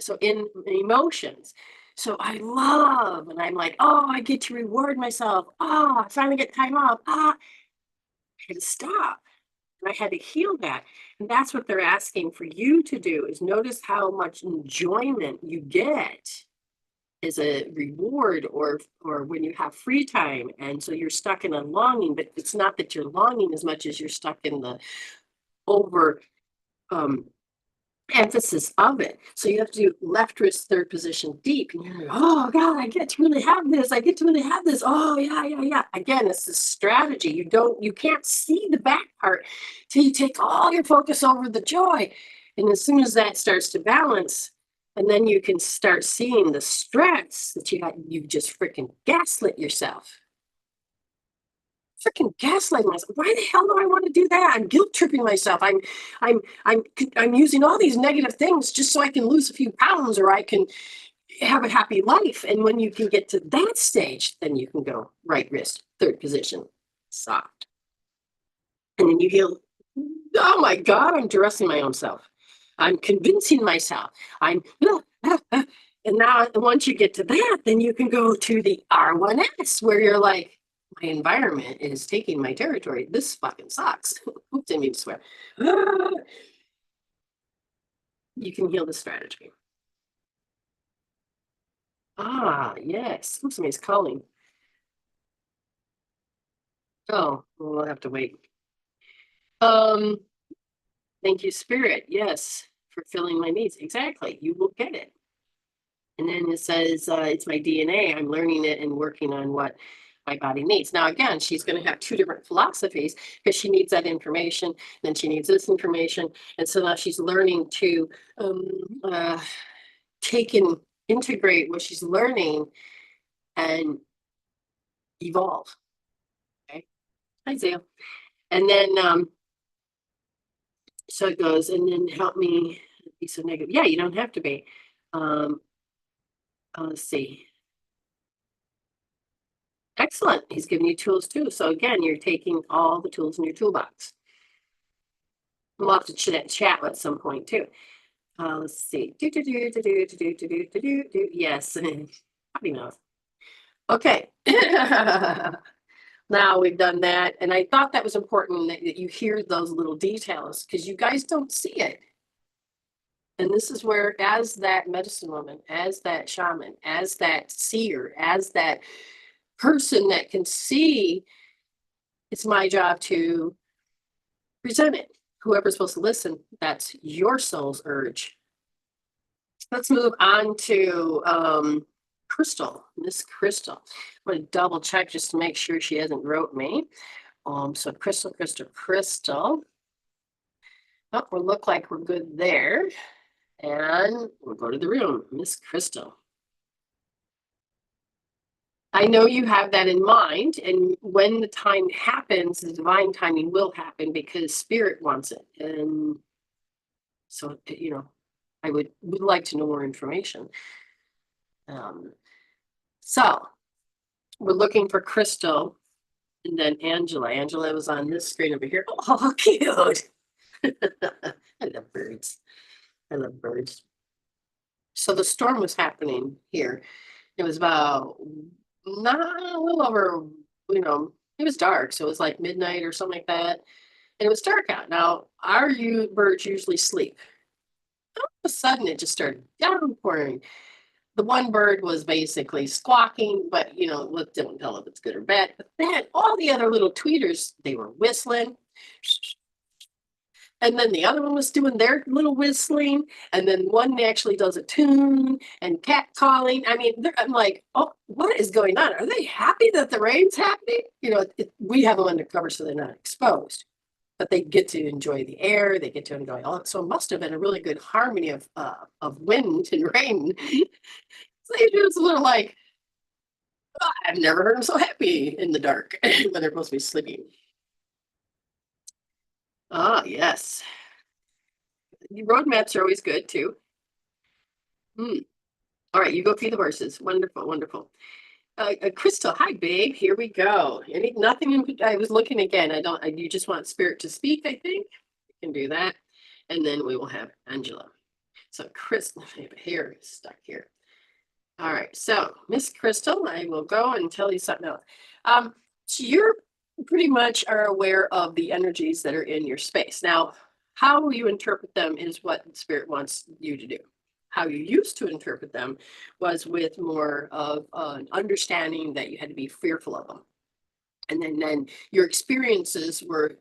So in emotions, so I love, and I'm like, oh, I get to reward myself. Oh, I finally get time off. I had to stop. And I had to heal that. And that's what they're asking for you to do is notice how much enjoyment you get as a reward or when you have free time. And so you're stuck in a longing, but it's not that you're longing as much as you're stuck in the over um, emphasis of it. So you have to do left wrist third position deep. And you're like, oh God, I get to really have this. I get to really have this. Oh yeah. Again, it's a strategy. You can't see the back part till you take all your focus over the joy. And as soon as that starts to balance, and then you can start seeing the stress that you just freaking gaslit yourself. Freaking gaslighting myself. Why the hell do I want to do that? I'm guilt tripping myself. I'm using all these negative things just so I can lose a few pounds or I can have a happy life. And when you can get to that stage, then you can go right wrist, third position, soft. And then you heal. Oh my God, I'm dressing my own self. I'm convincing myself. And now once you get to that, then you can go to the R1S where you're like, my environment is taking my territory. This fucking sucks. Oops, didn't mean to swear. You can heal the strategy. Yes. Oops, somebody's calling. Oh, well, we'll have to wait. Um, thank you, Spirit. Yes, for filling my needs. Exactly. You will get it. And then it says, it's my DNA. I'm learning it and working on what my body needs. Now, again, she's going to have two different philosophies because she needs that information, then she needs this information. And so now she's learning to uh, take and integrate what she's learning and evolve. Okay. Hi, Zale. And then, so it goes, and then help me be so negative. Yeah, you don't have to be. Um, let's see. Excellent. He's giving you tools too. So again, you're taking all the tools in your toolbox. We'll have to chat at some point too. Let's see. Yes. Probably not. Okay. Now we've done that. And I thought that was important that you hear those little details because you guys don't see it. And this is where, as that medicine woman, as that shaman, as that seer, as that person that can see, it's my job to present it. Whoever's supposed to listen, that's your soul's urge. Let's move on to Crystal, Miss Crystal. I'm going to double check just to make sure she hasn't wrote me. So Crystal. Oh, we look like we're good there. And we'll go to the room, Miss Crystal. I know you have that in mind, and when the time happens, the divine timing will happen because spirit wants it. And so, I would like to know more information. So we're looking for Crystal and then Angela. Angela was on this screen over here. Oh, cute. I love birds. I love birds. So the storm was happening here. It was about not a little over, it was dark. So it was like midnight or something like that. And it was dark out. Now, our birds usually sleep. All of a sudden, it just started downpouring. The one bird was basically squawking, but didn't tell if it's good or bad. But then all the other little tweeters, they were whistling. And then the other one was doing their little whistling. And then one actually does a tune and cat calling. I mean, I'm like, oh, what is going on? Are they happy that the rain's happening? We have them undercover so they're not exposed. But they get to enjoy the air. They get to enjoy all. So it must have been a really good harmony of wind and rain. So it was a little like, oh, I've never heard them so happy in the dark when they're supposed to be sleeping. Ah, yes. Road maps are always good too. All right, you go feed the horses. Wonderful, wonderful. Crystal, hi, babe. Here we go. Nothing. I was looking again. You just want spirit to speak. I think you can do that, and then we will have Angela. So, Crystal, here stuck here. All right. So, Miss Crystal, I will go and tell you something else. So you're pretty much are aware of the energies that are in your space. Now, how you interpret them is what spirit wants you to do. How you used to interpret them was with more of an understanding that you had to be fearful of them. And then your experiences were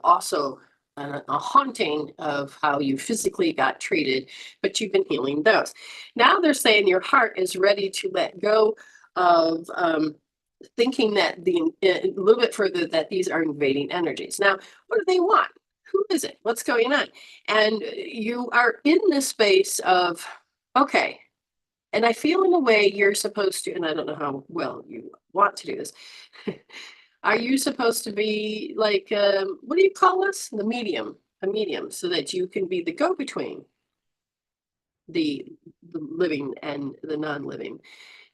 also a haunting of how you physically got treated, but you've been healing those. Now they're saying your heart is ready to let go of thinking that a little bit further that these are invading energies. Now, what do they want? Who is it? What's going on? And you are in this space of, okay, and I feel in a way you're supposed to, and I don't know how well you want to do this. Are you supposed to be like, what do you call us? A medium, so that you can be the go-between the living and the non-living.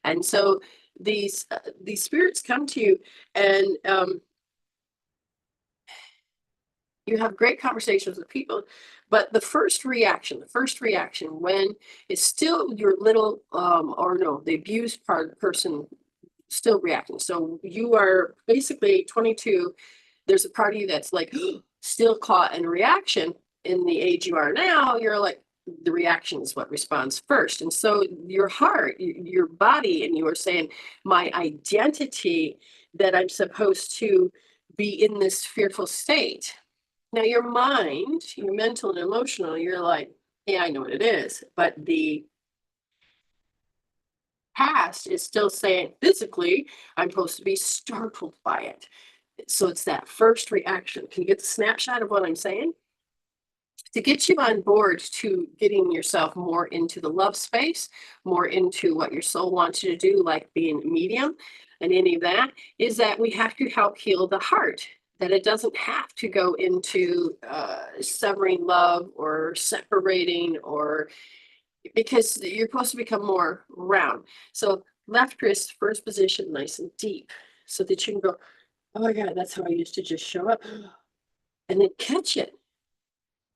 And so these spirits come to you, and you have great conversations with people, but the first reaction when it's still your little or no, the abused person still reacting. So you are basically 22. There's a party that's like still caught in reaction. In the age you are now, you're like, the reaction is what responds first. And so your heart, your body, and you are saying, my identity that I'm supposed to be in this fearful state. Now your mind, your mental and emotional, you're like, yeah, I know what it is. But the past is still saying physically, I'm supposed to be startled by it. So it's that first reaction. Can you get the snapshot of what I'm saying? To get you on board to getting yourself more into the love space, more into what your soul wants you to do, like being a medium and any of that, is that we have to help heal the heart. That it doesn't have to go into severing love or separating, or because you're supposed to become more round. So left wrist, first position, nice and deep, so that you can go, oh my God, that's how I used to just show up. And then catch it.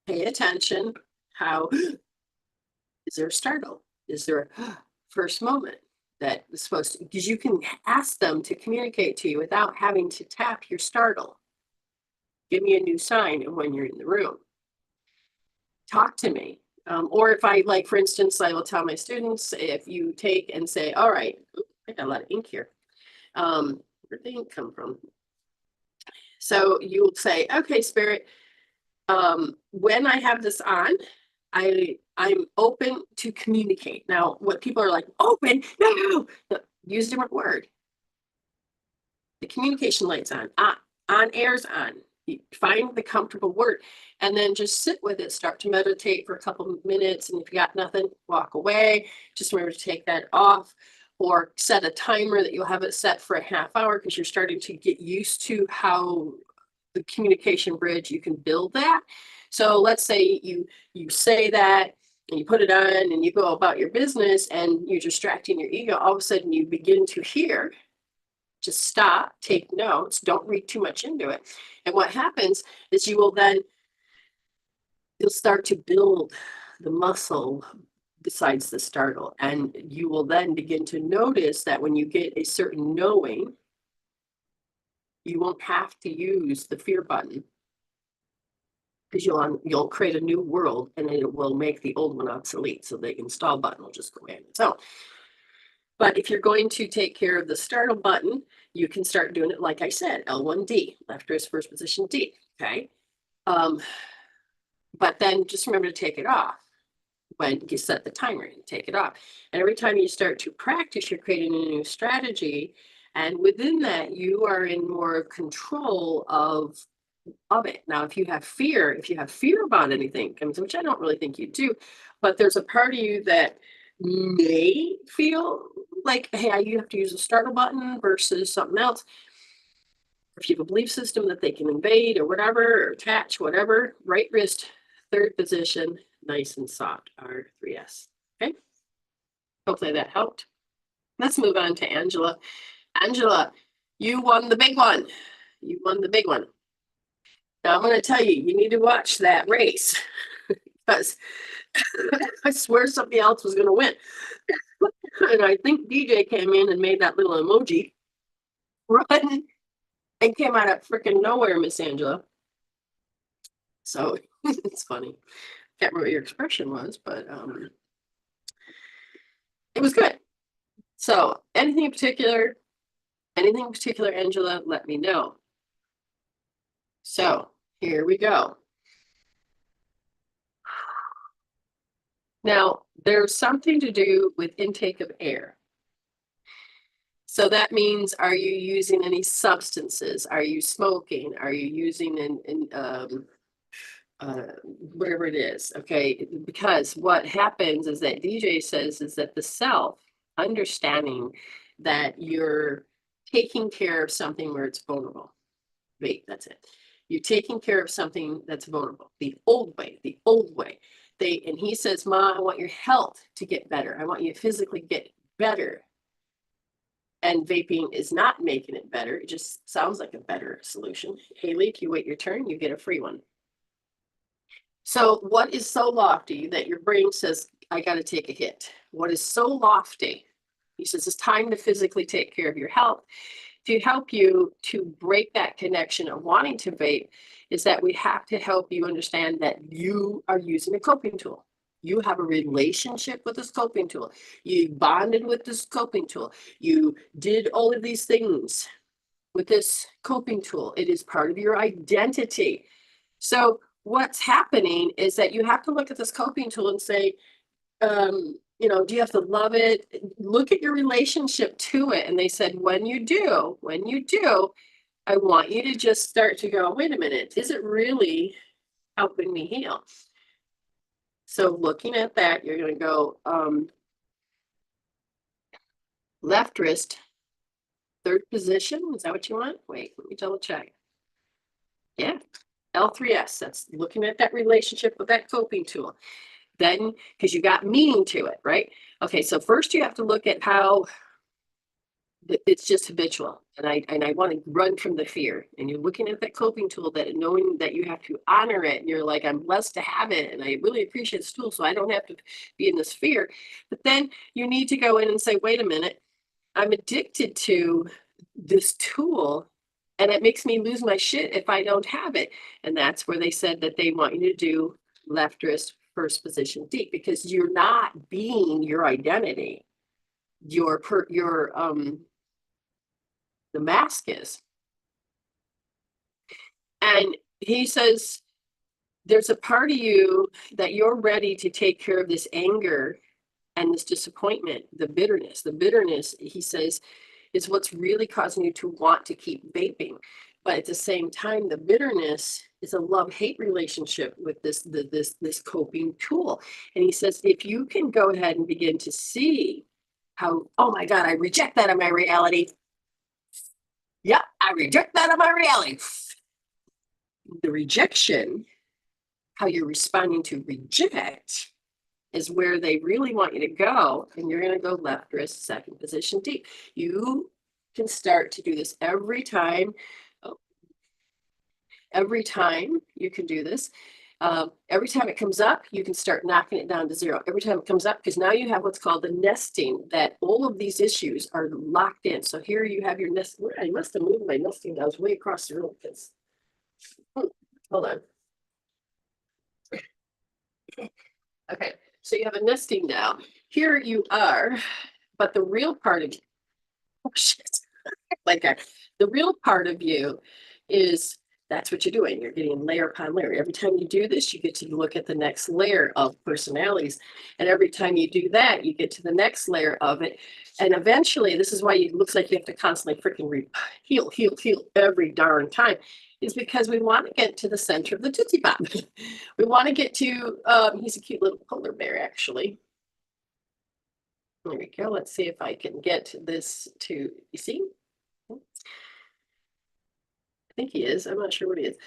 Pay attention. How is there a startle? Is there a first moment that is supposed to, because you can ask them to communicate to you without having to tap your startle. Give me a new sign of when you're in the room. Talk to me. Or if I, like, for instance, I will tell my students, if you take and say, all right, I got a lot of ink here. Where'd the ink come from? So you'll say, okay, spirit, when I have this on, I'm open to communicate. Now, what people are like, open, no, use a different word. The communication light's on air's on. You find the comfortable word and then just sit with it. Start to meditate for a couple of minutes. And if you got nothing, walk away. Just remember to take that off, or set a timer that you'll have it set for a half hour, because you're starting to get used to how the communication bridge, you can build that. So let's say you say that and you put it on and you go about your business and you're distracting your ego. All of a sudden you begin to hear. Just stop, take notes, don't read too much into it. And what happens is you'll start to build the muscle besides the startle. And you will then begin to notice that when you get a certain knowing, you won't have to use the fear button, because you'll create a new world and it will make the old one obsolete. So the install button will just go in its own. But if you're going to take care of the startle button, you can start doing it, like I said, L1D, left wrist, first position D, okay? But then just remember to take it off when you set the timer and take it off. And every time you start to practice, you're creating a new strategy. And within that, you are in more control of it. Now, if you have fear about anything, which I don't really think you do, but there's a part of you that may feel like, hey, you have to use a startle button versus something else. If you have a belief system that they can invade or whatever, or attach, whatever, right wrist, third position, nice and soft, R3S. Okay. Hopefully that helped. Let's move on to Angela. Angela, you won the big one. You won the big one. Now I'm going to tell you, you need to watch that race, because I swear somebody else was going to win. And I think DJ came in and made that little emoji run and came out of freaking nowhere, Miss Angela. So it's funny. Can't remember what your expression was, but it was good. So anything in particular, Angela, let me know. So here we go. Now, there's something to do with intake of air. So that means, are you using any substances? Are you smoking? Are you using whatever it is? Okay, because what happens is that DJ says is that the self understanding that you're taking care of something where it's vulnerable. Wait, that's it. You're taking care of something that's vulnerable. The old way. And he says, Ma, I want your health to get better. I want you to physically get better. And vaping is not making it better. It just sounds like a better solution. Haley, if you wait your turn, you get a free one. So what is so lofty that your brain says, I got to take a hit? What is so lofty? He says, it's time to physically take care of your health. To help you to break that connection of wanting to vape, is that we have to help you understand that you are using a coping tool. You have a relationship with this coping tool. You bonded with this coping tool. You did all of these things with this coping tool. It is part of your identity. So what's happening is that you have to look at this coping tool and say, You know, do you have to love it? Look at your relationship to it. And they said, when you do, I want you to just start to go, wait a minute, is it really helping me heal? So looking at that, you're going to go left wrist, third position. Is that what you want? Wait, let me double check. Yeah, L3S. That's looking at that relationship with that coping tool. Then, because you got meaning to it, right? Okay, so first you have to look at how it's just habitual, and I want to run from the fear. And you're looking at that coping tool, that knowing that you have to honor it, and you're like, I'm blessed to have it, and I really appreciate this tool, so I don't have to be in this fear. But then you need to go in and say, wait a minute, I'm addicted to this tool, and it makes me lose my shit if I don't have it. And that's where they said that they want you to do left wrist first position deep, because you're not being your identity. Your the mask is. And he says there's a part of you that you're ready to take care of this anger and this disappointment, the bitterness. The bitterness, he says, is what's really causing you to want to keep vaping. But at the same time, the bitterness is a love-hate relationship with this coping tool. And he says, if you can go ahead and begin to see how, oh my God, I reject that in my reality. Yeah, I reject that in my reality. The rejection, how you're responding to reject, is where they really want you to go. And you're going to go left wrist, second position deep. You can start to do this every time. Every time you can do this. Every time it comes up, you can start knocking it down to zero. Every time it comes up, because now you have what's called the nesting, that all of these issues are locked in. So here you have your nest. I must have moved my nesting down way across the room, because hold on. Okay, so you have a nesting down. Here you are, but the real part of you, oh shit, like the real part of you is, that's what you're doing. You're getting layer upon layer. Every time you do this, you get to look at the next layer of personalities. And every time you do that, you get to the next layer of it. And eventually, this is why it looks like you have to constantly freaking heal every darn time, is because we want to get to the center of the Tootsie Pop. We want to get to, he's a cute little polar bear, actually. There we go. Let's see if I can get this to, you see? I think he is. I'm not sure what he is.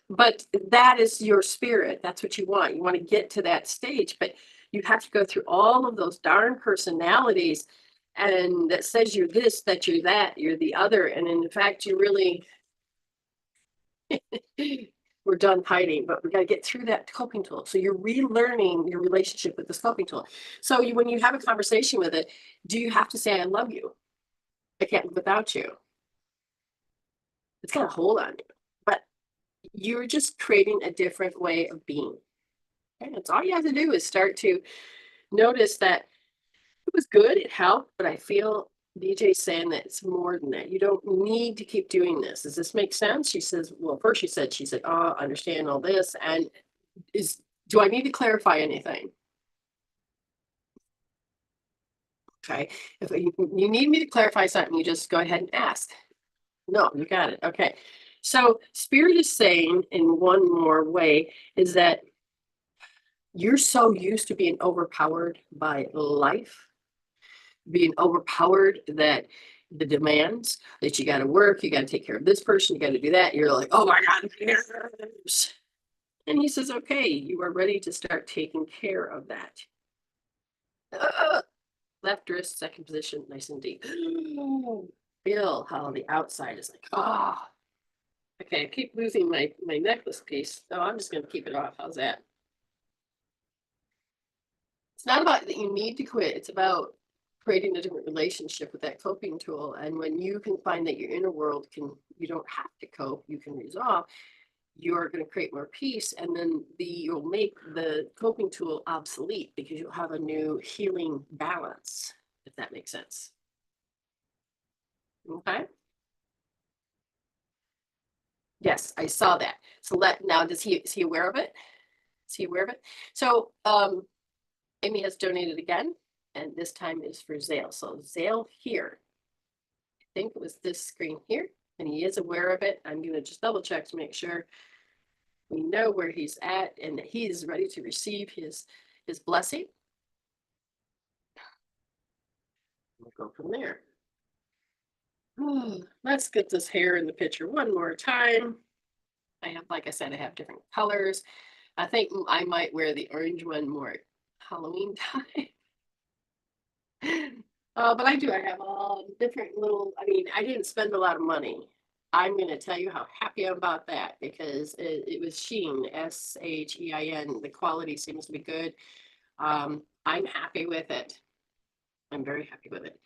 But that is your spirit. That's what you want. You want to get to that stage, but you have to go through all of those darn personalities, and that says you're this, that you're that, you're the other. And in fact, you really, we're done hiding, but we got to get through that coping tool. So you're relearning your relationship with this coping tool. So when you have a conversation with it, do you have to say, I love you? I can't live without you. It's got a hold on you, but you're just creating a different way of being. And it's all you have to do is start to notice that it was good, it helped, but I feel DJ's saying that it's more than that. You don't need to keep doing this. Does this make sense? She says, well, first she said, oh, I understand all this. And do I need to clarify anything? Okay. If you need me to clarify something, you just go ahead and ask. No, you got it. Okay. So Spirit is saying in one more way is that you're so used to being overpowered by life, being overpowered that the demands that you got to work, you got to take care of this person, you got to do that. You're like, oh my God, nerves. And he says, okay, you are ready to start taking care of that. Left wrist, second position, nice and deep. Feel how the outside is like, oh. Okay, I keep losing my necklace piece. So I'm just going to keep it off. How's that? It's not about that you need to quit. It's about creating a different relationship with that coping tool. And when you can find that your inner world you don't have to cope, you can resolve, you're going to create more peace. And then you'll make the coping tool obsolete, because you'll have a new healing balance, if that makes sense. Okay. Yes, I saw that. So now is he aware of it? Is he aware of it? So Ayme has donated again, and this time is for Zale. So Zale here, I think it was this screen here, and he is aware of it. I'm gonna just double check to make sure we know where he's at and that he is ready to receive his blessing. We'll go from there. Let's get this hair in the picture one more time. I have, like I said, I have different colors. I think I might wear the orange one more Halloween time. But I do. I have all different little, I mean, I didn't spend a lot of money. I'm going to tell you how happy I'm about that because it was Sheen, Shein. The quality seems to be good. I'm happy with it. I'm very happy with it.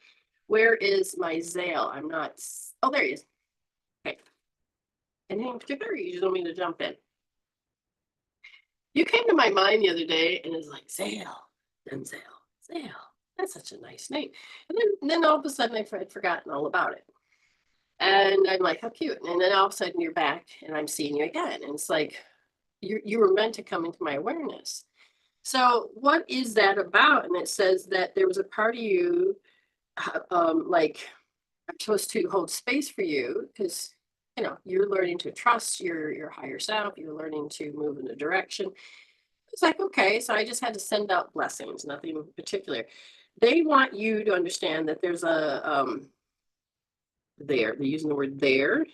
Where is my Zale? I'm not, oh, there he is. Okay. Anything in particular? You just want me to jump in? You came to my mind the other day and it's like, Zale, then Zale, Zale. That's such a nice name. And then all of a sudden I'd forgotten all about it. And I'm like, how cute. And then all of a sudden you're back and I'm seeing you again. And it's like, you were meant to come into my awareness. So what is that about? And it says that there was a part of you, like, I'm supposed to hold space for you because, you know, you're learning to trust your higher self. You're learning to move in a direction. It's like, okay, so I just had to send out blessings, nothing in particular. They want you to understand that there's a they're using the word there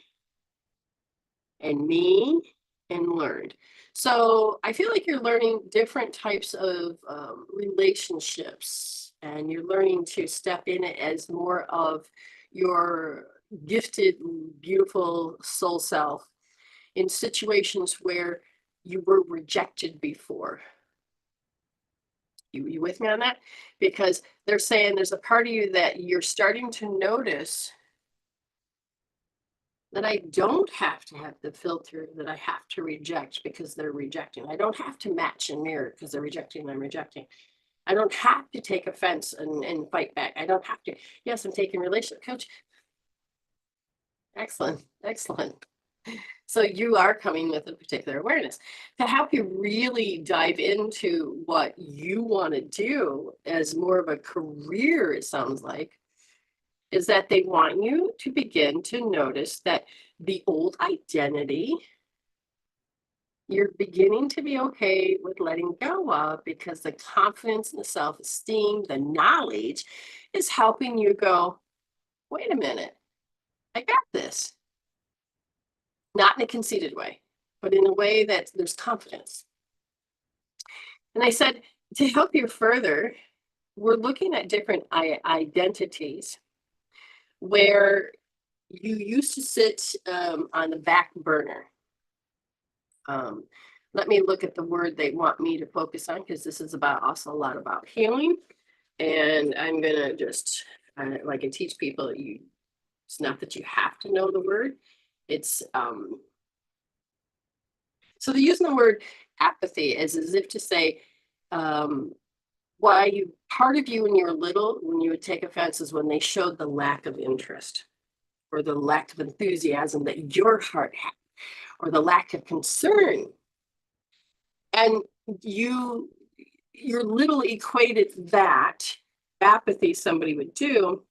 and me and learned. So I feel like you're learning different types of relationships and you're learning to step in it as more of your gifted, beautiful soul self in situations where you were rejected before. You with me on that? Because they're saying there's a part of you that you're starting to notice that I don't have to have the filter that I have to reject because they're rejecting. I don't have to match and mirror because they're rejecting, I'm rejecting. I don't have to take offense and fight back. I don't have to. Yes, I'm taking relationship coach. Excellent, excellent. So you are coming with a particular awareness to help you really dive into what you want to do as more of a career, it sounds like, is that they want you to begin to notice that the old identity, you're beginning to be okay with letting go of because the confidence and the self-esteem, the knowledge is helping you go, wait a minute, I got this. Not in a conceited way, but in a way that there's confidence. And I said, to help you further, we're looking at different identities where you used to sit on the back burner. Let me look at the word they want me to focus on because this is about also a lot about healing. And I'm gonna just like I teach people, it's not that you have to know the word. It's so they're using the word apathy as if to say, why you part of you when you were little, when you would take offense is when they showed the lack of interest or the lack of enthusiasm that your heart had, or the lack of concern. And you're little equated that apathy somebody would do,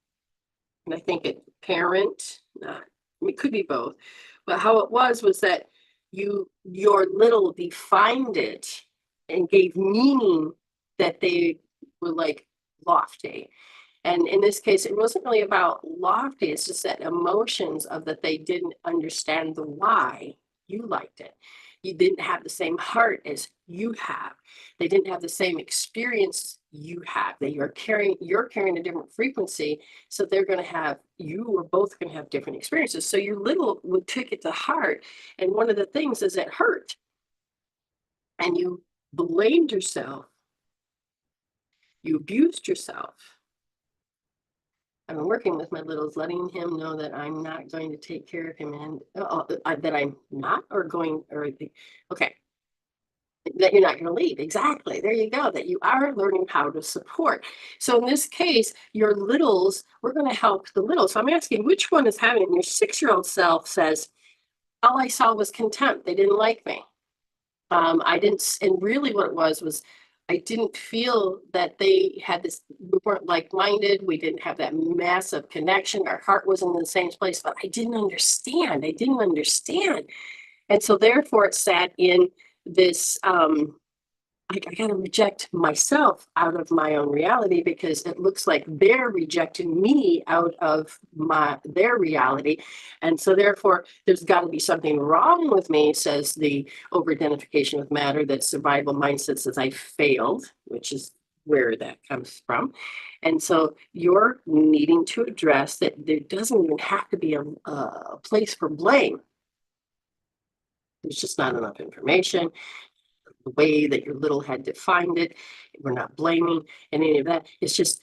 and I think it parent, it could be both, but how it was that your little defined it and gave meaning that they were like lofty. And in this case, it wasn't really about lofty, it's just that emotions of that they didn't understand the why you liked it. You didn't have the same heart as you have. They didn't have the same experience you have. You're carrying a different frequency. So they're going to have, you are both going to have different experiences. So your little would take it to heart. And one of the things is it hurt. And you blamed yourself. You abused yourself. I'm working with my littles, letting him know that I'm not going to take care of him and that I'm not or going or okay. That you're not going to leave. Exactly. There you go. That you are learning how to support. So in this case, your littles, we're going to help the littles. So I'm asking which one is having your 6-year-old self says, all I saw was contempt. They didn't like me. I didn't, and really what it was I didn't feel that they had this, we weren't like-minded. We didn't have that massive connection. Our heart wasn't in the same place, but I didn't understand. I didn't understand. And so therefore it sat in this, I got to reject myself out of my own reality because it looks like they're rejecting me out of their reality. And so therefore there's got to be something wrong with me, says the over-identification with matter, that survival mindset says I failed, which is where that comes from. And so you're needing to address that there doesn't even have to be a place for blame. There's just not enough information. The way that your little had defined it, we're not blaming and any of that. It's just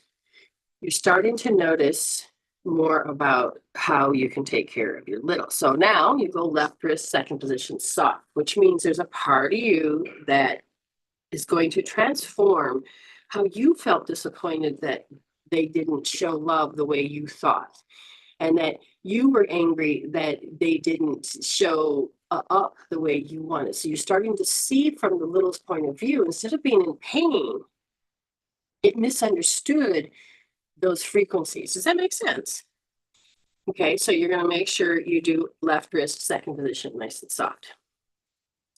you're starting to notice more about how you can take care of your little. So now you go left wrist, second position, soft, which means there's a part of you that is going to transform how you felt disappointed that they didn't show love the way you thought, and that you were angry that they didn't show up the way you wanted. So you're starting to see from the little's point of view, instead of being in pain, it misunderstood those frequencies. Does that make sense? Okay, so you're going to make sure you do left wrist, second position, nice and soft.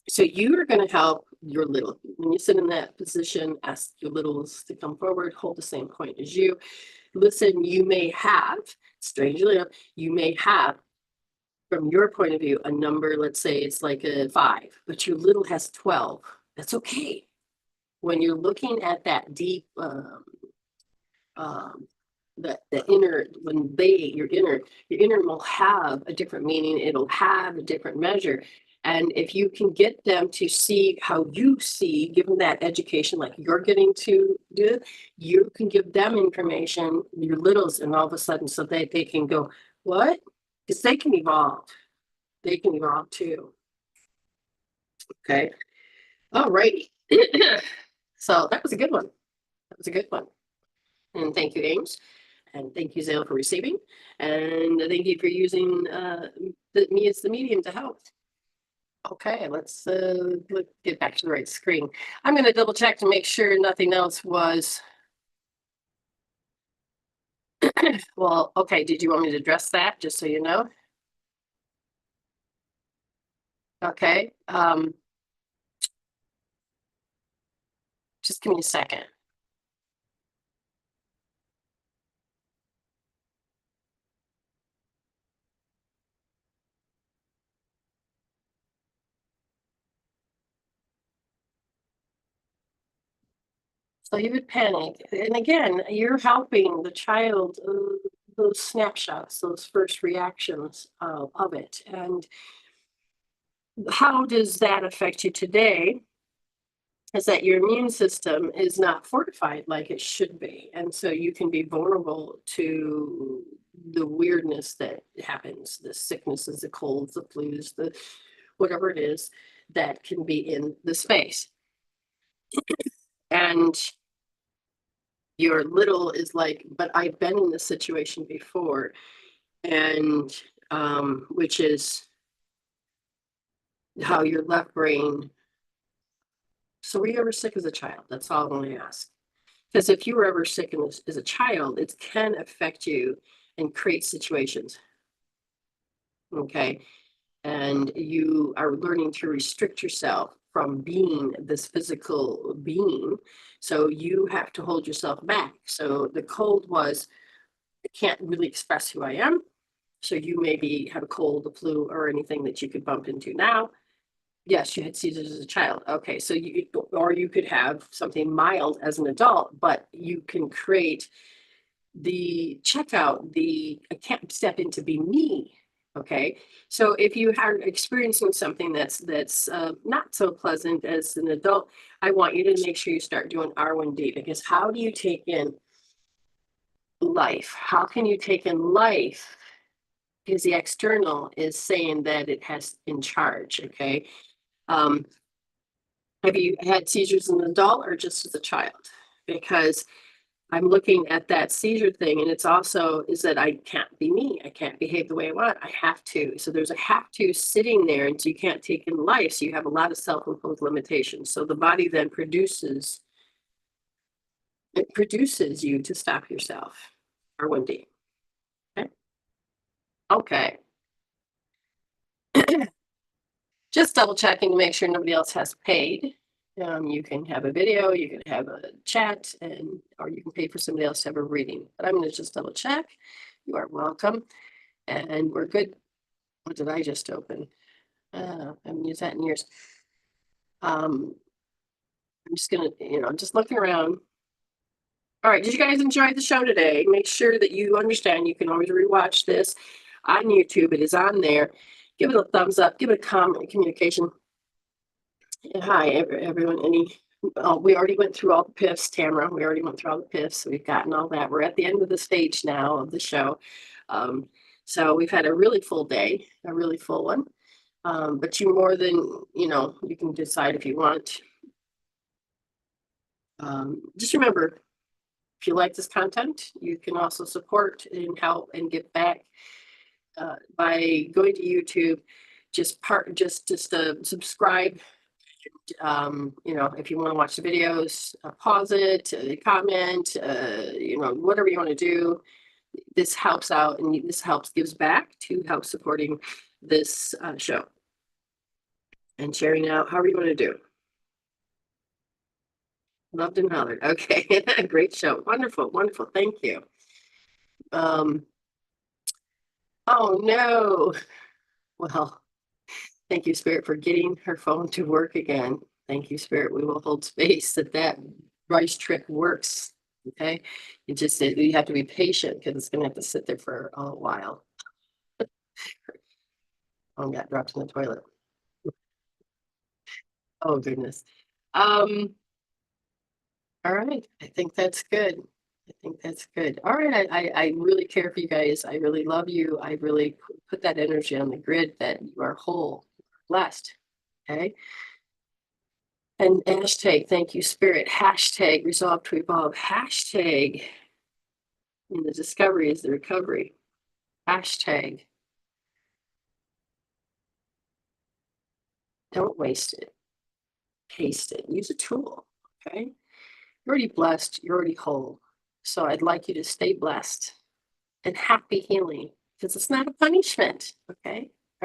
So you are going to help your little. When you sit in that position, ask your littles to come forward, hold the same point as you. Listen, you may have, strangely enough, you may have, from your point of view, a number, let's say it's like a 5, but your little has 12. That's okay. When you're looking at that deep, the inner, when your inner will have a different meaning. It'll have a different measure. And if you can get them to see how you see, give them that education like you're getting to do, you can give them information, your littles, and all of a sudden so that they can go, what? Because they can evolve. They can evolve too. Okay. All righty. So that was a good one. That was a good one. And thank you, Ames. And thank you, Zale, for receiving. And thank you for using me as the medium to help. Okay, let's get back to the right screen. I'm going to double check to make sure nothing else was. Well, okay, did you want me to address that, just so you know? Okay, just give me a second. So you would panic. And again, you're helping the child, those snapshots, those first reactions of it. And how does that affect you today? Is that your immune system is not fortified like it should be. And so you can be vulnerable to the weirdness that happens, the sicknesses, the colds, the flus, the whatever it is that can be in the space. And your little is like, but I've been in this situation before, and which is how your left brain. So were you ever sick as a child? That's all I want to ask. Because if you were ever sick as a child, it can affect you and create situations. Okay. And you are learning to restrict yourself from being this physical being. So you have to hold yourself back. So the cold was, I can't really express who I am. So you maybe have a cold, a flu, or anything that you could bump into now. Yes, you had seizures as a child. Okay, so you could have something mild as an adult, but you can create the checkout, I can't step into be me. Okay, so if you are experiencing something that's not so pleasant as an adult, I want you to make sure you start doing R1D, because how do you take in life? How can you take in life? Because the external is saying that it has in charge. Okay. Have you had seizures as an adult or just as a child? Because I'm looking at that seizure thing, and it's also is that I can't be me. I can't behave the way I want. I have to. So there's a have to sitting there, and so you can't take in life. So you have a lot of self-imposed limitations. So the body then produces It produces you to stop yourself. Or Wendy. Okay. Okay. Just double checking to make sure nobody else has paid. You can have a video, you can have a chat, or you can pay for somebody else to have a reading. But I'm going to just double check. You are welcome. And we're good. What did I just open? I haven't used that in years. I'm just gonna, just looking around. All right, did you guys enjoy the show today? Make sure that you understand you can always rewatch this on YouTube. It is on there. Give it a thumbs up. Give it a comment, communication. Hi, everyone. We already went through all the PIFs, Tamara. We already went through all the PIFs. So we've gotten all that. We're at the end of the stage now of the show. So we've had a really full day, a really full one. But you more than, you can decide if you want. Just remember, if you like this content, you can also support and help and give back by going to YouTube. Just subscribe. If you want to watch the videos, pause it, comment, whatever you want to do. This helps out, and this gives back to help supporting this show and sharing out however you want to do. Loved and hollered. Okay, great show. Wonderful, wonderful. Thank you. Oh no. Well, thank you, Spirit, for getting her phone to work again. Thank you, Spirit. We will hold space that rice trick works. Okay. You have to be patient because it's going to have to sit there for a while. Oh, got dropped in the toilet. Oh, goodness. All right. I think that's good. I think that's good. All right. I really care for you guys. I really love you. I really put that energy on the grid that you are whole, blessed. Okay. And hashtag, thank you, Spirit. Hashtag resolve to evolve. Hashtag in the discovery is the recovery. Hashtag don't waste it. Paste it. Use a tool. Okay. You're already blessed. You're already whole. So I'd like you to stay blessed and happy healing because it's not a punishment. Okay.